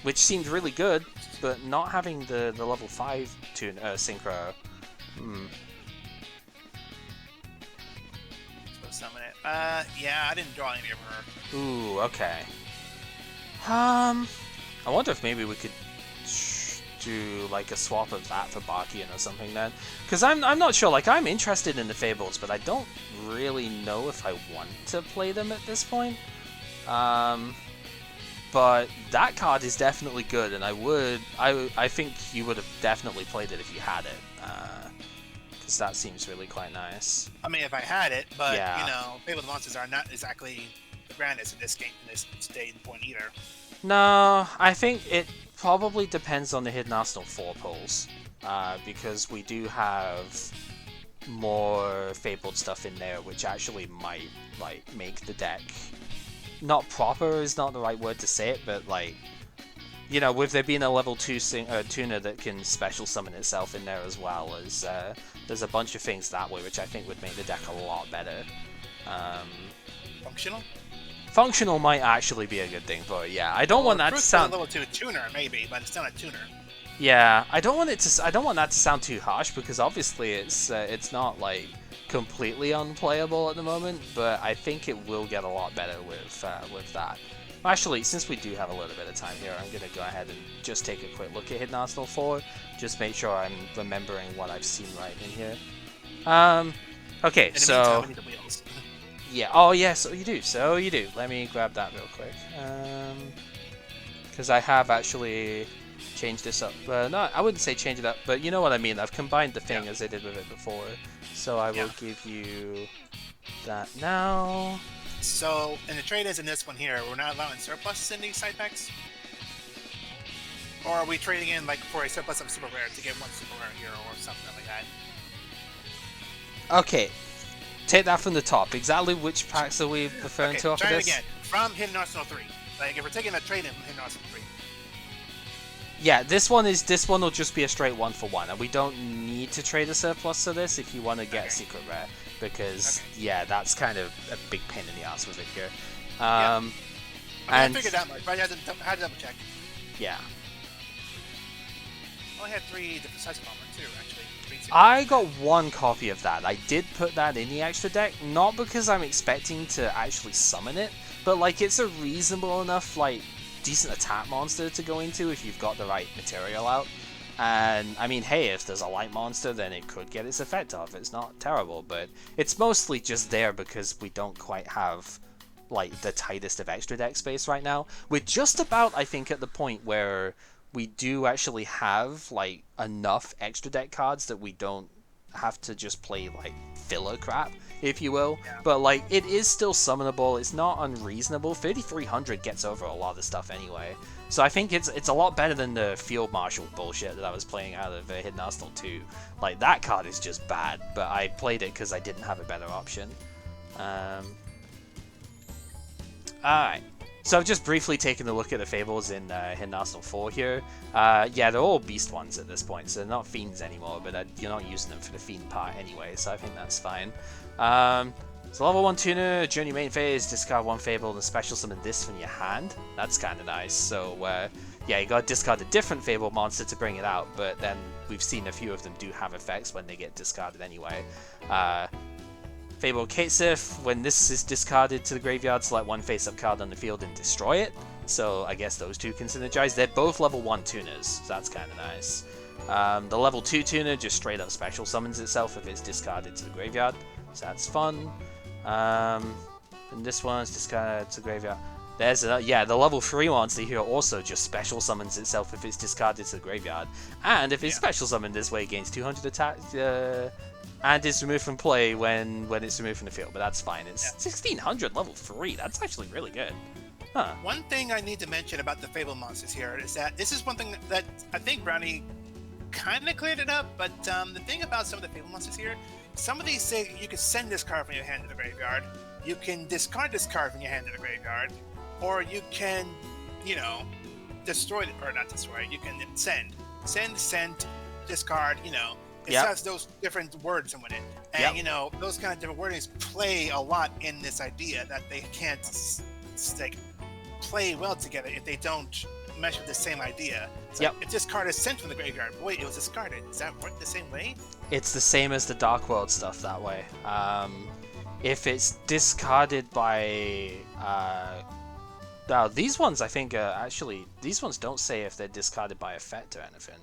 Which seemed really good, but not having the level 5 Synchro. Summon it. Yeah, I didn't draw any of her. Ooh, okay. I wonder if maybe we could do like a swap of that for Bakian or something then. Because I'm not sure, like I'm interested in the Fables, but I don't really know if I want to play them at this point. But that card is definitely good, and I think you would have definitely played it if you had it. Because that seems really quite nice. I mean, if I had it, but yeah. you know, Fabled monsters are not exactly the grandest in this game, in this stage point either. No, I think it probably depends on the Hidden Arsenal 4 pulls, because we do have more Fabled stuff in there, which actually might like make the deck not proper is not the right word to say it, but like, you know, with there being a level 2 tuner that can special summon itself in there as well, as there's a bunch of things that way which I think would make the deck a lot better. Functional? Functional might actually be a good thing, but yeah, I don't want that to sound level 2 tuner maybe, but it's not a tuner. Yeah, I don't want that to sound too harsh, because obviously it's not like completely unplayable at the moment, but I think it will get a lot better with that. Actually, since we do have a little bit of time here, I'm going to go ahead and just take a quick look at Hidden Arsenal 4, just make sure I'm remembering what I've seen right in here. Okay, so... we need the wheels. Yeah, oh yeah, so you do. Let me grab that real quick. Because I have actually changed this up. No, I wouldn't say change it up, but you know what I mean. I've combined the thing as I did with it before. So I will give you that now. So, and the trade is in this one here, we're not allowing surplus in these side packs? Or are we trading in like for a surplus of super rare to get 1 super rare here or something like that? Okay, take that from the top. Exactly which packs are we referring to after this? this? Try it again. From Hidden Arsenal 3. Like if we're taking a trade in from Hidden Arsenal 3. Yeah, this one will just be a straight 1-for-1, and we don't need to trade a surplus to this if you want to get a secret rare, because yeah, that's kind of a big pain in the ass with it here. I figured that much, but I had to double check. Yeah. I only had 3 different sizes of armor too, actually. I got 1 copy of that. I did put that in the extra deck, not because I'm expecting to actually summon it, but like it's a reasonable enough, like, decent attack monster to go into if you've got the right material out. And I mean, hey, if there's a light monster, then it could get its effect off. It's not terrible, but it's mostly just there because we don't quite have like the tightest of extra deck space right now. We're just about, I think, at the point where we do actually have like enough extra deck cards that we don't have to just play like filler crap, if you will. But like, it is still summonable. It's not unreasonable. 3300 gets over a lot of the stuff anyway, so I think it's a lot better than the Field Marshal bullshit that I was playing out of Hidden Arsenal 2. Like, that card is just bad, but I played it because I didn't have a better option. Alright, so I've just briefly taken a look at the Fables in Hidden Arsenal 4 here. Yeah, they're all Beast ones at this point, so they're not Fiends anymore, but you're not using them for the Fiend part anyway, so I think that's fine. So level 1 tuner, during your main phase, discard 1 Fable and special summon this from your hand. That's kind of nice. So yeah, you gotta discard a different Fable monster to bring it out, but then we've seen a few of them do have effects when they get discarded anyway. Fable Katesif, when this is discarded to the graveyard, select 1 face-up card on the field and destroy it. So I guess those two can synergize. They're both level 1 tuners, so that's kind of nice. The level 2 tuner just straight up special summons itself if it's discarded to the graveyard, so that's fun. And this one's discarded to the graveyard. There's the level 3 monster here also just special summons itself if it's discarded to the graveyard. And if it's special summoned this way, it gains 200 attack And it's removed from play when it's removed from the field, but that's fine. It's 1600 level 3. That's actually really good. Huh. One thing I need to mention about the Fable monsters here is that this is one thing that I think Brownie kind of cleared it up, but the thing about some of the Fable monsters here, some of these say you can send this card from your hand to the graveyard, you can discard this card from your hand to the graveyard, or you can, you know, destroy it, or not destroy it, you can send, discard, you know. It has those different words in it. And, you know, those kind of different wordings play a lot in this idea that they can't play well together if they don't mesh with the same idea. So if this card is sent from the graveyard, wait, it was discarded. Does that work the same way? It's the same as the Dark World stuff that way. If it's discarded by... now, these ones, I think, actually... These ones don't say if they're discarded by effect or anything.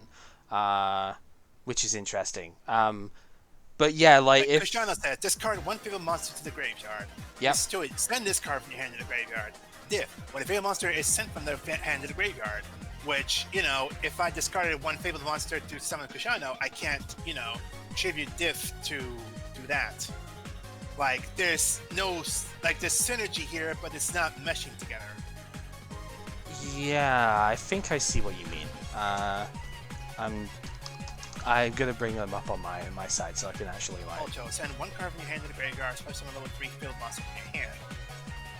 Which is interesting. But yeah, like if... Kushana said, discard one Fable monster to the graveyard. Yep. Send this card from your hand to the graveyard. Diff, when a Fable monster is sent from the hand to the graveyard, which, you know, if I discarded one Fable monster to summon Kushano, I can't, you know, tribute Diff to do that. Like, there's no, like, there's synergy here, but it's not meshing together. Yeah, I think I see what you mean. I'm gonna bring them up on my side so I can actually like... Also, send one card from your hand to the graveyard, special summon level 3 Fable monster from your hand.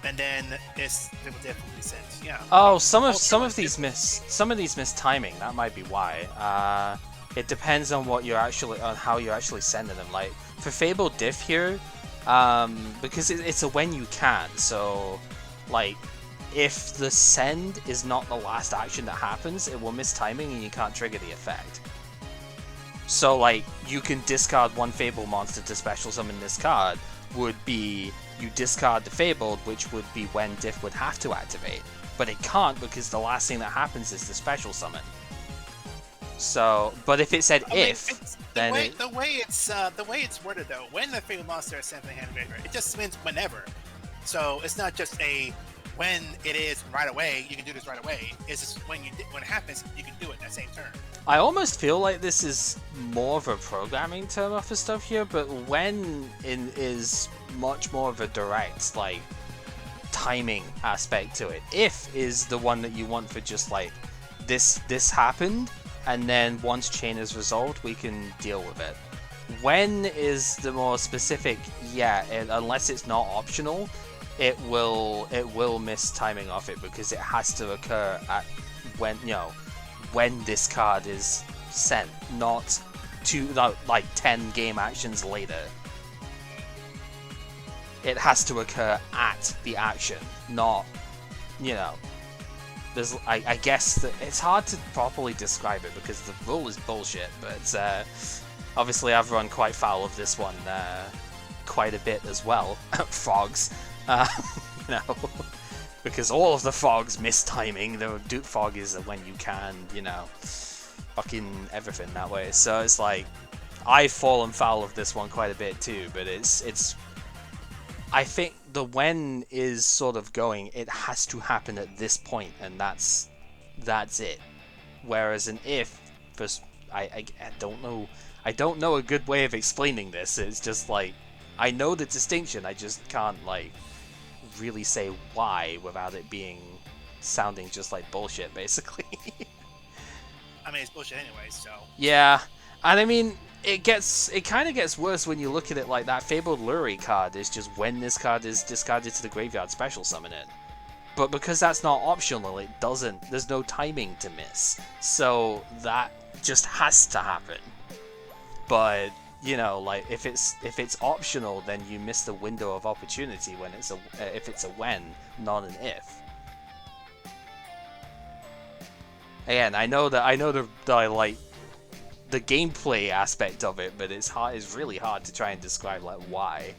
And then this will definitely send, Oh, some of these miss timing. That might be why. It depends on how you're actually sending them. Like for Fable Diff here, because it's a when you can. So, like, if the send is not the last action that happens, it will miss timing and you can't trigger the effect. So, like, you can discard one Fable monster to special summon this card. Would be you discard the Fabled, which would be when Diff would have to activate, but it can't because the last thing that happens is the special summon. So, but if it said then the way it's worded though, when the Fabled monster is sent from the hand to graveyard, it just means whenever. So it's not just a when it is right away. You can do this right away. It's just when it happens, you can do it that same turn. I almost feel like this is more of a programming term for stuff here, but when is much more of a direct, like, timing aspect to it. If is the one that you want for just, like, this happened, and then once chain is resolved, we can deal with it. When is the more specific, unless it's not optional, it will miss timing off it, because it has to occur at when this card is sent, not like 10 game actions later. It has to occur at the action, not, there's, I guess that it's hard to properly describe it because the rule is bullshit, but obviously I've run quite foul of this one quite a bit as well. Frogs, because all of the frogs miss timing. The Dupe Fog is when you can, fucking everything that way. So it's like, I've fallen foul of this one quite a bit too, but it's I think the when is sort of going, it has to happen at this point, and that's it. Whereas an if, I don't know a good way of explaining this. It's just like, I know the distinction, I just can't like really say why without it sounding just like bullshit, basically. I mean, it's bullshit anyway, so. Yeah, and I mean, it kind of gets worse when you look at it like that. Fabled Lurie card is just when this card is discarded to the graveyard, special summon it. But because that's not optional, it doesn't. There's no timing to miss, so that just has to happen. But like if it's optional, then you miss the window of opportunity when if it's a when, not an if. Again, I know the like the gameplay aspect of it, but it's really hard to try and describe like why.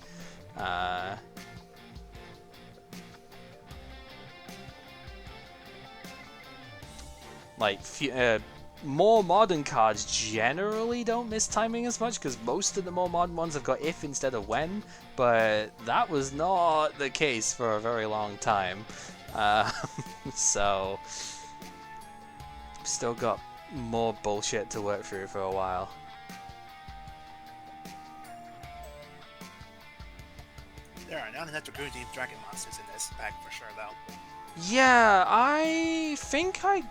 More modern cards generally don't miss timing as much, because most of the more modern ones have got if instead of when, but that was not the case for a very long time. So still got more bullshit to work through for a while. There are not enough Dragunity dragon monsters in this pack for sure, though. Yeah, I think I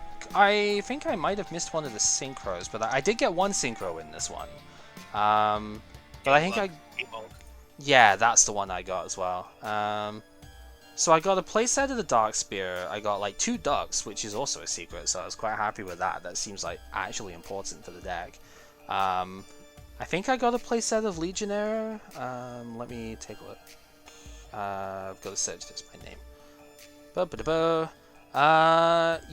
might have missed one of the synchros, but I did get one synchro in this one. But I think yeah, that's the one I got as well. So I got a playset of the Dark Spear. I got like 2 ducks, which is also a secret, so I was quite happy with that. That seems like actually important for the deck. I think I got a playset of Legionnaire. Let me take a look. I've got to search this by name.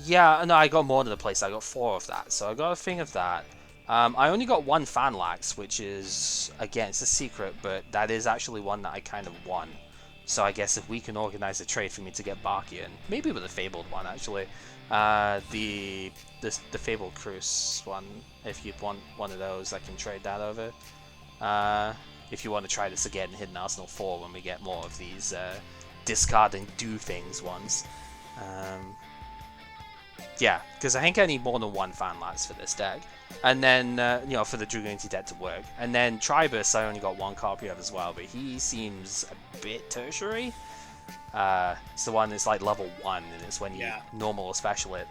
Yeah, no, I got more than a playset. I got 4 of that, so I got a thing of that. I only got 1 Phanlax, which is, again, it's a secret, but that is actually one that I kind of won. So I guess if we can organize a trade for me to get Barkian, maybe with a Fabled one, actually. The Fabled Cruise one, if you'd want one of those, I can trade that over. If you want to try this again in Hidden Arsenal 4 when we get more of these discard and do things ones. Yeah, because I think I need more than 1 Phanlax for this deck. And then, you know, for the Dragunity deck to work. And then Tribus, I only got 1 copy of as well, but he seems a bit tertiary. It's the one that's like level 1, and it's when you normal or special it.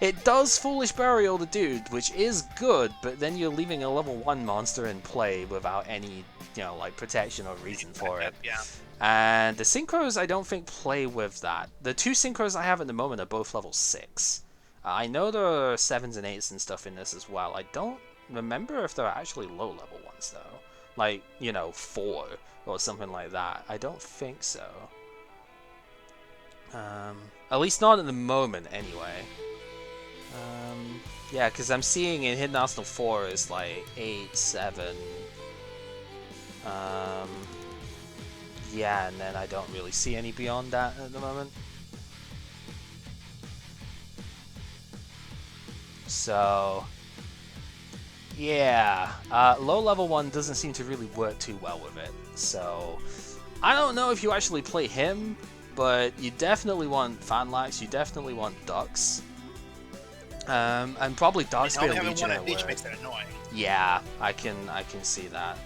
It does Foolish Burial the dude, which is good, but then you're leaving a level 1 monster in play without any, you know, like protection or reason for it. Yeah. And the Synchros, I don't think play with that. The 2 Synchros I have at the moment are both level 6. I know there are 7s and 8s and stuff in this as well. I don't remember if there are actually low-level ones, though. Like, you know, 4 or something like that. I don't think so. At least not at the moment, anyway. Yeah, because I'm seeing in Hidden Arsenal 4 is like 8, 7. Yeah, and then I don't really see any beyond that at the moment. So, yeah, low level one doesn't seem to really work too well with it. So, I don't know if you actually play him, but you definitely want Phanlax, you definitely want Ducks. And probably Darkspear Legionnaire each makes it annoying. Yeah, I can see that.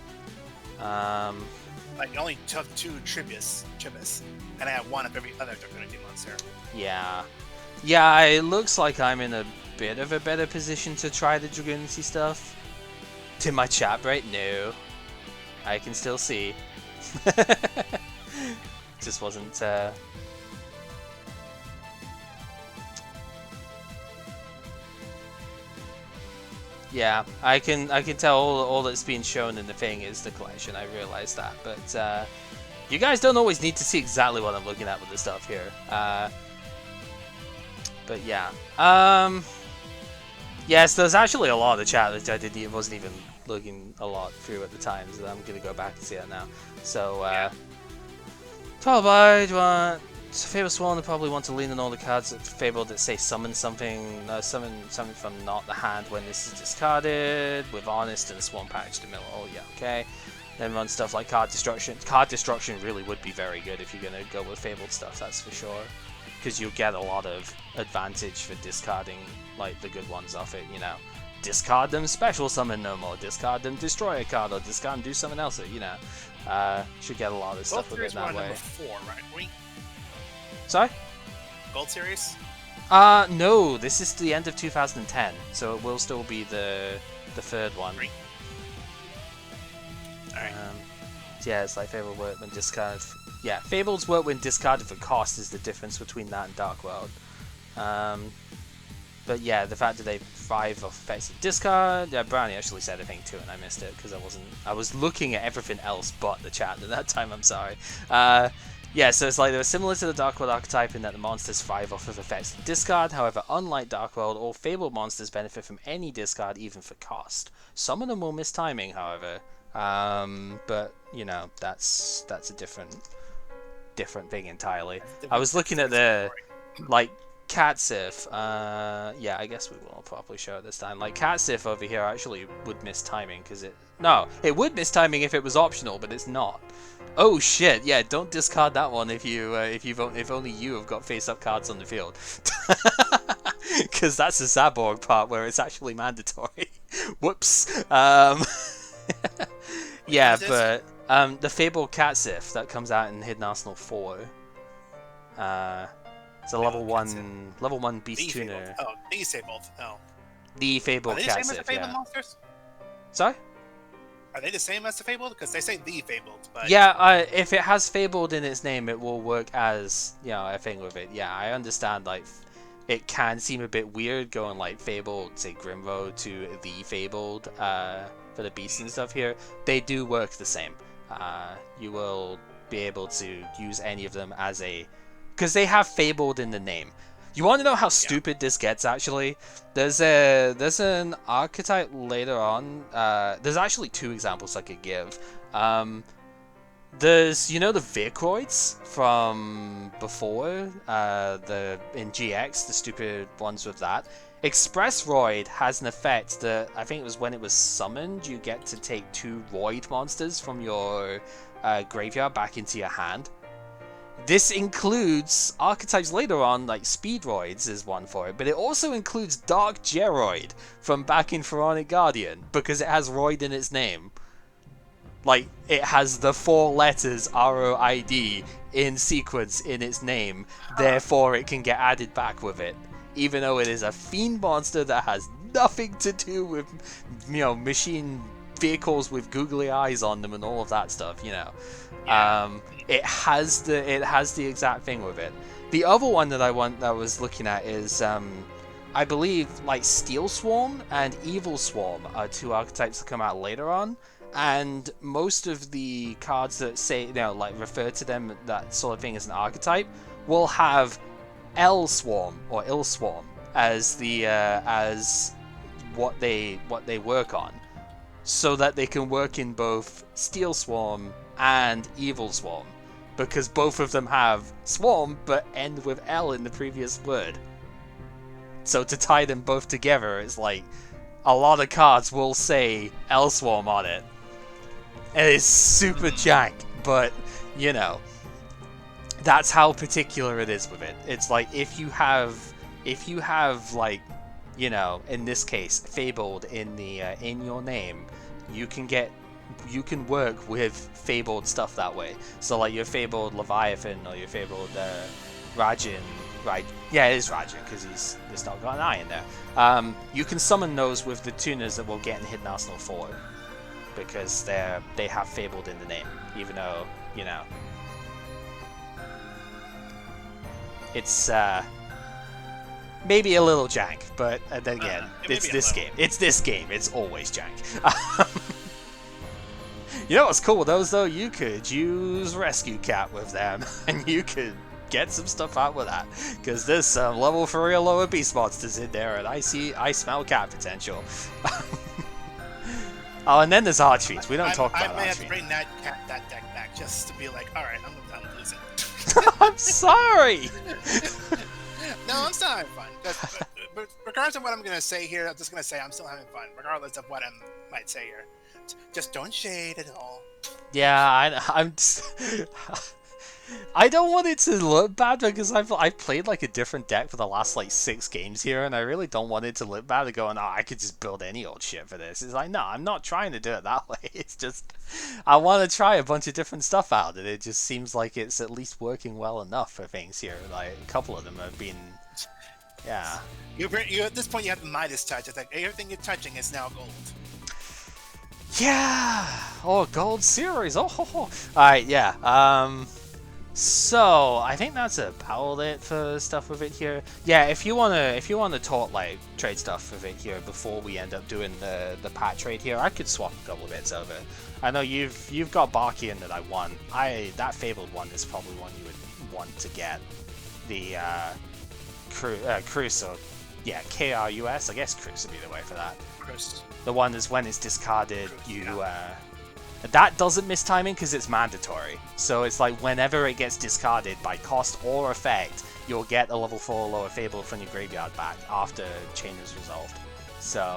Like, you only took 2 Tribus, and I have 1 of every other Dragunity monster. Yeah. Yeah, it looks like I'm in a bit of a better position to try the Dragunity stuff. To my chat right now. I can still see. Just wasn't, Yeah, I can tell all that's being shown in the thing is the collection. I realize that, but you guys don't always need to see exactly what I'm looking at with the stuff here. But yeah, yes, there's actually a lot of the chat that I wasn't even looking a lot through at the time, so I'm gonna go back and see it now. So, 12 by, do you want Fabled Swan? I probably want to lean on all the cards that Fabled that say summon something, summon something from not the hand when this is discarded, with Honest and a Swan Patch to mill. Oh yeah, okay. Then run stuff like Card Destruction. Card Destruction really would be very good if you're gonna go with Fabled stuff, that's for sure. Because you'll get a lot of advantage for discarding like the good ones off it, you know. Discard them, special summon them, or discard them, destroy a card, or discard and do something else, you know. Should get a lot of stuff with it that way. Number 4, right? We... Sorry? Gold Series? No, this is the end of 2010, so it will still be the 3rd one. Alright. Yeah, it's like Fabled work when discarded. Yeah, Fabled's work when discarded for cost is the difference between that and Dark World. But yeah, the fact that they 5 off effects of discard. Yeah, Brownie actually said a thing too, and I missed it because I was looking at everything else but the chat at that time. I'm sorry. Yeah, so it's like they were similar to the Dark World archetype in that the monsters 5 off of effects of discard. However, unlike Dark World, all Fabled monsters benefit from any discard, even for cost. Some of them will miss timing, however. But you know, that's a different thing entirely. I was looking at the like Catsif. Yeah, I guess we will probably show it this time. Like Catsif over here actually would miss timing because it would miss timing if it was optional, but it's not. Oh shit! Yeah, don't discard that one if only you have got face-up cards on the field, because that's a Zaborg part where it's actually mandatory. Whoops. Yeah, but The Fabled Catsif that comes out in Hidden Arsenal 4. It's a level 1 beast tuner. Oh, these Fabled. Oh. The Fabled Catsif, Are they the same as the Fabled monsters? Sorry? Are they the same as the Fabled? Because they say the Fabled, but... Yeah, if it has Fabled in its name, it will work as, a thing with it. Yeah, I understand, like, it can seem a bit weird going, like, Fabled, say, Grimroad to the Fabled, for the beasts and stuff here. They do work the same. You will be able to use any of them as a... Because they have Fabled in the name. You want to know how stupid this gets, actually? There's an archetype later on. There's actually 2 examples I could give. There's, the Vicroids from before, in GX, the stupid ones with that. Express Roid has an effect that, I think it was when it was summoned, you get to take 2 Roid monsters from your graveyard back into your hand. This includes archetypes later on, like Speedroids is one for it, but it also includes Dark Geroid from back in Pharaonic Guardian, because it has Roid in its name. Like, it has the 4 letters ROID in sequence in its name, therefore it can get added back with it. Even though it is a fiend monster that has nothing to do with, machine vehicles with googly eyes on them and all of that stuff, It has the exact thing with it. The other one that I was looking at is I believe like Steel Swarm and Evil Swarm are 2 archetypes that come out later on, and most of the cards that say refer to them, that sort of thing, as an archetype will have L Swarm or Ill Swarm as the as what they work on, so that they can work in both Steel Swarm and Evil Swarm, because both of them have swarm but end with L in the previous word. So to tie them both together, it's like a lot of cards will say L Swarm on it. And it's super jank, but that's how particular it is with it. It's like if you have like, in this case, Fabled in the in your name, you can work with Fabled stuff that way. So like your Fabled Leviathan or your Fabled Rajin, right? Yeah, it is Rajin because he's not got an eye in there. You can summon those with the tuners that we'll get in Hidden Arsenal 4, because they have Fabled in the name, even though it's maybe a little jank, but then again, it's this game. It's this game. It's always jank. You know what's cool with those, though? You could use Rescue Cat with them, and you could get some stuff out with that, because there's some level 3 or lower beast monsters in there, and I smell cat potential. Oh, and then there's Archfiends. We don't talk about Archfiends. I may have to bring that deck back just to be like, alright, I'm losing. I'm sorry! No, I'm still having fun. But regardless of what I'm going to say here, I'm just going to say I'm still having fun, regardless of what I might say here. Just don't shade at all. Yeah, I'm just... I don't want it to look bad, because I've played like a different deck for the last like 6 games here, and I really don't want it to look bad going, I could just build any old shit for this. It's like, no, I'm not trying to do it that way. It's just, I want to try a bunch of different stuff out, and it just seems like it's at least working well enough for things here. Like, a couple of them have been, yeah. You at this point, you have the Midas touch. It's like, everything you're touching is now gold. Yeah! Oh, gold series! Oh, ho, ho. Alright, yeah. So I think that's about it for stuff with it here. Yeah, if you wanna talk like trade stuff with it here before we end up doing the pat trade here, I could swap a couple of bits over. I know you've got Barkian that I want. That Fabled one is probably one you would want to get. The Crus, or yeah, KRUS. I guess Crus would be the way for that. Crus. The one is when it's discarded, you that doesn't miss timing because it's mandatory. So it's like whenever it gets discarded by cost or effect, you'll get a level 4 or lower Fable from your graveyard back after Chain is resolved. So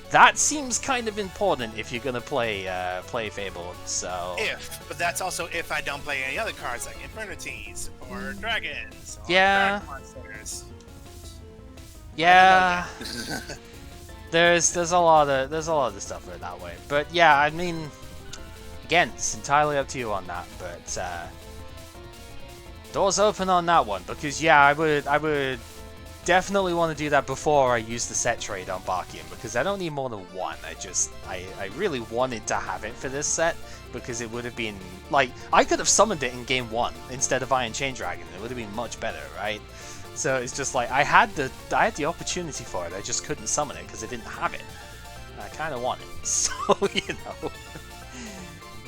that seems kind of important if you're gonna play Fable. So but that's also if I don't play any other cards like Infernities or Dragons. Or yeah. Dark Monsters. Yeah. There's a lot of stuff with it that way. But yeah, I mean, Again, it's entirely up to you on that, but doors open on that one, because yeah, I would definitely want to do that before I use the set trade on Barkian, because I don't need more than one. I really wanted to have it for this set, because it would have been, like, I could have summoned it in game 1 instead of Iron Chain Dragon. It would have been much better, right? So it's just like, I had the opportunity for it, I just couldn't summon it because I didn't have it. And I kind of want it, so, you know,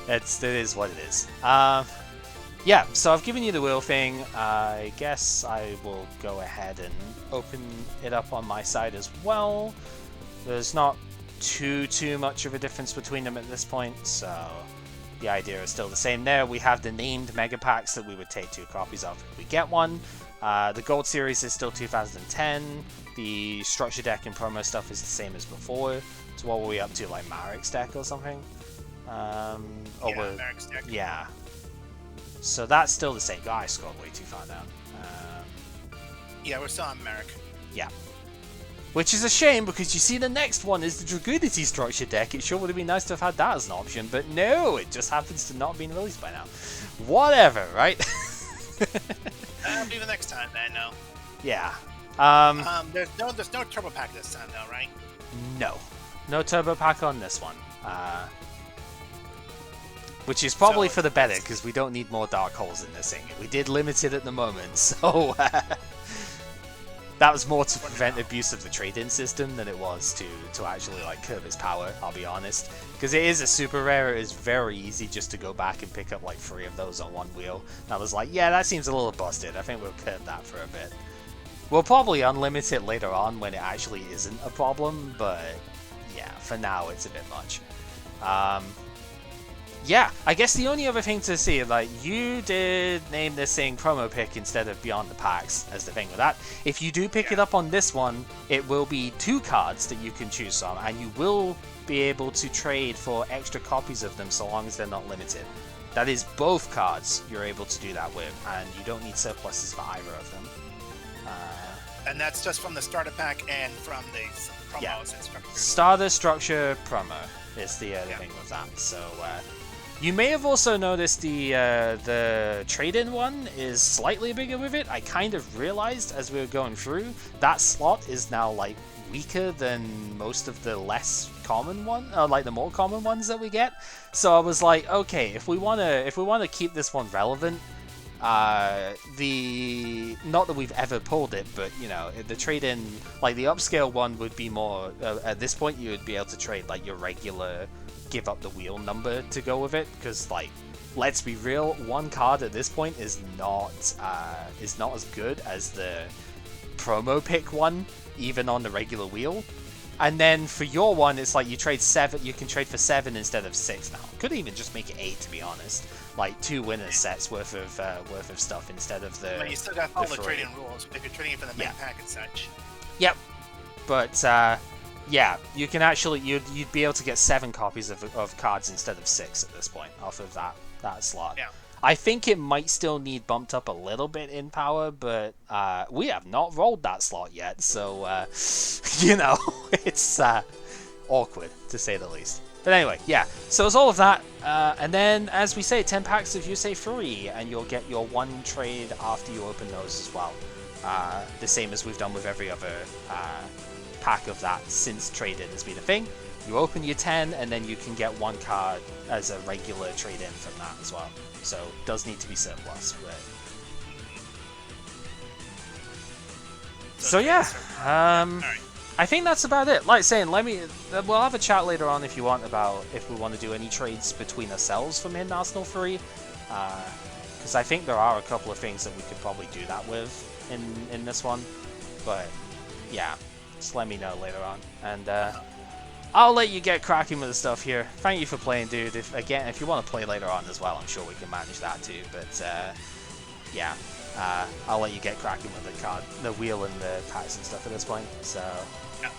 it is what it is. Yeah, so I've given you the wheel thing. I guess I will go ahead and open it up on my side as well. There's not too much of a difference between them at this point, so the idea is still the same there. We have the named mega packs that we would take 2 copies of if we get one. The gold series is still 2010. The structure deck and promo stuff is the same as before. So what were we up to, like Marek's deck or something? Marek's deck. Yeah. So that's still the same. God, I scored way too far down. Yeah, we're still on Marek. Yeah. Which is a shame, because you see the next one is the Dragunity structure deck. It sure would have been nice to have had that as an option, but no, it just happens to not be released by now. Whatever, right? Maybe the next time then, no. Yeah. There's no turbo pack this time though, right? No. No turbo pack on this one. Which is probably for the better, because we don't need more dark holes in this thing. We did limit it at the moment, so that was more to prevent abuse of the trade-in system than it was to actually like curb its power, I'll be honest. Because it is a super rare, it is very easy just to go back and pick up like 3 of those on one wheel. And I was like, yeah, that seems a little busted. I think we'll curb that for a bit. We'll probably unlimit it later on when it actually isn't a problem, but yeah, for now it's a bit much. Yeah, I guess the only other thing to see, like, you did name this thing promo pick instead of Beyond the Packs as the thing with that. If you do pick it up on this one, it will be 2 cards that you can choose from, and you will be able to trade for extra copies of them so long as they're not limited. That is both cards you're able to do that with, and you don't need surpluses for either of them. And that's just from the starter pack and from the promos and structure. Starter structure promo is the thing with that. So you may have also noticed the trade-in one is slightly bigger with it. I kind of realized as we were going through that slot is now like weaker than most of the less common one, like the more common ones that we get. So I was like, okay, if we wanna keep this one relevant. Not that we've ever pulled it, but you know, the trade-in, like the upscale one would be more, at this point you would be able to trade like your regular give up the wheel number to go with it, because like, let's be real, one card at this point is not as good as the promo pick one, even on the regular wheel. And then for your one, it's like you trade 7, you can trade for 7 instead of 6 now. Could even just make it 8, to be honest. Like 2 winner sets worth of stuff instead of the. But you still got all the trading rules if you're trading for the main pack and such. Yep. But yeah, you can actually you'd be able to get 7 copies of cards instead of 6 at this point off of that slot. Yeah. I think it might still need bumped up a little bit in power, but we have not rolled that slot yet, so you know, it's awkward to say the least. But anyway, yeah, so it's all of that, and then, as we say, 10 packs of Yusei free, and you'll get your 1 trade after you open those as well. The same as we've done with every other pack of that since trade-in has been a thing. You open your 10, and then you can get 1 card as a regular trade-in from that as well. So, it does need to be surplus, but... So yeah, I think that's about it. Like saying, we'll have a chat later on if you want about if we want to do any trades between ourselves from Hidden Arsenal 3. Because I think there are a couple of things that we could probably do that with in this one. But yeah, just let me know later on. And I'll let you get cracking with the stuff here. Thank you for playing, dude. If you want to play later on as well, I'm sure we can manage that too. But yeah, I'll let you get cracking with the wheel and the packs and stuff at this point. So. Yeah.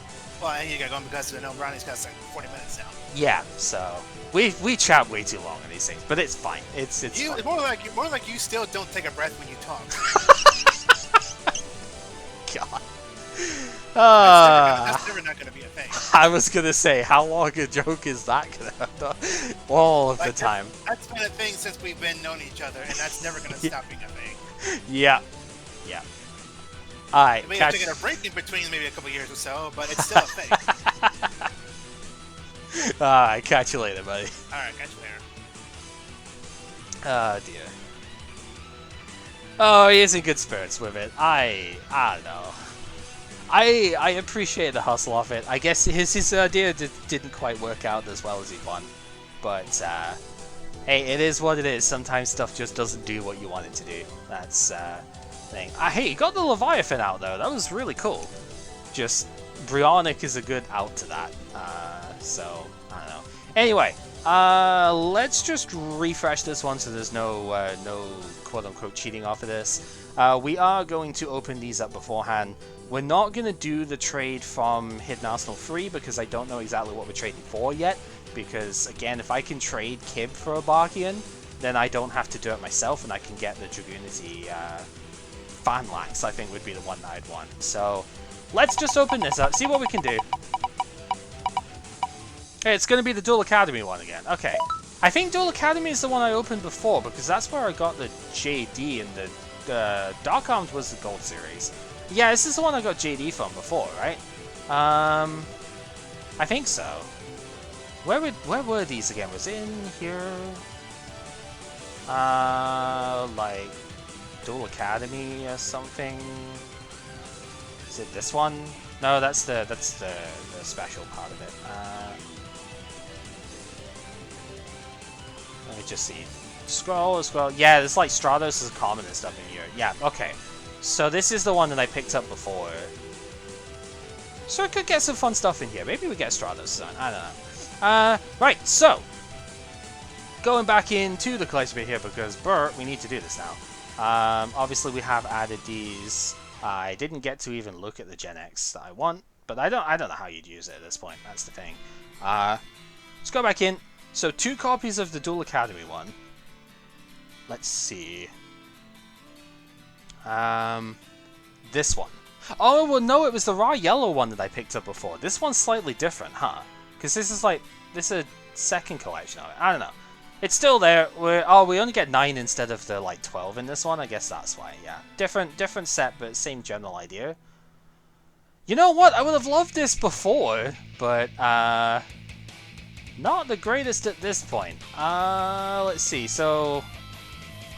Well, I need to get going because I know Brownie's got like 40 minutes now. Yeah. So we chat way too long on these things, but it's fine. It's fine. It's more like you still don't take a breath when you talk. God. That's never not going to be a thing. I was going to say, how long a joke is that going to All of Like, the time. That's been a thing since we've been known each other, and that's never gonna stop being a thing. Yeah. Yeah. Alright, We may have taken a break in between maybe a couple years or so, but it's still a thing. Alright, catch you later, buddy. Alright, catch you later. Oh dear. Oh, he is in good spirits with it. I don't know. I appreciate the hustle of it. I guess his idea didn't quite work out as well as he wanted. But, hey, it is what it is. Sometimes stuff just doesn't do what you want it to do. That's, thing. Hey, you got the Leviathan out, though. That was really cool. Just, Brionic is a good out to that. So, I don't know. Anyway, let's just refresh this one so there's no quote-unquote cheating off of this. We are going to open these up beforehand. We're not going to do the trade from Hidden Arsenal 3 because I don't know exactly what we're trading for yet. Because, again, if I can trade Kib for a Barkian, then I don't have to do it myself and I can get the Dragunity Phanlax, I think would be the one that I'd want. So, let's just open this up, see what we can do. Hey, it's going to be the Duel Academy one again. Okay. I think Duel Academy is the one I opened before because that's where I got the JD and the Dark Armed was the Gold Series. Yeah, this is the one I got JD from before, right? I think so. Where were these again? Was it in here? Like Duel Academy or something? Is it this one? No, that's the special part of it. Let me just see. Scroll. Yeah, there's like Stratos is common and stuff in here. Yeah, okay. So this is the one that I picked up before. So I could get some fun stuff in here. Maybe we get Stratos on. I don't know. Right, so going back into the collection bit here because we need to do this now. Obviously we have added these. I didn't get to even look at the Gen X that I want, but I don't know how you'd use it at this point. That's the thing. Let's go back in. So 2 copies of the Duel Academy one. Let's see. This one. Oh, well, no, it was the raw yellow one that I picked up before. This one's slightly different, huh? Because this is a second collection of it. I don't know. It's still there. We only get 9 instead of the, 12 in this one. I guess that's why, yeah. Different set, but same general idea. You know what? I would have loved this before, but, not the greatest at this point. Let's see. So,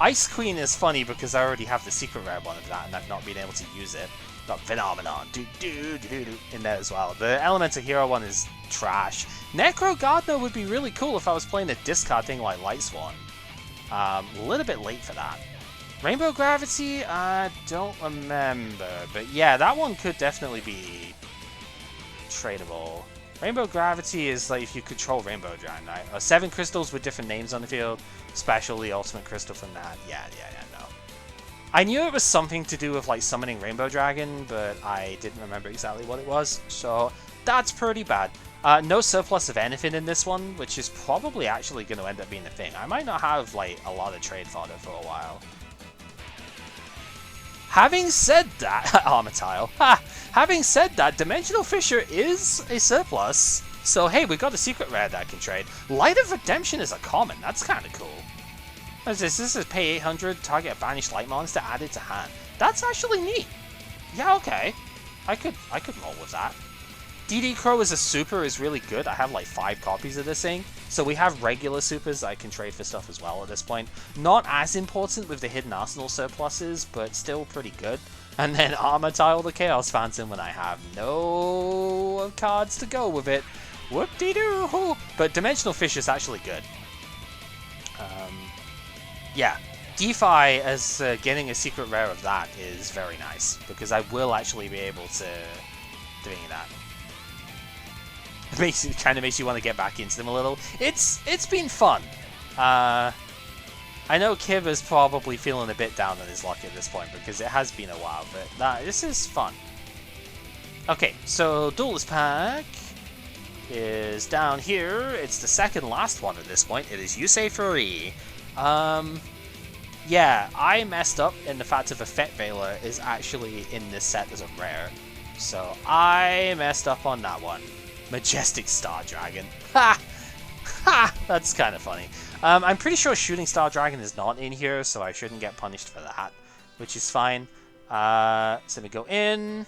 Ice Queen is funny because I already have the secret rare one of that, and I've not been able to use it. Got Phenomenon in there as well. The Elemental Hero one is trash. Necro Gardener would be really cool if I was playing a discard thing like Light Swan. A little bit late for that. Rainbow Gravity, I don't remember, but yeah, that one could definitely be tradable. Rainbow Gravity is like if you control Rainbow Dragon, right? 7 crystals with different names on the field. Special, the ultimate crystal from that. Yeah, no. I knew it was something to do with like summoning Rainbow Dragon, but I didn't remember exactly what it was. So that's pretty bad. No surplus of anything in this one, which is probably actually going to end up being the thing. I might not have like a lot of trade fodder for a while. Having said that, Armatile. Having said that, Dimensional Fissure is a surplus. So hey, we got a secret rare that I can trade. Light of Redemption is a common. That's kind of cool. What is this? This is pay 800, target a banished light monster, add it to hand. That's actually neat. Yeah, okay. I could roll with that. DD Crow as a super is really good. I have like 5 copies of this thing. So we have regular supers I can trade for stuff as well at this point. Not as important with the Hidden Arsenal surpluses, but still pretty good. And then Armatile the Chaos Phantom when I have no cards to go with it. Whoop-de-doo! But Dimensional Fish is actually good. Yeah, DeFi as getting a secret rare of that is very nice, because I will actually be able to doing that. It kind of makes you want to get back into them a little. It's been fun. I know Kib is probably feeling a bit down on his luck at this point, because it has been a while, but this is fun. Okay, so Duelist Pack is down here. It's the second last one at this point. It is Yusei Furi. Yeah, I messed up in the fact that the Fet Veiler is actually in this set as a rare. So I messed up on that one. Majestic Star Dragon. Ha! Ha! That's kind of funny. I'm pretty sure Shooting Star Dragon is not in here, so I shouldn't get punished for that, which is fine. So we go in.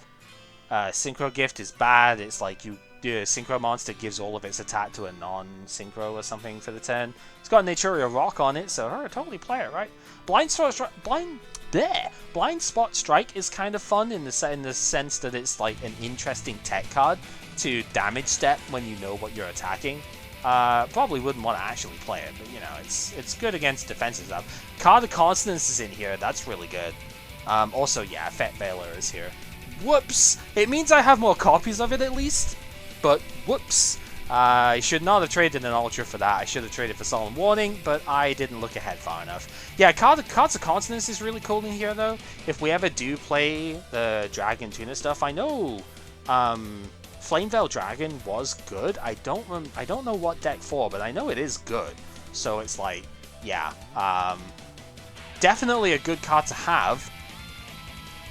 Synchro Gift is bad. It's like Synchro monster gives all of its attack to a non-Synchro or something for the turn. It's got a Naturia Rock on it, so totally play it, right? Blind Spot Strike is kind of fun in the sense that it's like an interesting tech card to damage step when you know what you're attacking. Probably wouldn't want to actually play it, but you know, it's good against defensive stuff. Card of Consonance is in here. That's really good. Also, yeah, Fet Veiler is here. Whoops! It means I have more copies of it at least, but whoops. I should not have traded an Ultra for that. I should have traded for Solemn Warning, but I didn't look ahead far enough. Yeah, Cards of Consonance is really cool in here, though. If we ever do play the Dragon Tuna stuff, I know Flameveil Dragon was good. I don't know what deck for, but I know it is good. So it's like, yeah, definitely a good card to have.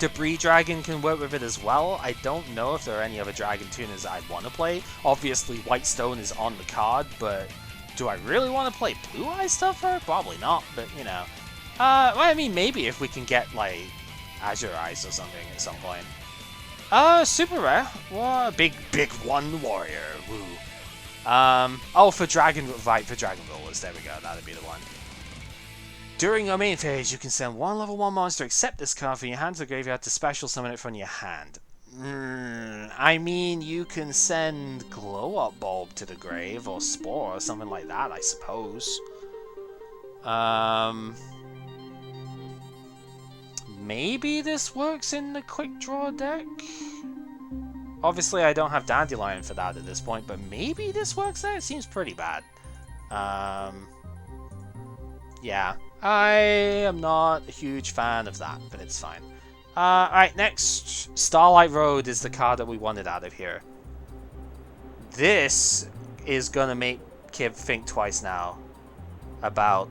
Debris Dragon can work with it as well. I don't know if there are any other Dragon Tuners I'd want to play. Obviously, White Stone is on the card, but do I really want to play Blue Eye stuff for it? Probably not, but you know. Well, I mean, maybe if we can get, like, Azure Eyes or something at some point. Super rare. Well, big one warrior. Woo. Oh, for Dragon Rollers. There we go. That'd be the one. During your main phase, you can send one level 1 monster, except this card from your hand to the graveyard to special summon it from your hand. I mean, you can send Glow Up Bulb to the grave, or Spore, or something like that, I suppose. Maybe this works in the Quick Draw deck? Obviously, I don't have Dandelion for that at this point, but maybe this works there? It seems pretty bad. Yeah. I am not a huge fan of that, but it's fine. Alright, next. Starlight Road is the card that we wanted out of here. This is gonna make Kib think twice now about,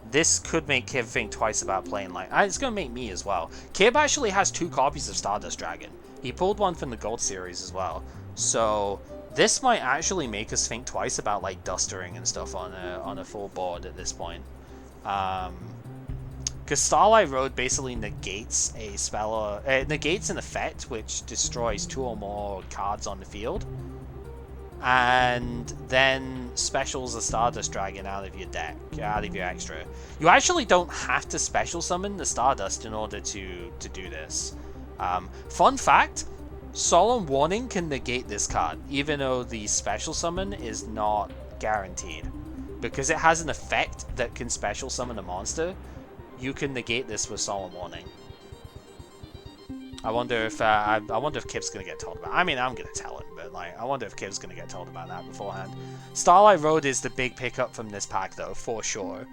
this could make Kib think twice about playing like... It's gonna make me as well. Kib actually has 2 copies of Stardust Dragon. He pulled one from the Gold Series as well. So... this might actually make us think twice about like dustering and stuff on a full board at this point. Because Starlight Road basically negates a spell, negates an effect which destroys 2 or more cards on the field, and then specials a Stardust Dragon out of your deck, out of your extra. You actually don't have to special summon the Stardust in order to do this. Fun fact. Solemn Warning can negate this card, even though the special summon is not guaranteed. Because it has an effect that can special summon a monster, you can negate this with Solemn Warning. I wonder if Kib's gonna get told about it. I mean, I'm gonna tell him, but like, I wonder if Kib's gonna get told about that beforehand. Starlight Road is the big pickup from this pack, though, for sure.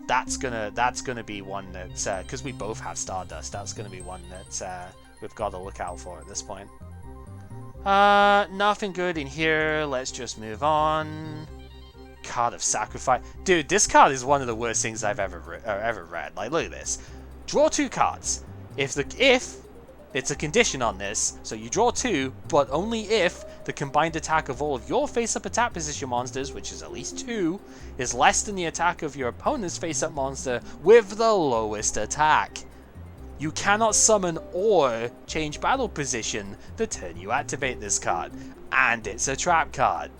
That's gonna be one that, because we both have Stardust, that's gonna be one that we've got to look out for at this point. Nothing good in here. Let's just move on. Card of Sacrifice. Dude, this card is one of the worst things I've ever read. Like, look at this. Draw 2 cards. If it's a condition on this, so you draw 2, but only if the combined attack of all of your face-up attack position monsters, which is at least 2, is less than the attack of your opponent's face-up monster with the lowest attack. You cannot summon or change battle position the turn you activate this card. And it's a trap card.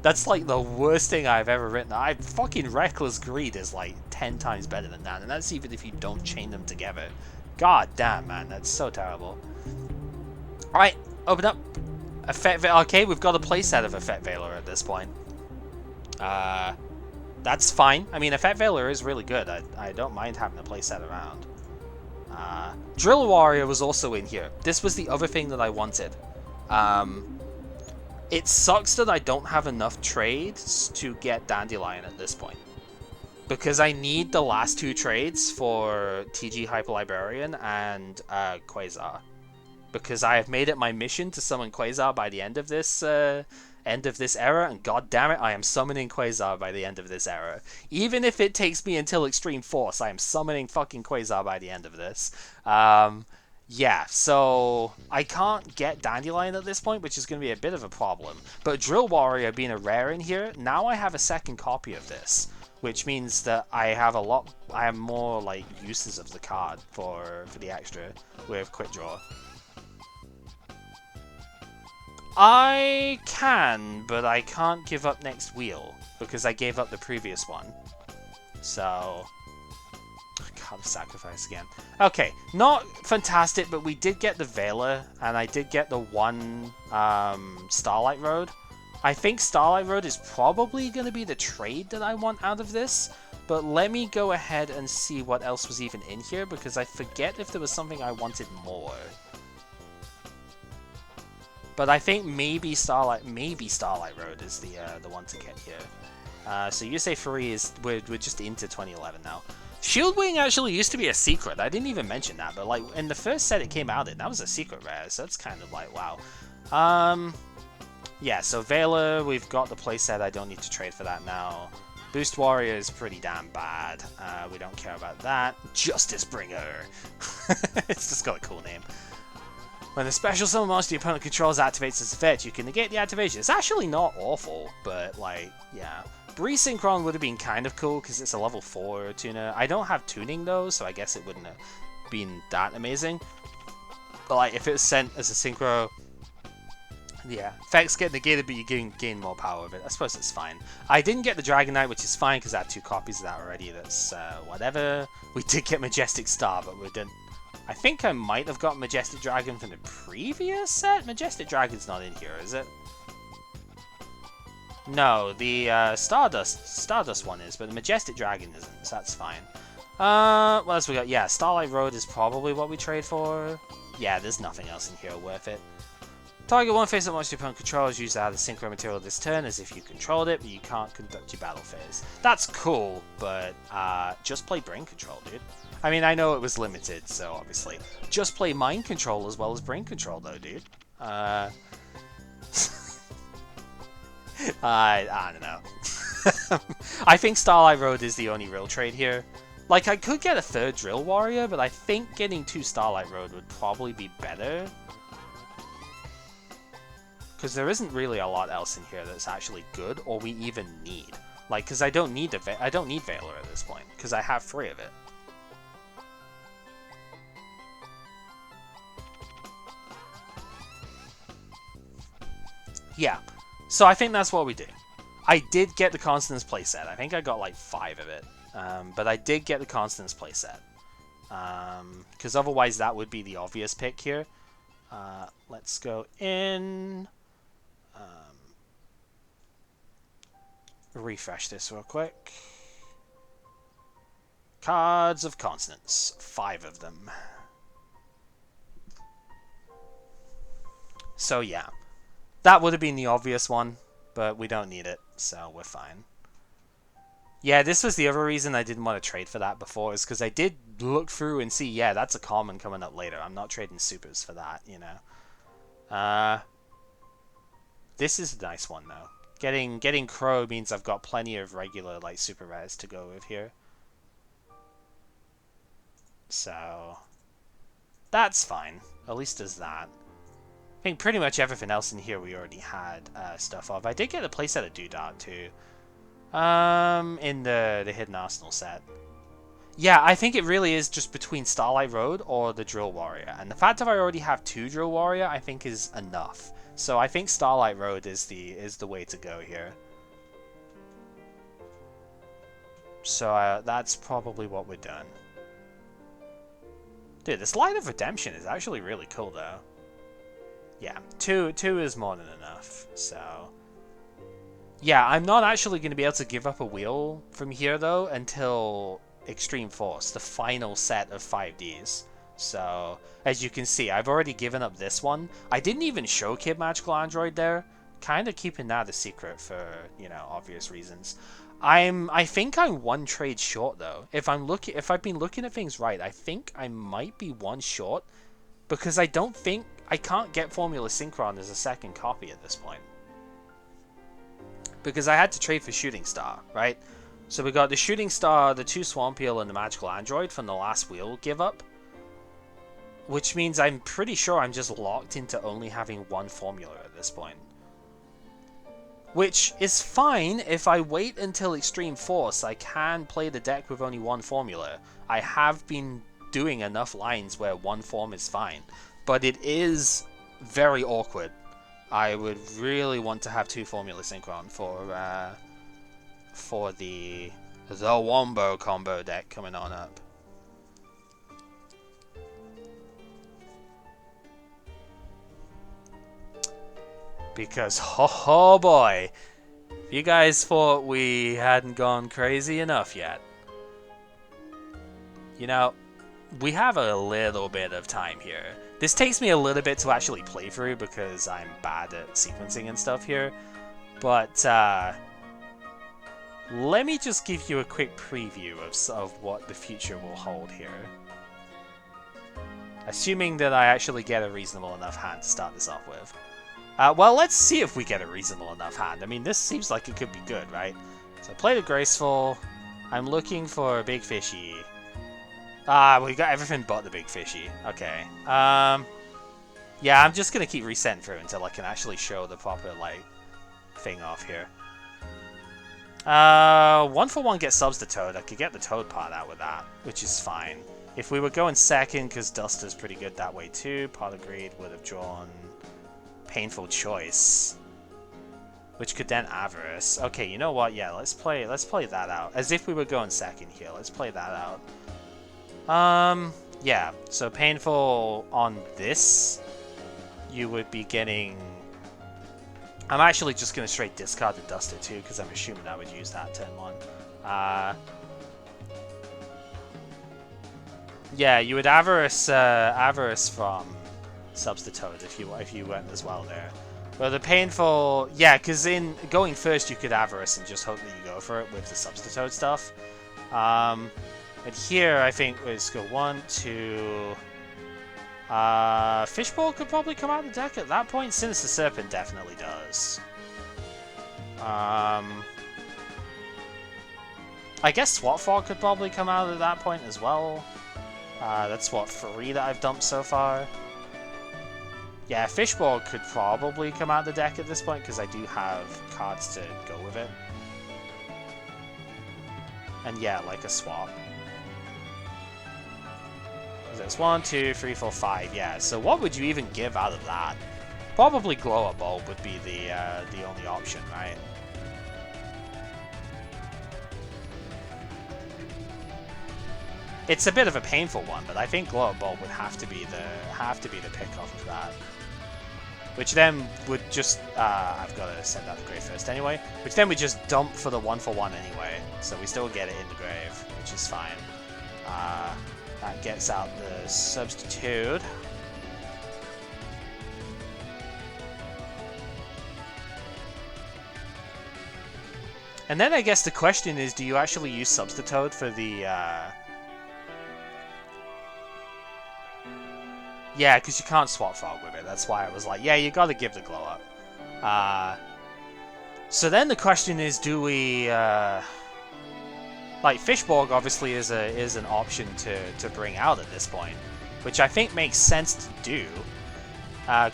That's like the worst thing I've ever written. Fucking Reckless Greed is like 10 times better than that. And that's even if you don't chain them together. God damn, man. That's so terrible. Alright, open up. Okay, we've got a playset of Effect Veiler at this point. That's fine. I mean, Effect Veiler is really good. I don't mind having a playset around. Drill Warrior was also in here. This was the other thing that I wanted. It sucks that I don't have enough trades to get Dandelion at this point. Because I need the last 2 trades for TG Hyperlibrarian and Quasar. Because I have made it my mission to summon Quasar by the end of this era, and god damn it, I am summoning Quasar by the end of this era. Even if it takes me until Extreme Force, I am summoning fucking Quasar by the end of this. Yeah, so I can't get Dandelion at this point, which is going to be a bit of a problem. But Drill Warrior being a rare in here, now I have a second copy of this, which means that I have more like uses of the card for the extra with Quick Draw. I can, but I can't give up next wheel because I gave up the previous one. So God of Sacrifice again. Okay, not fantastic, but we did get the Veiler, and I did get the one Starlight Road. I think Starlight Road is probably going to be the trade that I want out of this, but let me go ahead and see what else was even in here, because I forget if there was something I wanted more. But I think maybe Starlight Road is the one to get here. So you say free is we're just into 2011 now. Shield Wing actually used to be a secret. I didn't even mention that, but like in the first set it came out in, that was a secret rare, so that's kind of like wow. Yeah, so Veiler, we've got the playset. I don't need to trade for that now. Boost Warrior is pretty damn bad. We don't care about that. Justice Bringer. It's just got a cool name. When the special summon monster your opponent controls activates its effect, you can negate the activation. It's actually not awful, but like, yeah. Breeze Synchron would have been kind of cool because it's a level 4 tuner. I don't have tuning though, so I guess it wouldn't have been that amazing. But like, if it was sent as a Synchro, yeah. Effects get negated, but you gain more power of it. I suppose it's fine. I didn't get the Dragonite, which is fine because I had 2 copies of that already. That's whatever. We did get Majestic Star, but we didn't. I think I might have got Majestic Dragon from the previous set. Majestic Dragon's not in here, is it? No, the Stardust one is, but the Majestic Dragon isn't, so that's fine. What else we got? Yeah, Starlight Road is probably what we trade for. Yeah, there's nothing else in here worth it. Target one face-up monster your opponent controls, use that as Synchro material this turn as if you controlled it, but you can't conduct your battle phase. That's cool, but just play Brain Control, dude. I mean, I know it was limited, so obviously. Just play Mind Control as well as Brain Control, though, dude. I don't know. I think Starlight Road is the only real trade here. Like, I could get a 3rd Drill Warrior, but I think getting 2 Starlight Road would probably be better. Because there isn't really a lot else in here that's actually good, or we even need. Like, because I don't need Veiler at this point, because I have 3 of it. Yeah, so I think that's what we do. I did get the Consonance playset. I think I got like 5 of it. But I did get the Consonance playset. Because otherwise that would be the obvious pick here. Let's go in. Refresh this real quick. Cards of Consonance. 5 of them. So yeah. That would have been the obvious one, but we don't need it, so we're fine. Yeah, this was the other reason I didn't want to trade for that before, is because I did look through and see, yeah, that's a common coming up later. I'm not trading supers for that, you know. This is a nice one, though. Getting Crow means I've got plenty of regular, like, super rares to go with here. So, that's fine. At least there's that. I think pretty much everything else in here we already had stuff of. I did get a playset of Doodat too. In the Hidden Arsenal set. Yeah, I think it really is just between Starlight Road or the Drill Warrior. And the fact that I already have 2 Drill Warrior, I think is enough. So I think Starlight Road is the way to go here. So that's probably what we're done. Dude, this Light of Redemption is actually really cool though. Yeah, 2 is more than enough, so... Yeah, I'm not actually going to be able to give up a wheel from here, though, until Extreme Force, the final set of 5Ds. So, as you can see, I've already given up this one. I didn't even show Kid Magical Android there. Kind of keeping that a secret for, you know, obvious reasons. I think I'm 1 trade short, though. If I've been looking at things right, I think I might be 1 short. Because I can't get Formula Synchron as a 2nd copy at this point. Because I had to trade for Shooting Star, right? So we got the Shooting Star, the 2 Swamp Eel, and the Magical Android from the last wheel give up. which means I'm pretty sure I'm just locked into only having one formula at this point. Which is fine. If I wait until Extreme Force, I can play the deck with only one formula. I have been doing enough lines where one form is fine. But it is very awkward. I would really want to have two formula synchron for the Wombo combo deck coming on up. Because, oh boy, if you guys thought we hadn't gone crazy enough yet, you know, we have a little bit of time here. This takes me a little bit to actually play through because I'm bad at sequencing and stuff here, but let me just give you a quick preview of what the future will hold here. Assuming that I actually get a reasonable enough hand to start this off with. Well, let's see if we get a reasonable enough hand. I mean, this seems like it could be good, right? So play the Graceful. I'm looking for a Big Fishy. We got everything but the Big Fishy. Okay. Yeah, I'm just gonna keep resetting through until I can actually show the proper, like, thing off here. 1-for-1 get subs to Toad. I could get the Toad part out with that, which is fine. If we were going second, because Duster's pretty good that way too, Pot of Greed would have drawn Painful Choice, which could then Avarice. Okay, you know what? Yeah, let's play that out as if we were going second here. Let's play that out. Yeah. So Painful on this, you would be getting. I'm actually just gonna straight discard the Duster too, because I'm assuming I would use that turn 1. Yeah, you would Avarice from subs to Toad if you went as well there. But the Painful, yeah, because in going first you could Avarice and just hope that you go for it with the subs to Toad stuff. And here I think let's go 1, 2. Fishbowl could probably come out of the deck at that point. Sinister Serpent definitely does. I guess Swat Frog could probably come out at that point as well. That's what 3 that I've dumped so far. Yeah, Fishbowl could probably come out of the deck at this point because I do have cards to go with it. And yeah, like a swap. There's 1, 2, 3, 4, 5. Yeah, so what would you even give out of that? Probably Glow Up Bulb would be the only option, right? It's a bit of a painful one, but I think Glow Up Bulb would have to be the pick off of that. Which then would just I've got to send out the grave first anyway. Which then we just dump for the 1-for-1 anyway, so we still get it in the grave, which is fine. That gets out the Substitute. And then I guess the question is, do you actually use Substitute for the... Yeah, because you can't Swap Frog with it. That's why I was like, yeah, you got to give the Glow Up. So then the question is, do we... Like, Fishborg obviously is an option to bring out at this point, which I think makes sense to do.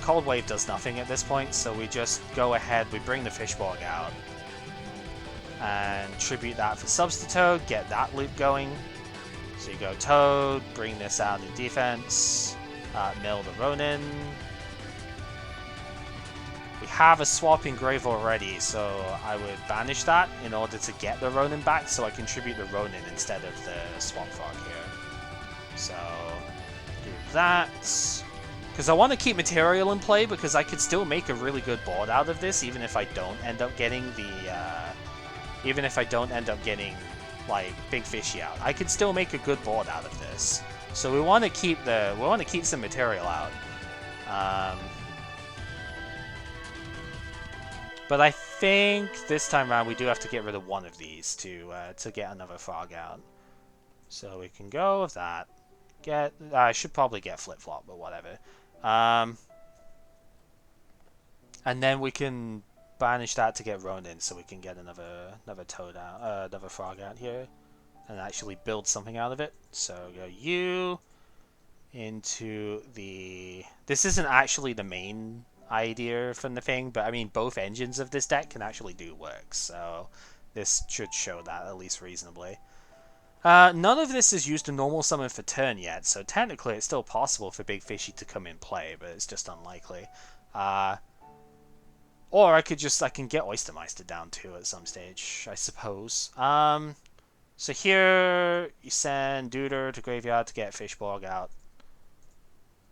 Cold Wave does nothing at this point, so we just go ahead, we bring the Fishborg out, and tribute that for Substitute, get that loop going. So you go Toad, bring this out in defense, mill the Ronin. We have a swap in grave already, so I would banish that in order to get the Ronin back, so I can tribute the Ronin instead of the Swamp Frog here. So, do that. Because I want to keep material in play, because I could still make a really good board out of this, even if I don't end up getting the... like, Big Fishy out. I could still make a good board out of this. So we want to keep some material out. But I think this time around we do have to get rid of one of these to get another frog out. So we can go with that. I should probably get Flip Flop, but whatever. And then we can banish that to get Ronin, so we can get another Toad out, another frog out here, and actually build something out of it. So go you into the... This isn't actually the main idea from the thing, but I mean, both engines of this deck can actually do work, so this should show that at least reasonably. None of this has used a normal summon for turn yet, so technically it's still possible for Big Fishy to come in play, but it's just unlikely. Or I can get Oystermeister down too at some stage, I suppose. So here you send Duder to graveyard to get Fishborg out,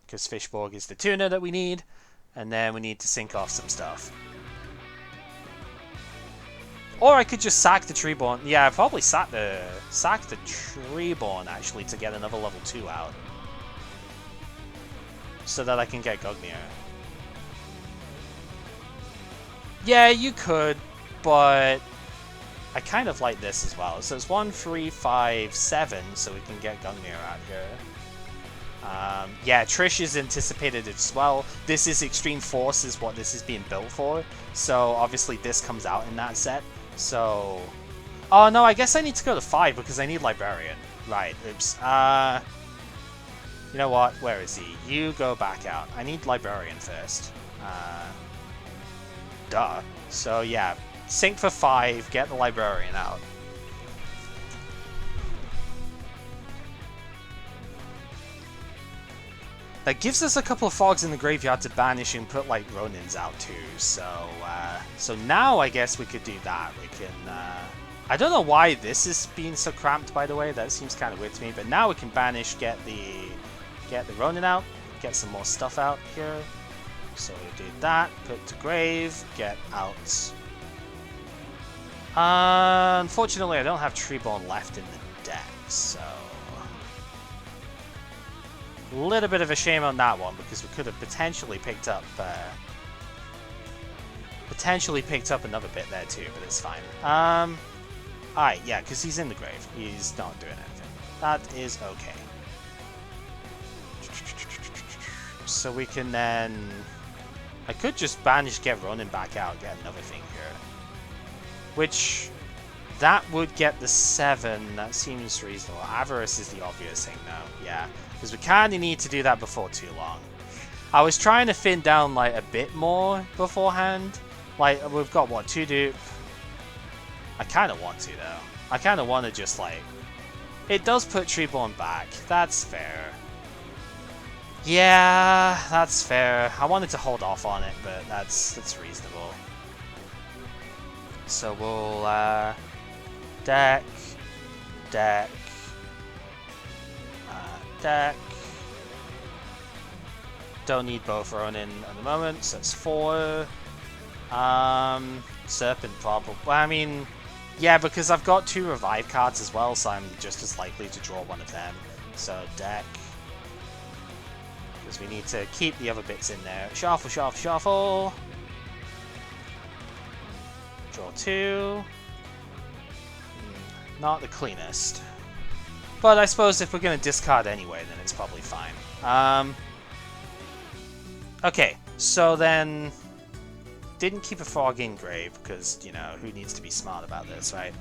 because Fishborg is the tuner that we need, and then we need to sync off some stuff. Or I could just sack the Treeborn. Yeah, I'd probably sack the Treeborn actually to get another level 2 out, so that I can get Gugnir. Yeah, you could, but I kind of like this as well. So it's 1, 3, 5, 7, so we can get Gugnir out here. Yeah, Trish is anticipated as well. This is Extreme Force is what this is being built for, so obviously this comes out in that set. So... Oh no, I guess I need to go to 5 because I need Librarian. Right, oops. You know what? Where is he? You go back out. I need Librarian first. Duh. So yeah, sync for 5, get the Librarian out. That gives us a couple of fogs in the graveyard to banish and put like Ronins out too. So so now I guess we could do that. We can. I don't know why this is being so cramped, by the way. That seems kind of weird to me. But now we can banish, get the Ronin out, get some more stuff out here. So we do that. Put to grave, get out. Unfortunately, I don't have Treeborn left in the deck, so. A little bit of a shame on that one because we could have potentially picked up another bit there too, but it's fine. Alright, yeah, because he's in the grave. He's not doing anything. That is okay. So we can then... I could just banish, get Ronin back out, get another thing here. Which... That would get the 7. That seems reasonable. Avarice is the obvious thing now. Yeah. Because we kind of need to do that before too long. I was trying to thin down like a bit more beforehand. Like, we've got, what, 2 dupe? I kind of want to, though. I kind of want to just, like... It does put Treeborn back. That's fair. Yeah, that's fair. I wanted to hold off on it, but that's reasonable. So we'll, deck, deck, deck. Don't need both Ronin at the moment, so it's 4. Serpent probably. Well, I mean, yeah, because I've got 2 revive cards as well, so I'm just as likely to draw one of them. So deck. Because we need to keep the other bits in there. Shuffle, shuffle, shuffle. Draw 2. Not the cleanest. But I suppose if we're going to discard anyway, then it's probably fine. Okay, so then... Didn't keep a frog in grave, because, you know, who needs to be smart about this, right?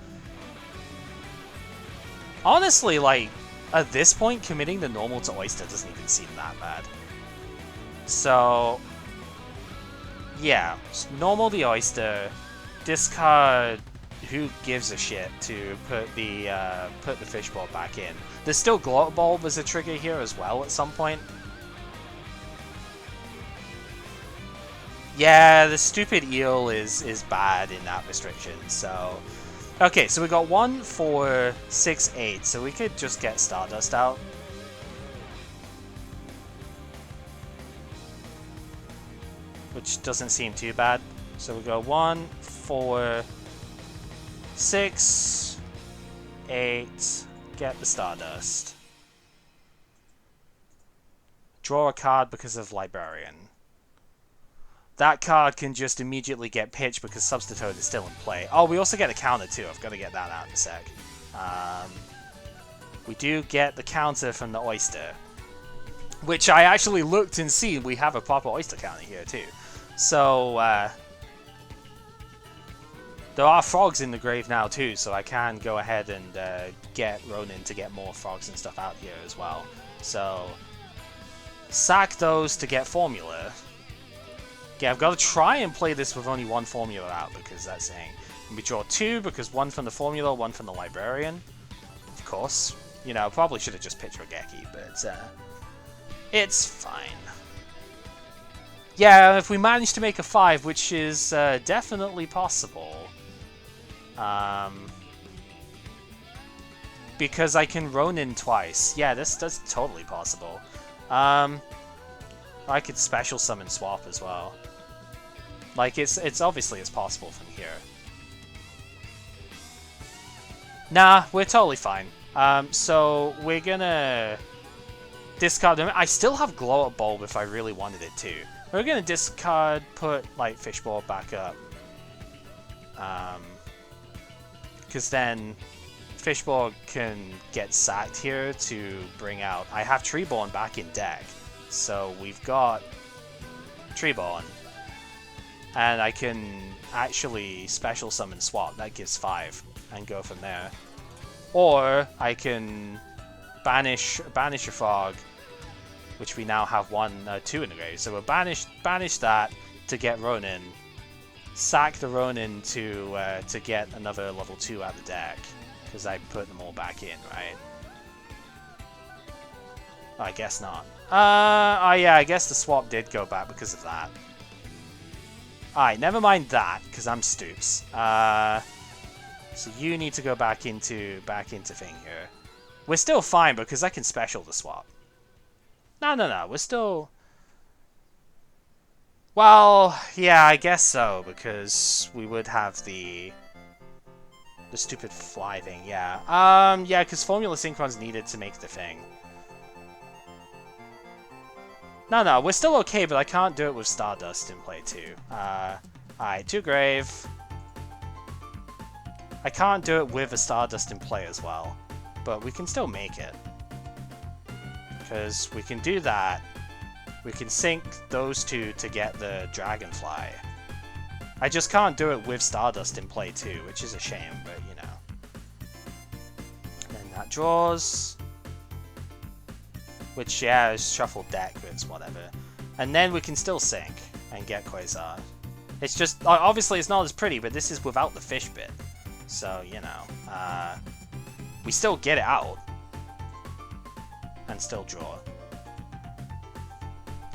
Honestly, like, at this point, committing the normal to Oyster doesn't even seem that bad. So... Yeah, normal the Oyster, discard... Who gives a shit to put the fishbowl back in? There's still Glow Bulb as a trigger here as well at some point. Yeah, the stupid eel is bad in that restriction. So, okay, so we got 1, 4, 6, 8. So we could just get Stardust out. Which doesn't seem too bad. So we go 1, 4. 6, 8, get the Stardust. Draw a card because of Librarian. That card can just immediately get pitched because Substitute is still in play. Oh, we also get a counter too. I've got to get that out in a sec. We do get the counter from the Oyster. Which I actually looked and see we have a proper Oyster counter here too. So, there are frogs in the grave now too, so I can go ahead and get Ronin to get more frogs and stuff out here as well. So, sack those to get formula. Okay, I've got to try and play this with only one formula out, because that's saying we draw 2, because 1 from the formula, 1 from the librarian. Of course. You know, probably should have just picked Rogeki, but it's fine. Yeah, if we manage to make a 5, which is definitely possible. Because I can Ronin twice. Yeah, that's totally possible. I could special summon swap as well. Like, it's obviously it's possible from here. Nah, we're totally fine. So we're gonna discard them. I still have Glow Up Bulb if I really wanted it to. We're gonna discard, put like Fishbowl back up. Because then Fishbowl can get sacked here to bring out. I have Treeborn back in deck, so we've got Treeborn. And I can actually special summon swap, that gives 5, and go from there. Or I can banish a frog, which we now have 2 in the grave. So we'll banish that to get Ronin, sack the Ronin to get another level 2 out of the deck, because I put them all back in, right? I guess not. Oh yeah, I guess the swap did go back because of that. Alright, never mind that, because I'm Stoops. So you need to go back into thing here. We're still fine because I can special the swap. No, we're still... Well, yeah, I guess so, because we would have the stupid fly thing, yeah. Yeah, because Formula Synchron's needed to make the thing. No, we're still okay, but I can't do it with Stardust in play too. Alright, 2 grave. I can't do it with a Stardust in play as well, but we can still make it. Because we can do that. We can sync those 2 to get the Dragonfly. I just can't do it with Stardust in play too, which is a shame, but you know. And then that draws. Which, yeah, is shuffle deck, but it's whatever. And then we can still sync and get Quasar. It's just, obviously it's not as pretty, but this is without the fish bit. So, you know, we still get it out. And still draw.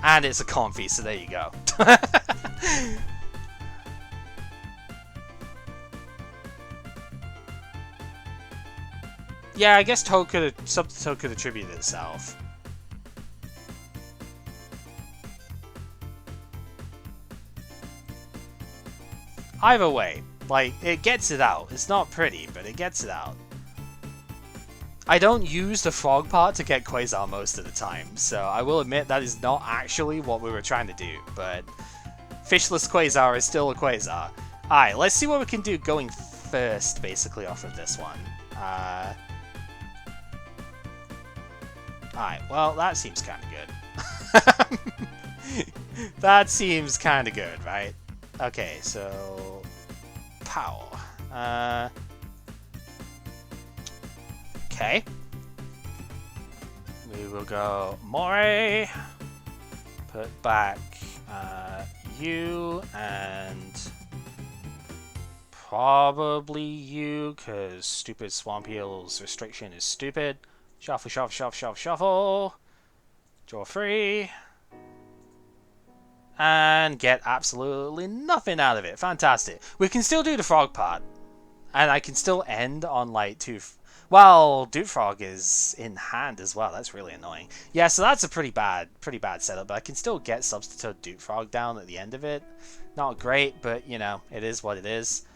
And it's a Comfy, so there you go. Yeah, I guess Toad could attribute itself. Either way, like, it gets it out. It's not pretty, but it gets it out. I don't use the frog part to get Quasar most of the time, so I will admit that is not actually what we were trying to do, but Fishless Quasar is still a Quasar. Alright, let's see what we can do going first, basically, off of this one. Alright, well, that seems kind of good. That seems kind of good, right? Okay, so... Pow. Okay. We will go Moray. Put back you and probably you, because stupid Swamp Heel's restriction is stupid. Shuffle, shuffle, shuffle, shuffle, shuffle. Draw 3. And get absolutely nothing out of it. Fantastic. We can still do the frog part. And I can still end on like 2... Well, Dude Frog is in hand as well. That's really annoying. Yeah, so that's a pretty bad setup. But I can still get Substitute Dude Frog down at the end of it. Not great, but, you know, it is what it is.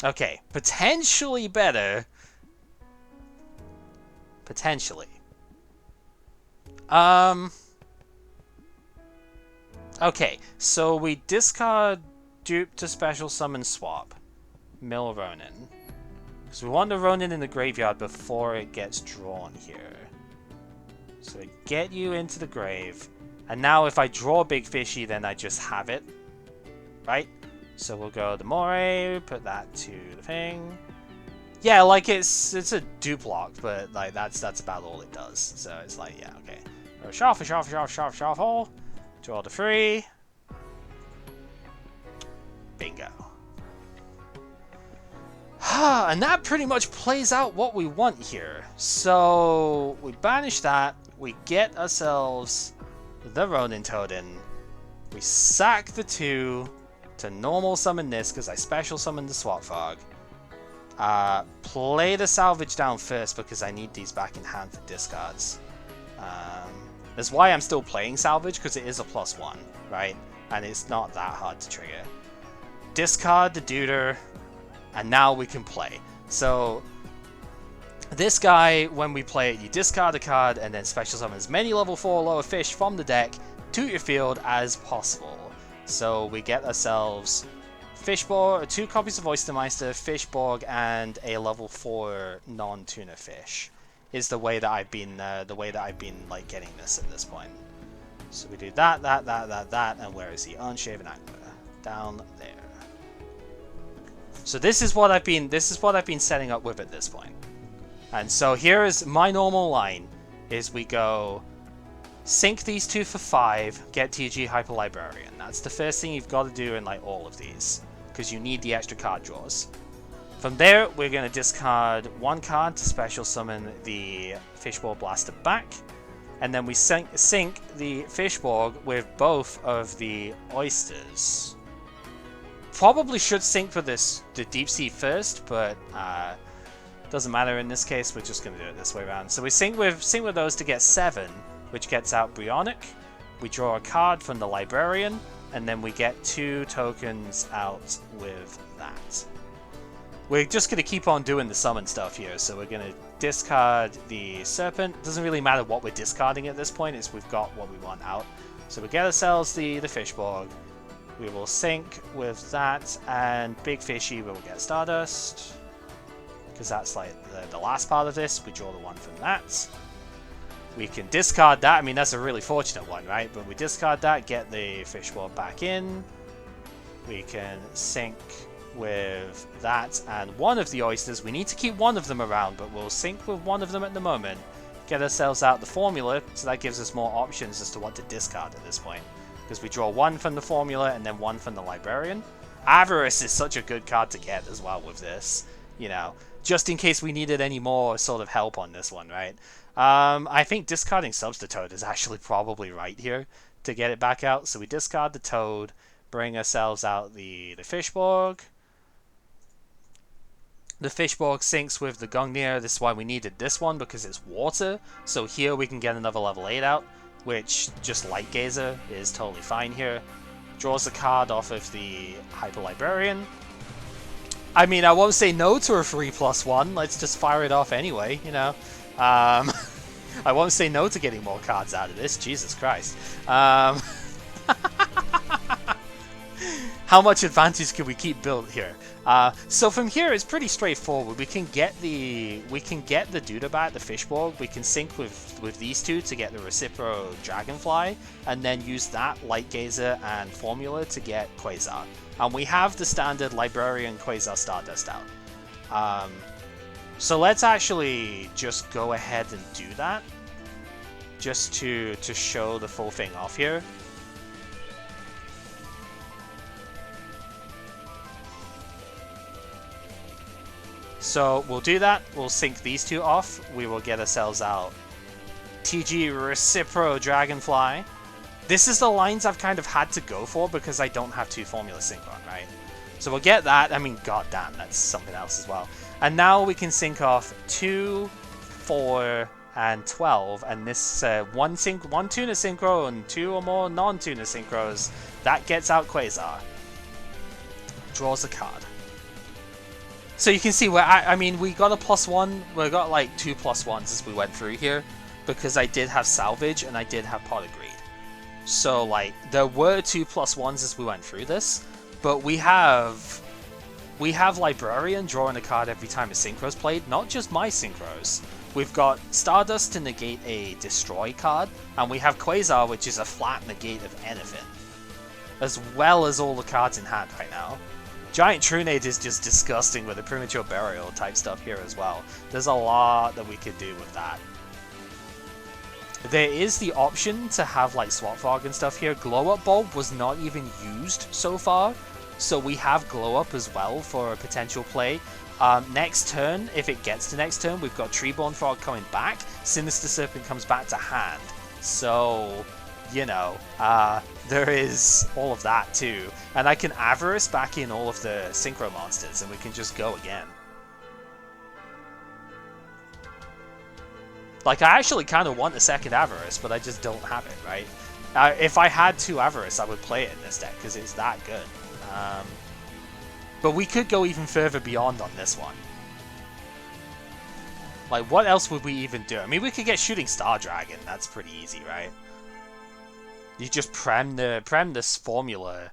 Okay, potentially better. Potentially. Okay, so we discard Dupe to special summon swap. Mill Ronin. Because we want the Ronin in the graveyard before it gets drawn here. So we get you into the grave. And now if I draw Big Fishy, then I just have it. Right? So we'll go the Moray, put that to the thing. Yeah, like it's a duplock, but like that's about all it does. So it's like, yeah, okay. Shuffle. Draw the 3. Bingo. And that pretty much plays out what we want here. So we banish that. We get ourselves the Ronin Totem. We sack the 2 to normal summon this because I special summon the Swat Fog. Play the salvage down first because I need these back in hand for discards. That's why I'm still playing salvage, because it is a +1, right? And it's not that hard to trigger. Discard the Duder, and now we can play. So this guy, when we play it, you discard a card and then special summon as many level 4 or lower fish from the deck to your field as possible. So we get ourselves Fishborg, 2 copies of Oystermeister, Fishborg, and a level 4 non-tuna fish. Is the way that I've been like getting this at this point. So we do that, and where is he? Unshaven Angler. Down there. So this is what I've been setting up with at this point. And so here is my normal line: is we go sync these 2 for 5, get TG Hyper Librarian. That's the first thing you've got to do in like all of these, because you need the extra card draws. From there, we're going to discard 1 card to special summon the Fishborg Blaster back, and then we sync the Fishborg with both of the Oysters. Probably should sync for the Deep Sea first, but doesn't matter in this case. We're just going to do it this way around. So we sync with those to get 7, which gets out Bryonic. We draw a card from the Librarian, and then we get 2 tokens out with that. We're just going to keep on doing the summon stuff here, so we're going to discard the Serpent. Doesn't really matter what we're discarding at this point, it's we've got what we want out. So we get ourselves the Fishborg. We will sync with that, and Big Fishy will get Stardust, because that's like the last part of this. We draw the 1 from that. We can discard that. I mean, that's a really fortunate one, right? But we discard that, get the Fishborg back in. We can sync with that and 1 of the Oysters. We need to keep 1 of them around, but we'll sync with 1 of them at the moment. Get ourselves out the formula, so that gives us more options as to what to discard at this point. Because we draw 1 from the formula and then 1 from the Librarian. Avarice is such a good card to get as well with this, you know, just in case we needed any more sort of help on this one, right? I think discarding Substitute is actually probably right here to get it back out. So we discard the Toad, bring ourselves out the Fishborg. The Fishborg syncs with the Gungnir. This is why we needed this one, because it's water. So here we can get another level 8 out, which just Light Gazer is totally fine here. Draws a card off of the Hyper Librarian. I mean, I won't say no to a 3+1. Let's just fire it off anyway, you know. I won't say no to getting more cards out of this. Jesus Christ. How much advantage can we keep built here? So from here, it's pretty straightforward. We can get the Dudabat, the Fishborg. We can sync with these 2 to get the Recipro Dragonfly, and then use that Light Gazer and Formula to get Quasar. And we have the standard Librarian Quasar Stardust out. So let's actually just go ahead and do that, just to show the full thing off here. So we'll do that, we'll sync these 2 off, we will get ourselves out TG Recipro Dragonfly. This is the lines I've kind of had to go for because I don't have 2 Formula Synchron, right? So we'll get that. I mean, goddamn, that's something else as well. And now we can sync off 2, 4, and 12, and this one Tuna Synchro and 2 or more non-Tuna Synchros, that gets out Quasar. Draws a card. So you can see where, I mean, we got a +1, we got like 2 +1s as we went through here, because I did have Salvage and I did have Pot of Greed. So like, there were 2 +1s as we went through this, but we have Librarian drawing a card every time a Synchro's played, not just my Synchros. We've got Stardust to negate a Destroy card, and we have Quasar, which is a flat negate of anything, as well as all the cards in hand right now. Giant Trunade is just disgusting with the premature burial type stuff here as well. There's a lot that we could do with that. There is the option to have like Swap Fog and stuff here. Glow Up Bulb was not even used so far, so we have Glow Up as well for a potential play. Next turn, if it gets to next turn, we've got Treeborn Frog coming back. Sinister Serpent comes back to hand. So, you know, there is all of that too. And I can Avarice back in all of the Synchro monsters and we can just go again. Like, I actually kind of want a second Avarice, but I just don't have it, right? If I had 2 Avarice, I would play it in this deck because it's that good. But we could go even further beyond on this one. Like, what else would we even do? I mean, we could get Shooting Star Dragon. That's pretty easy, right? You just prem this formula.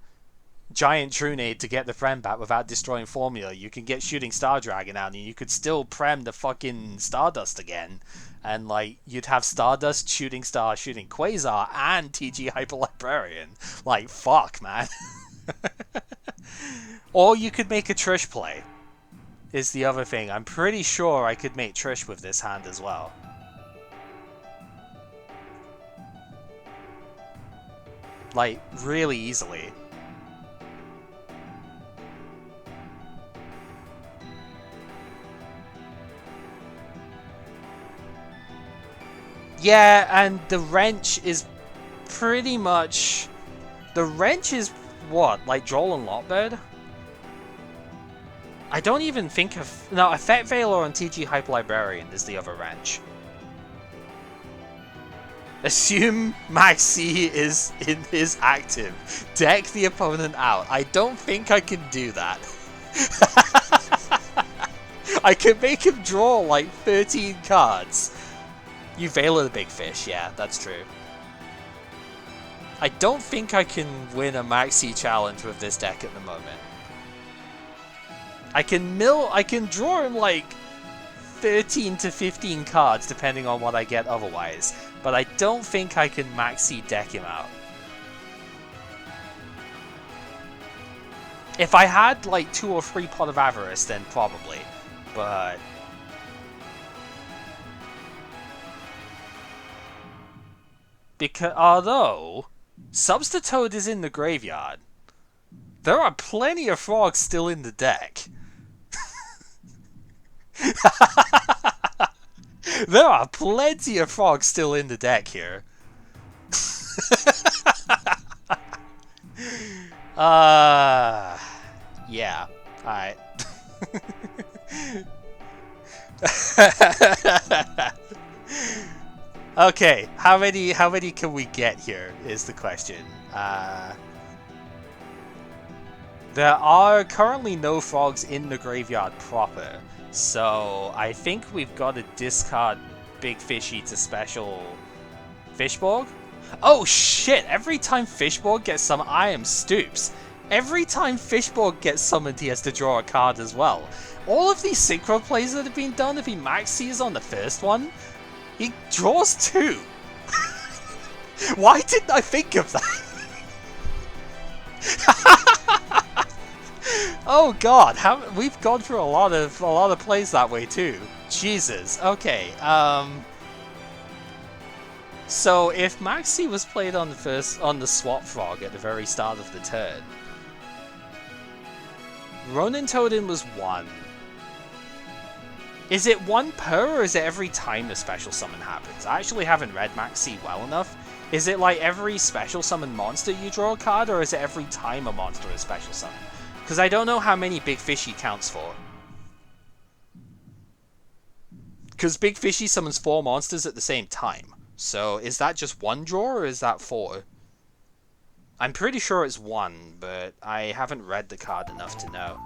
Giant Trunade to get the prem back without destroying formula. You can get Shooting Star Dragon out and you could still prem the fucking Stardust again. And, like, you'd have Stardust, Shooting Star, Shooting Quasar, and TG Hyper Librarian. Like, fuck, man. Or you could make a Trish play, is the other thing. I'm pretty sure I could make Trish with this hand as well. Like, really easily. Yeah, and the Wrench is pretty much... The Wrench is what? Like Droll and Lotbird? I don't even think of... No, Effect Veiler on TG Hyper Librarian is the other Wrench. Assume Maxi is active. Deck the opponent out. I don't think I can do that. I can make him draw like 13 cards. You Veiler the Big Fish, yeah, that's true. I don't think I can win a Maxi challenge with this deck at the moment. I can draw him like 13 to 15 cards depending on what I get otherwise, but I don't think I can Maxi deck him out. If I had like 2 or 3 Pot of Avarice, then probably, but... Because, although, Substitute is in the graveyard, there are plenty of frogs still in the deck. There are plenty of frogs still in the deck here. Yeah, alright. Okay, how many can we get here is the question. There are currently no frogs in the graveyard proper, so I think we've got to discard Big Fishy to special Fishborg. Oh shit, every time Fishborg gets summoned, I am Stoops. Every time Fishborg gets summoned, he has to draw a card as well. All of these Synchro plays that have been done, if he maxes on the first one, he draws 2. Why didn't I think of that? Oh god, we've gone through a lot of plays that way too. Jesus. Okay. So if Maxi was played on the Swap Frog at the very start of the turn, Ronin Toadin was 1. Is it 1 per, or is it every time the special summon happens? I actually haven't read Maxi well enough. Is it like every special summon monster you draw a card, or is it every time a monster is special summoned? Because I don't know how many Big Fishy counts for. Because Big Fishy summons 4 monsters at the same time. So is that just 1 draw, or is that 4? I'm pretty sure it's 1, but I haven't read the card enough to know.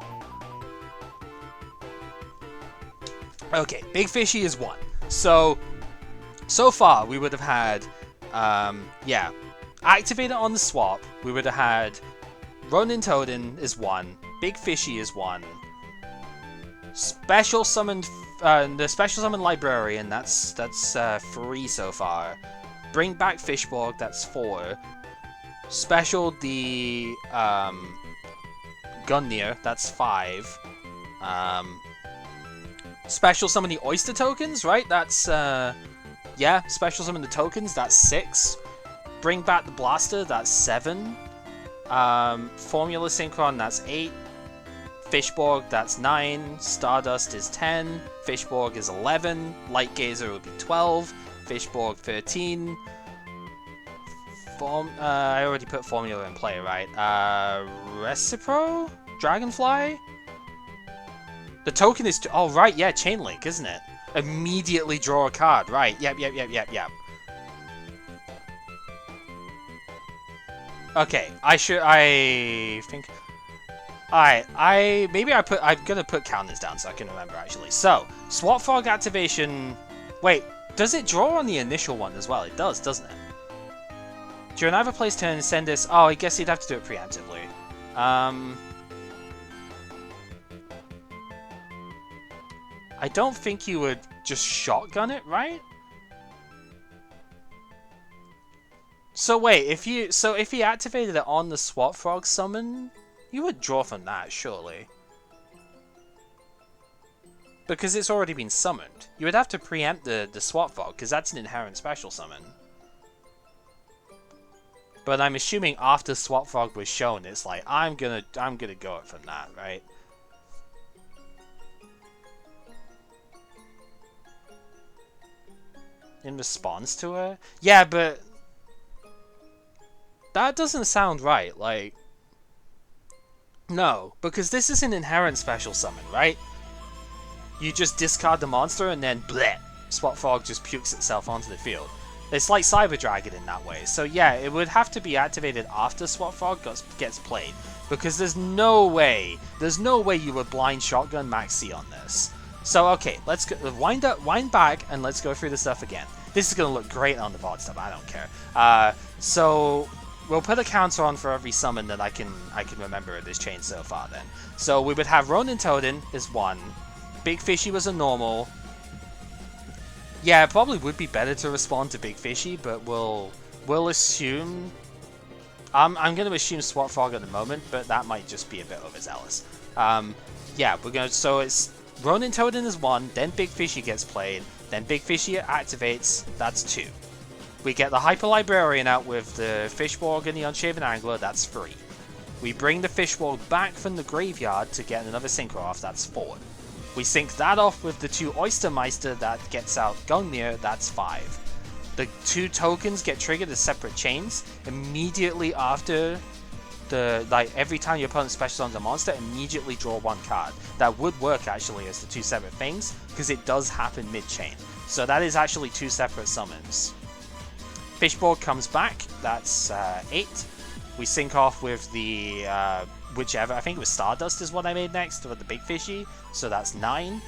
Okay, Big Fishy is 1. So far we would have had, yeah, Activate it on the swap. We would have had Ronin Toadin is 1, Big Fishy is 1, Special Summoned, the Special Summon Librarian, that's 3 so far. Bring back Fishborg, that's 4. Special the Gungnir, that's 5. Special summon the Oyster tokens, right? That's, yeah, special summon the tokens, that's 6. Bring back the Blaster, that's 7. Formula Synchron, that's 8. Fishborg, that's 9. Stardust is 10. Fishborg is 11. Light Gazer would be 12. Fishborg 13. I already put Formula in play, right? Recipro? Dragonfly? The token is... Oh, right, yeah, Chain Link, isn't it? Immediately draw a card, right. Yep. Okay, I think... Alright, I'm gonna put counters down so I can remember, actually. So, Swap Frog activation... Wait, does it draw on the initial one as well? It does, doesn't it? During either play's turn, send this... Oh, I guess you'd have to do it preemptively. I don't think you would just shotgun it, right? So wait, if he activated it on the Swap Frog summon, you would draw from that, surely. Because it's already been summoned. You would have to preempt the Swap Frog, because that's an inherent special summon. But I'm assuming after Swap Frog was shown, it's like, I'm gonna go it from that, right? In response to her? Yeah, but... That doesn't sound right, like... No, because this is an inherent special summon, right? You just discard the monster and then bleh! Swap Frog just pukes itself onto the field. It's like Cyber Dragon in that way. So yeah, it would have to be activated after Swap Frog gets played. Because there's no way you would blind shotgun Max C on this. So okay, let's go, wind back and let's go through the stuff again. This is gonna look great on the VOD stuff, I don't care. So we'll put a counter on for every summon that I can remember in this chain so far then. So we would have Ronin Toden is 1. Big Fishy was a normal. Yeah, it probably would be better to respond to Big Fishy, but we'll assume... I'm going to assume Swap Frog at the moment, but that might just be a bit overzealous. Yeah, we're going to... So it's Ronin Toden is 1, then Big Fishy gets played, then Big Fishy activates, that's 2. We get the Hyper Librarian out with the Fishborg and the Unshaven Angler, that's 3. We bring the Fishborg back from the graveyard to get another Synchro off, that's 4. We sync that off with the 2 Oystermeister that gets out Gungnir, that's 5. The 2 tokens get triggered as separate chains immediately after the, like, every time your opponent special summons a monster, immediately draw 1 card. That would work actually as the 2 separate things, because it does happen mid-chain. So that is actually 2 separate summons. Fishborg comes back, that's 8. We sync off with the whichever, I think it was Stardust is what I made next, or the Big Fishy, so that's 9.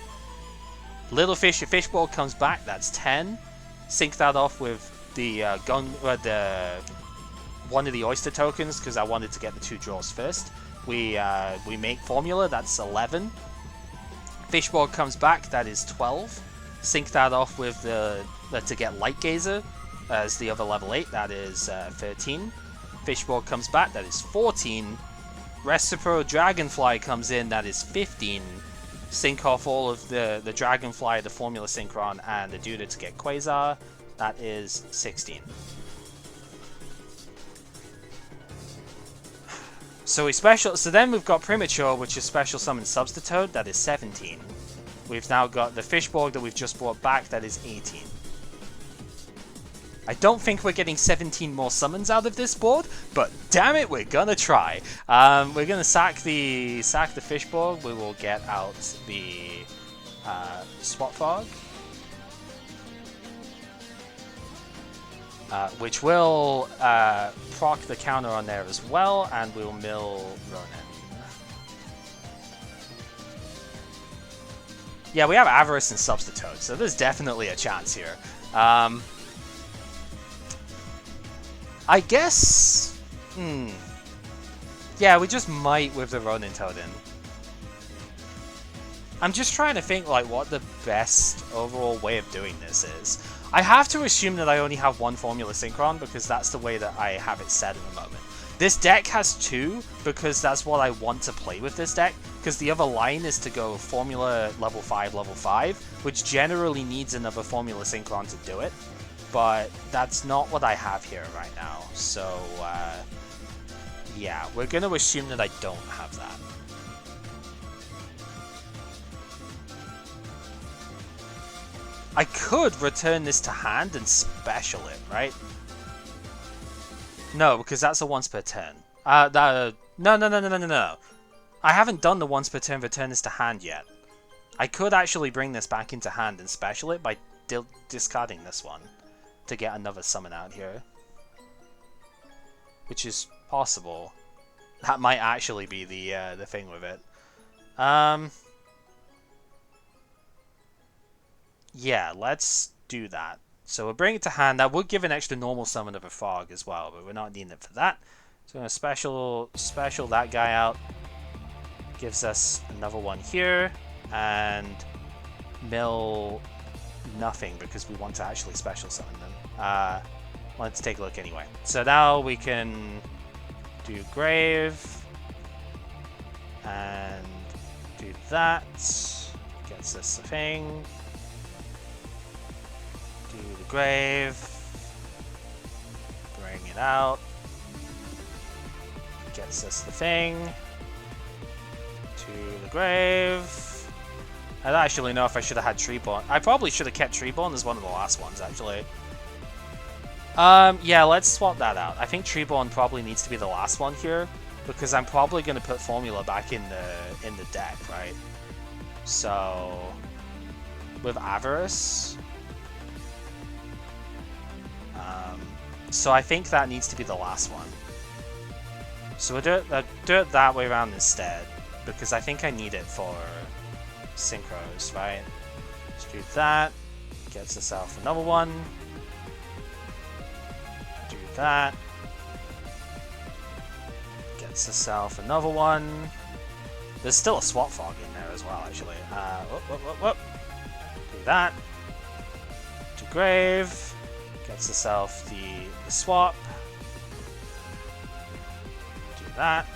Little Fishy Fishborg comes back, that's 10. Sync that off with the one of the Oyster tokens, because I wanted to get the 2 draws first. We make Formula, that's 11. Fishborg comes back, that is 12. Sync that off with the to get Light Gazer as the other level 8, that is 13. Fishborg comes back, that is 14. Recipro Dragonfly comes in, that is 15. Sync off all of the Dragonfly, the Formula Synchron, and the Duda to get Quasar, that is 16. So then we've got Premature, which is special summon Substitute, that is 17. We've now got the Fishborg that we've just brought back, that is 18. I don't think we're getting 17 more summons out of this board, but damn it, we're gonna try. We're gonna sack the Fishborg. We will get out the Swap Frog, which will proc the counter on there as well, and we'll mill Ronin. Yeah, we have Avarice and Substitute, so there's definitely a chance here. I guess... Yeah, we just might with the Ronin Toden. I'm just trying to think like what the best overall way of doing this is. I have to assume that I only have 1 Formula Synchron because that's the way that I have it set at the moment. This deck has 2 because that's what I want to play with this deck, because the other line is to go Formula level 5, which generally needs another Formula Synchron to do it, but that's not what I have here right now, so yeah, we're going to assume that I don't have that. I could return this to hand and special it, right? No, because that's a once per turn. No. I haven't done the once per turn return this to hand yet. I could actually bring this back into hand and special it by discarding this one to get another summon out here. Which is possible. That might actually be the thing with it. Yeah, let's do that. So we'll bring it to hand. That would give an extra normal summon of a Fog as well, but we're not needing it for that. So we're going to special that guy out. Gives us another one here, and mill nothing because we want to actually special summon them. Let's take a look anyway. So now we can do Grave, and do that. Gets us a thing. Do the Grave, bring it out, gets us the thing, to the Grave. I don't actually know if I should have had Treeborn. I probably should have kept Treeborn as one of the last ones, actually. Yeah, let's swap that out. I think Treeborn probably needs to be the last one here, because I'm probably going to put Formula back in the deck, right? So, with Avarice... so I think that needs to be the last one. So we'll do it that way around instead, because I think I need it for Synchros, right? Let's do that. Gets us another one. Do that. Gets us another one. There's still a Swap Fog in there as well, actually. Whoop. Do that. To Grave. Gets herself the swap. Do that.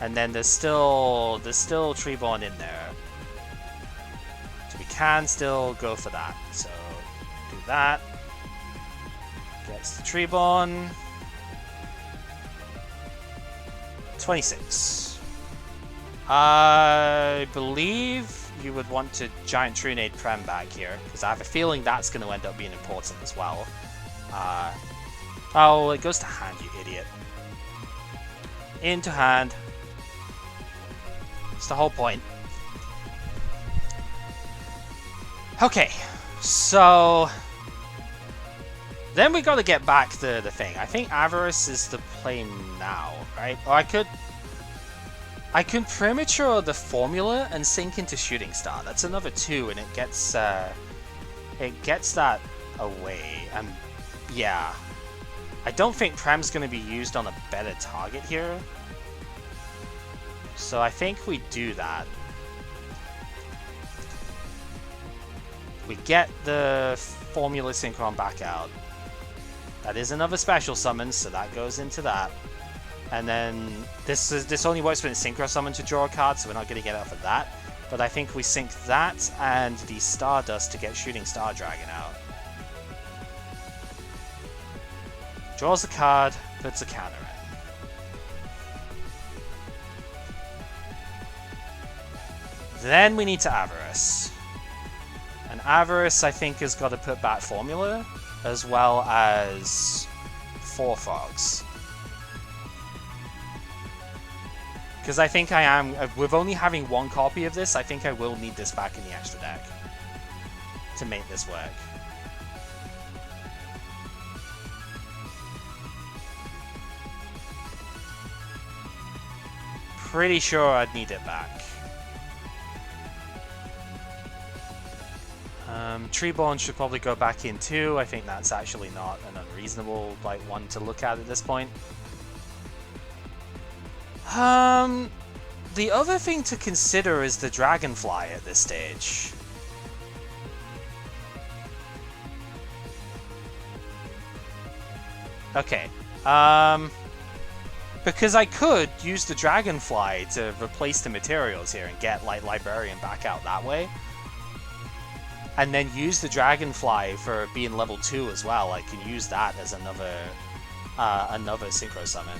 And then there's still Treeborn in there. So we can still go for that. So do that. Gets the Treeborn. 26. I believe you would want to Giant Trunade Prem back here, because I have a feeling that's going to end up being important as well. Oh, it goes to hand, you idiot. Into hand. It's the whole point. Okay, so... then we got to get back the thing. I think Avarice is the play now, right? Or I can premature the Formula and sink into Shooting Star. That's another 2, and it gets that away. And yeah, I don't think Prem's going to be used on a better target here. So I think we do that. We get the Formula Synchron back out. That is another special summon, so that goes into that. And then this only works when it's Synchro Summon to draw a card, so we're not going to get it for that. But I think we sync that and the Stardust to get Shooting Star Dragon out. Draws a card, puts a counter in. Then we need to Avarice. And Avarice, I think, has got to put back Formula, as well as 4 Fogs. Because I think I am, with only having 1 copy of this, I think I will need this back in the extra deck to make this work. Pretty sure I'd need it back. Treeborn should probably go back in too. I think that's actually not an unreasonable one to look at this point. The other thing to consider is the Dragonfly at this stage. Okay, Because I could use the Dragonfly to replace the materials here and get like Librarian back out that way. And then use the Dragonfly for being level 2 as well. I can use that as another Synchro summon.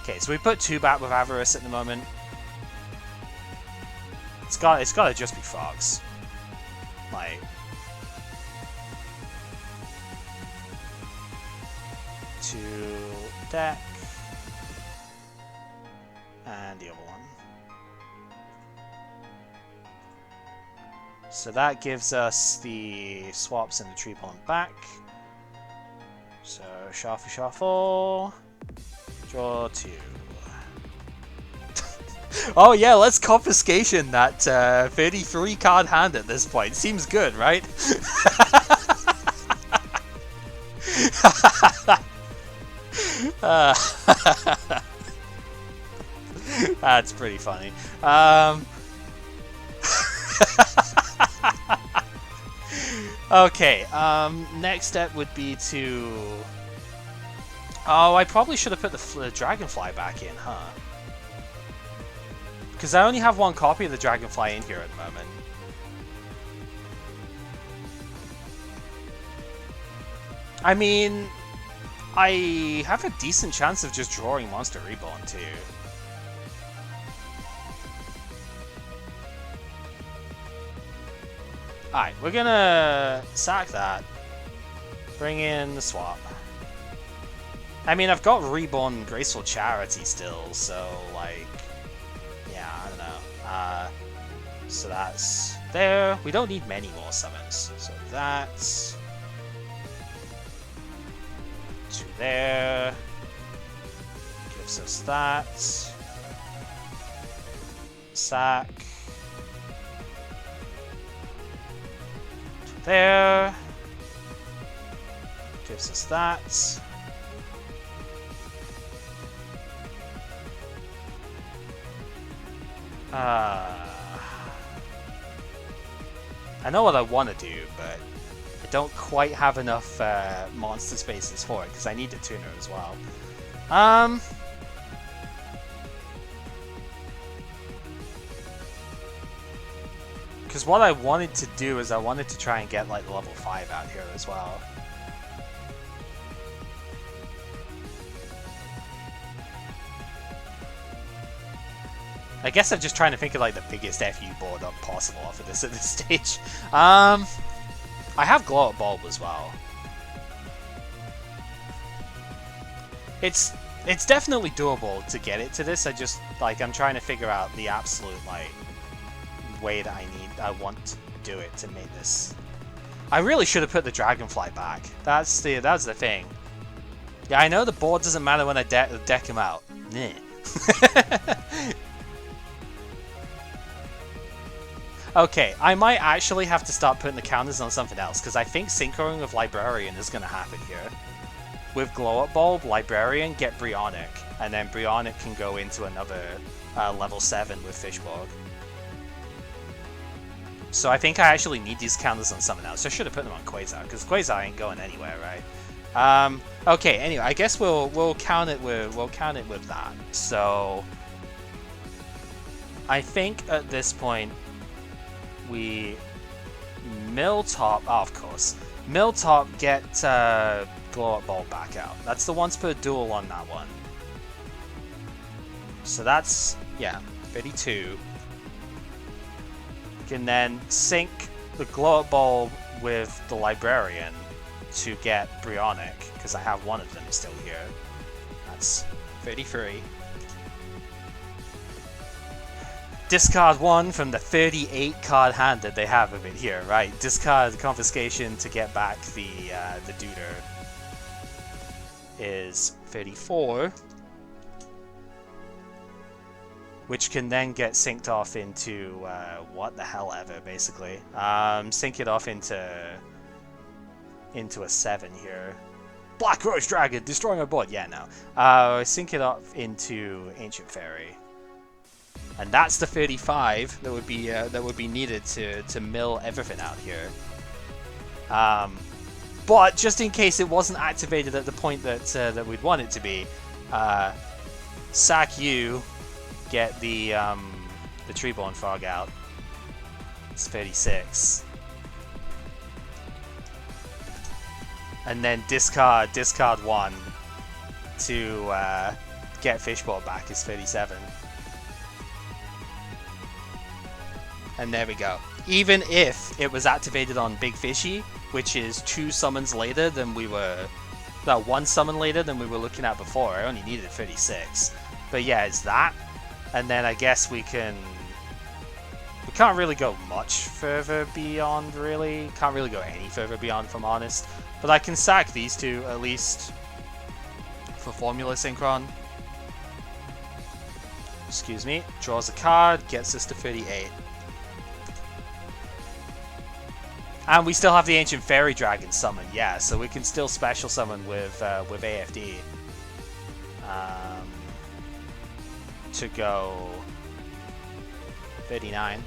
Okay, so we put 2 back with Avarice at the moment. It's gotta just be Fox. Like 2 deck. And the other one. So that gives us the swaps and the tree pollen back. So shuffle. Draw 2. Oh yeah, let's confiscation that 33 card hand at this point. Seems good, right? That's pretty funny. Okay, next step would be to... Oh, I probably should have put the Dragonfly back in, huh? Because I only have 1 copy of the Dragonfly in here at the moment. I mean, I have a decent chance of just drawing Monster Reborn too. Alright, we're gonna sack that. Bring in the swap. I mean, I've got Reborn Graceful Charity still, so, like... Yeah, I don't know. So that's there. We don't need many more summons. So that's... 2 there. Gives us that. Sack. 2 there. Gives us that. I know what I want to do, but I don't quite have enough monster spaces for it, because I need the tuner as well. Because what I wanted to do is I wanted to try and get like the level 5 out here as well. I guess I'm just trying to think of like the biggest FU board up possible for this at this stage. I have Glow Up Bulb as well. It's definitely doable to get it to this. I'm trying to figure out the absolute like way that I want to do it to make this. I really should have put the Dragonfly back. That's the thing. Yeah, I know the board doesn't matter when I deck him out. Okay, I might actually have to start putting the counters on something else, because I think synchroing with Librarian is going to happen here. With Glow Up Bulb, Librarian, get Brionic, and then Brionic can go into another level 7 with Fishborg. So I think I actually need these counters on something else. I should have put them on Quasar, because Quasar ain't going anywhere, right? Okay, anyway, I guess we'll count it with that. So I think at this point we mill top, of course. Mill top, get Glow Up Bulb back out. That's the once per duel on that one. So that's, yeah, 32. You can then sync the Glow Up Bulb with the Librarian to get Brionic, because I have one of them still here. That's 33. Discard 1 from the 38 card hand that they have of it here, right? Discard Confiscation to get back the Duder is 34. Which can then get synced off into what the hell ever, basically. Sync it off into a 7 here. Black Rose Dragon, destroying our board. Yeah, no. Sync it off into Ancient Fairy. And that's the 35 that would be needed to mill everything out here. But just in case it wasn't activated at the point that that we'd want it to be, sack you, get the Treeborn Frog out. It's 36. And then discard 1 to get Fishbowl back is 37. And there we go. Even if it was activated on Big Fishy, which is 2 summons later than we were... No, 1 summon later than we were looking at before. I only needed 36. But yeah, it's that. And then I guess we can... We can't really go much further beyond, really. Can't really go any further beyond, if I'm honest. But I can sack these 2, at least, for Formula Synchron. Excuse me. Draws a card, gets us to 38. And we still have the Ancient Fairy Dragon summon, yeah, so we can still special summon with AFD. To go 39.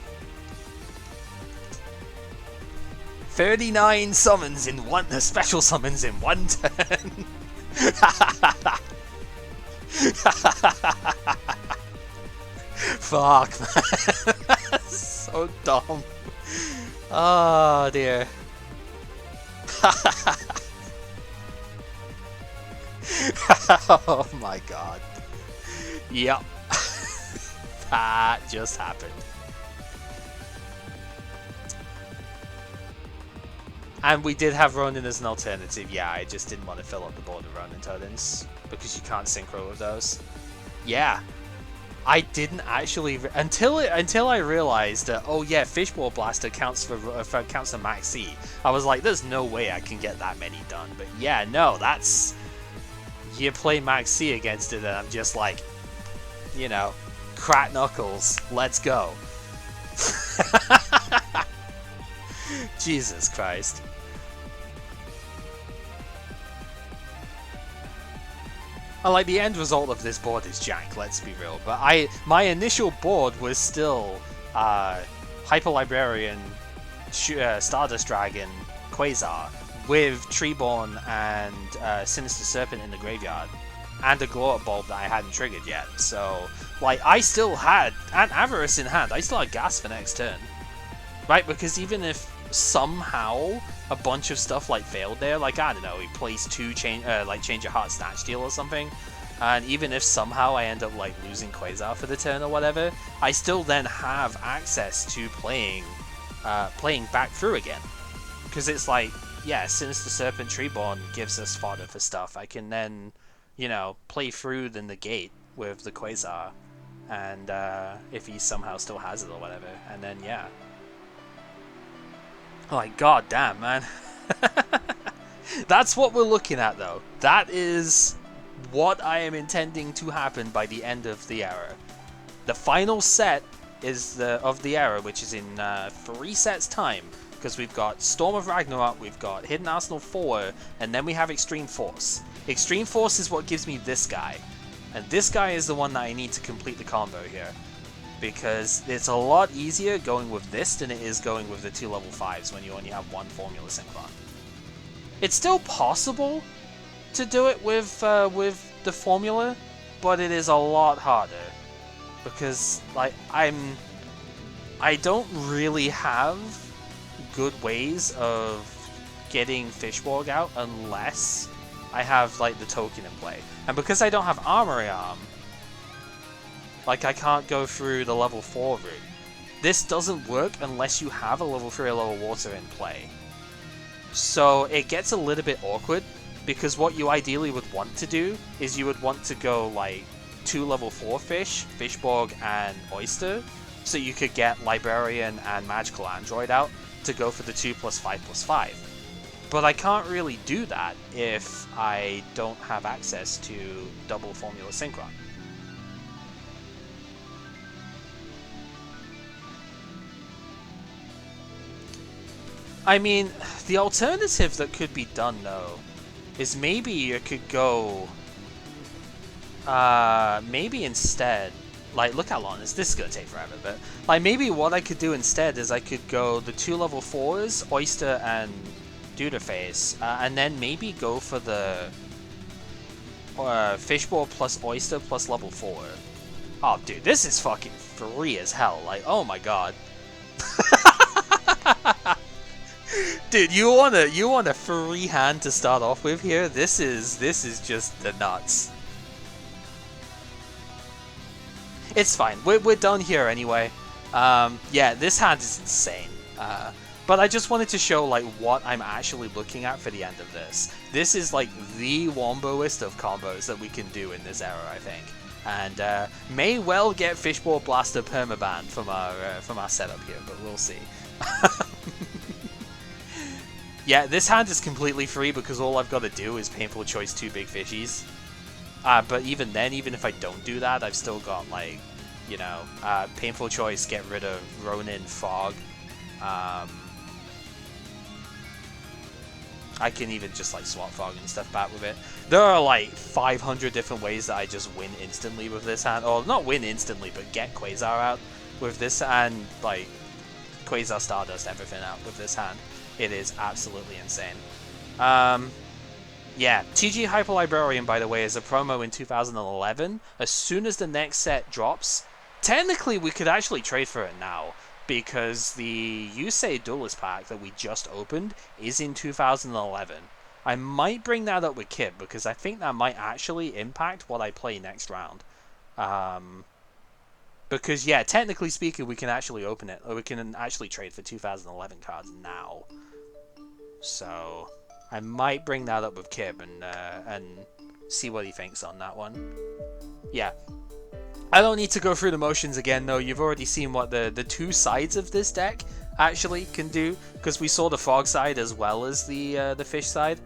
39 summons in one, special summons in one turn. Fuck, man. That's so dumb. Oh dear. Oh my god. Yep. That just happened. And we did have Ronin as an alternative. Yeah, I just didn't want to fill up the board with Ronin Totems because you can't synchro with those. Yeah. I didn't actually until I realized that, oh yeah, Fishbowl Blaster counts for Max C. I was like, there's no way I can get that many done. But yeah, no, that's, you play Max C against it, and I'm just like, you know, crack knuckles, let's go. Jesus Christ. And like, the end result of this board is jank, let's be real. But my initial board was still Hyper Librarian, Stardust Dragon, Quasar, with Treeborn and Sinister Serpent in the graveyard, and a Glow-Up Bulb that I hadn't triggered yet. So, like, I still had, and Avarice in hand, I still had gas for next turn. Right, because even if somehow a bunch of stuff like failed there, like, I don't know, he plays 2 Change of Heart Snatch Steal or something, and even if somehow I end up like losing Quasar for the turn or whatever, I still then have access to playing back through again, because it's like, yeah, Sinister Serpent Treeborn gives us fodder for stuff. I can then, you know, play through the negate with the Quasar, and if he somehow still has it or whatever, and then yeah. Like, god damn, man. That's what we're looking at, though. That is what I am intending to happen by the end of the era. The final set is of the era, which is in 3 sets time, because we've got Storm of Ragnarok, we've got Hidden Arsenal 4, and then we have Extreme Force. Extreme Force is what gives me this guy, and this guy is the one that I need to complete the combo here. Because it's a lot easier going with this than it is going with the 2 level 5s when you only have 1 Formula Synchron. It's still possible to do it with the formula, but it is a lot harder. Because, like, I don't really have good ways of getting Fishborg out unless I have, like, the token in play. And because I don't have Armory Arm, like, I can't go through the level 4 route. This doesn't work unless you have a level 3 or level water in play. So it gets a little bit awkward, because what you ideally would want to do is you would want to go, like, 2 level 4 fish, Fishborg and Oyster, so you could get Librarian and Magical Android out to go for the 2+5+5. But I can't really do that if I don't have access to double Formula Synchron. I mean, the alternative that could be done, though, is maybe you could go... maybe instead... Like, look how long this is going to take forever, but... Like, maybe what I could do instead is I could go the 2 level 4s, Oyster and do the face, and then maybe go for the fishbowl plus oyster plus level 4. Oh, dude, this is fucking free as hell. Like, oh my god. Dude, you want a free hand to start off with here? This is just the nuts. It's fine. We're done here anyway. Yeah, this hand is insane. But I just wanted to show like what I'm actually looking at for the end of this. This is like the womboist of combos that we can do in this era, I think. And may well get Fishbowl Blaster permaban from our setup here, but we'll see. Yeah, this hand is completely free because all I've got to do is Painful Choice 2 big fishies. But even then, even if I don't do that, I've still got, like, you know, Painful Choice, get rid of Ronin, Fog. I can even just, like, swap Fog and stuff back with it. There are, like, 500 different ways that I just win instantly with this hand. Or, not win instantly, but get Quasar out with this, and, like, Quasar Stardust everything out with this hand. It is absolutely insane. Yeah, TG Hyper Librarian, by the way, is a promo in 2011. As soon as the next set drops, technically we could actually trade for it now, because the Yusei Duelist pack that we just opened is in 2011. I might bring that up with Kib, because I think that might actually impact what I play next round. Because, yeah, technically speaking, we can actually open it, or we can actually trade for 2011 cards now. So, I might bring that up with Kib and see what he thinks on that one. Yeah. I don't need to go through the motions again, though. You've already seen what the two sides of this deck actually can do, because we saw the Fog side as well as the Fish side.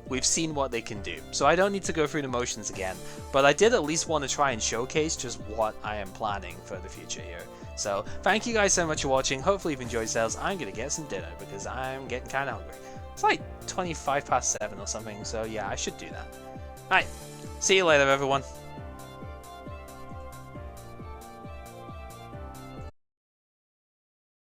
We've seen what they can do, so I don't need to go through the motions again, but I did at least want to try and showcase just what I am planning for the future here. So, thank you guys so much for watching. Hopefully you've enjoyed yourselves. I'm going to get some dinner because I'm getting kind of hungry. It's like 25 past 7 or something, so yeah, I should do that. Alright, see you later everyone.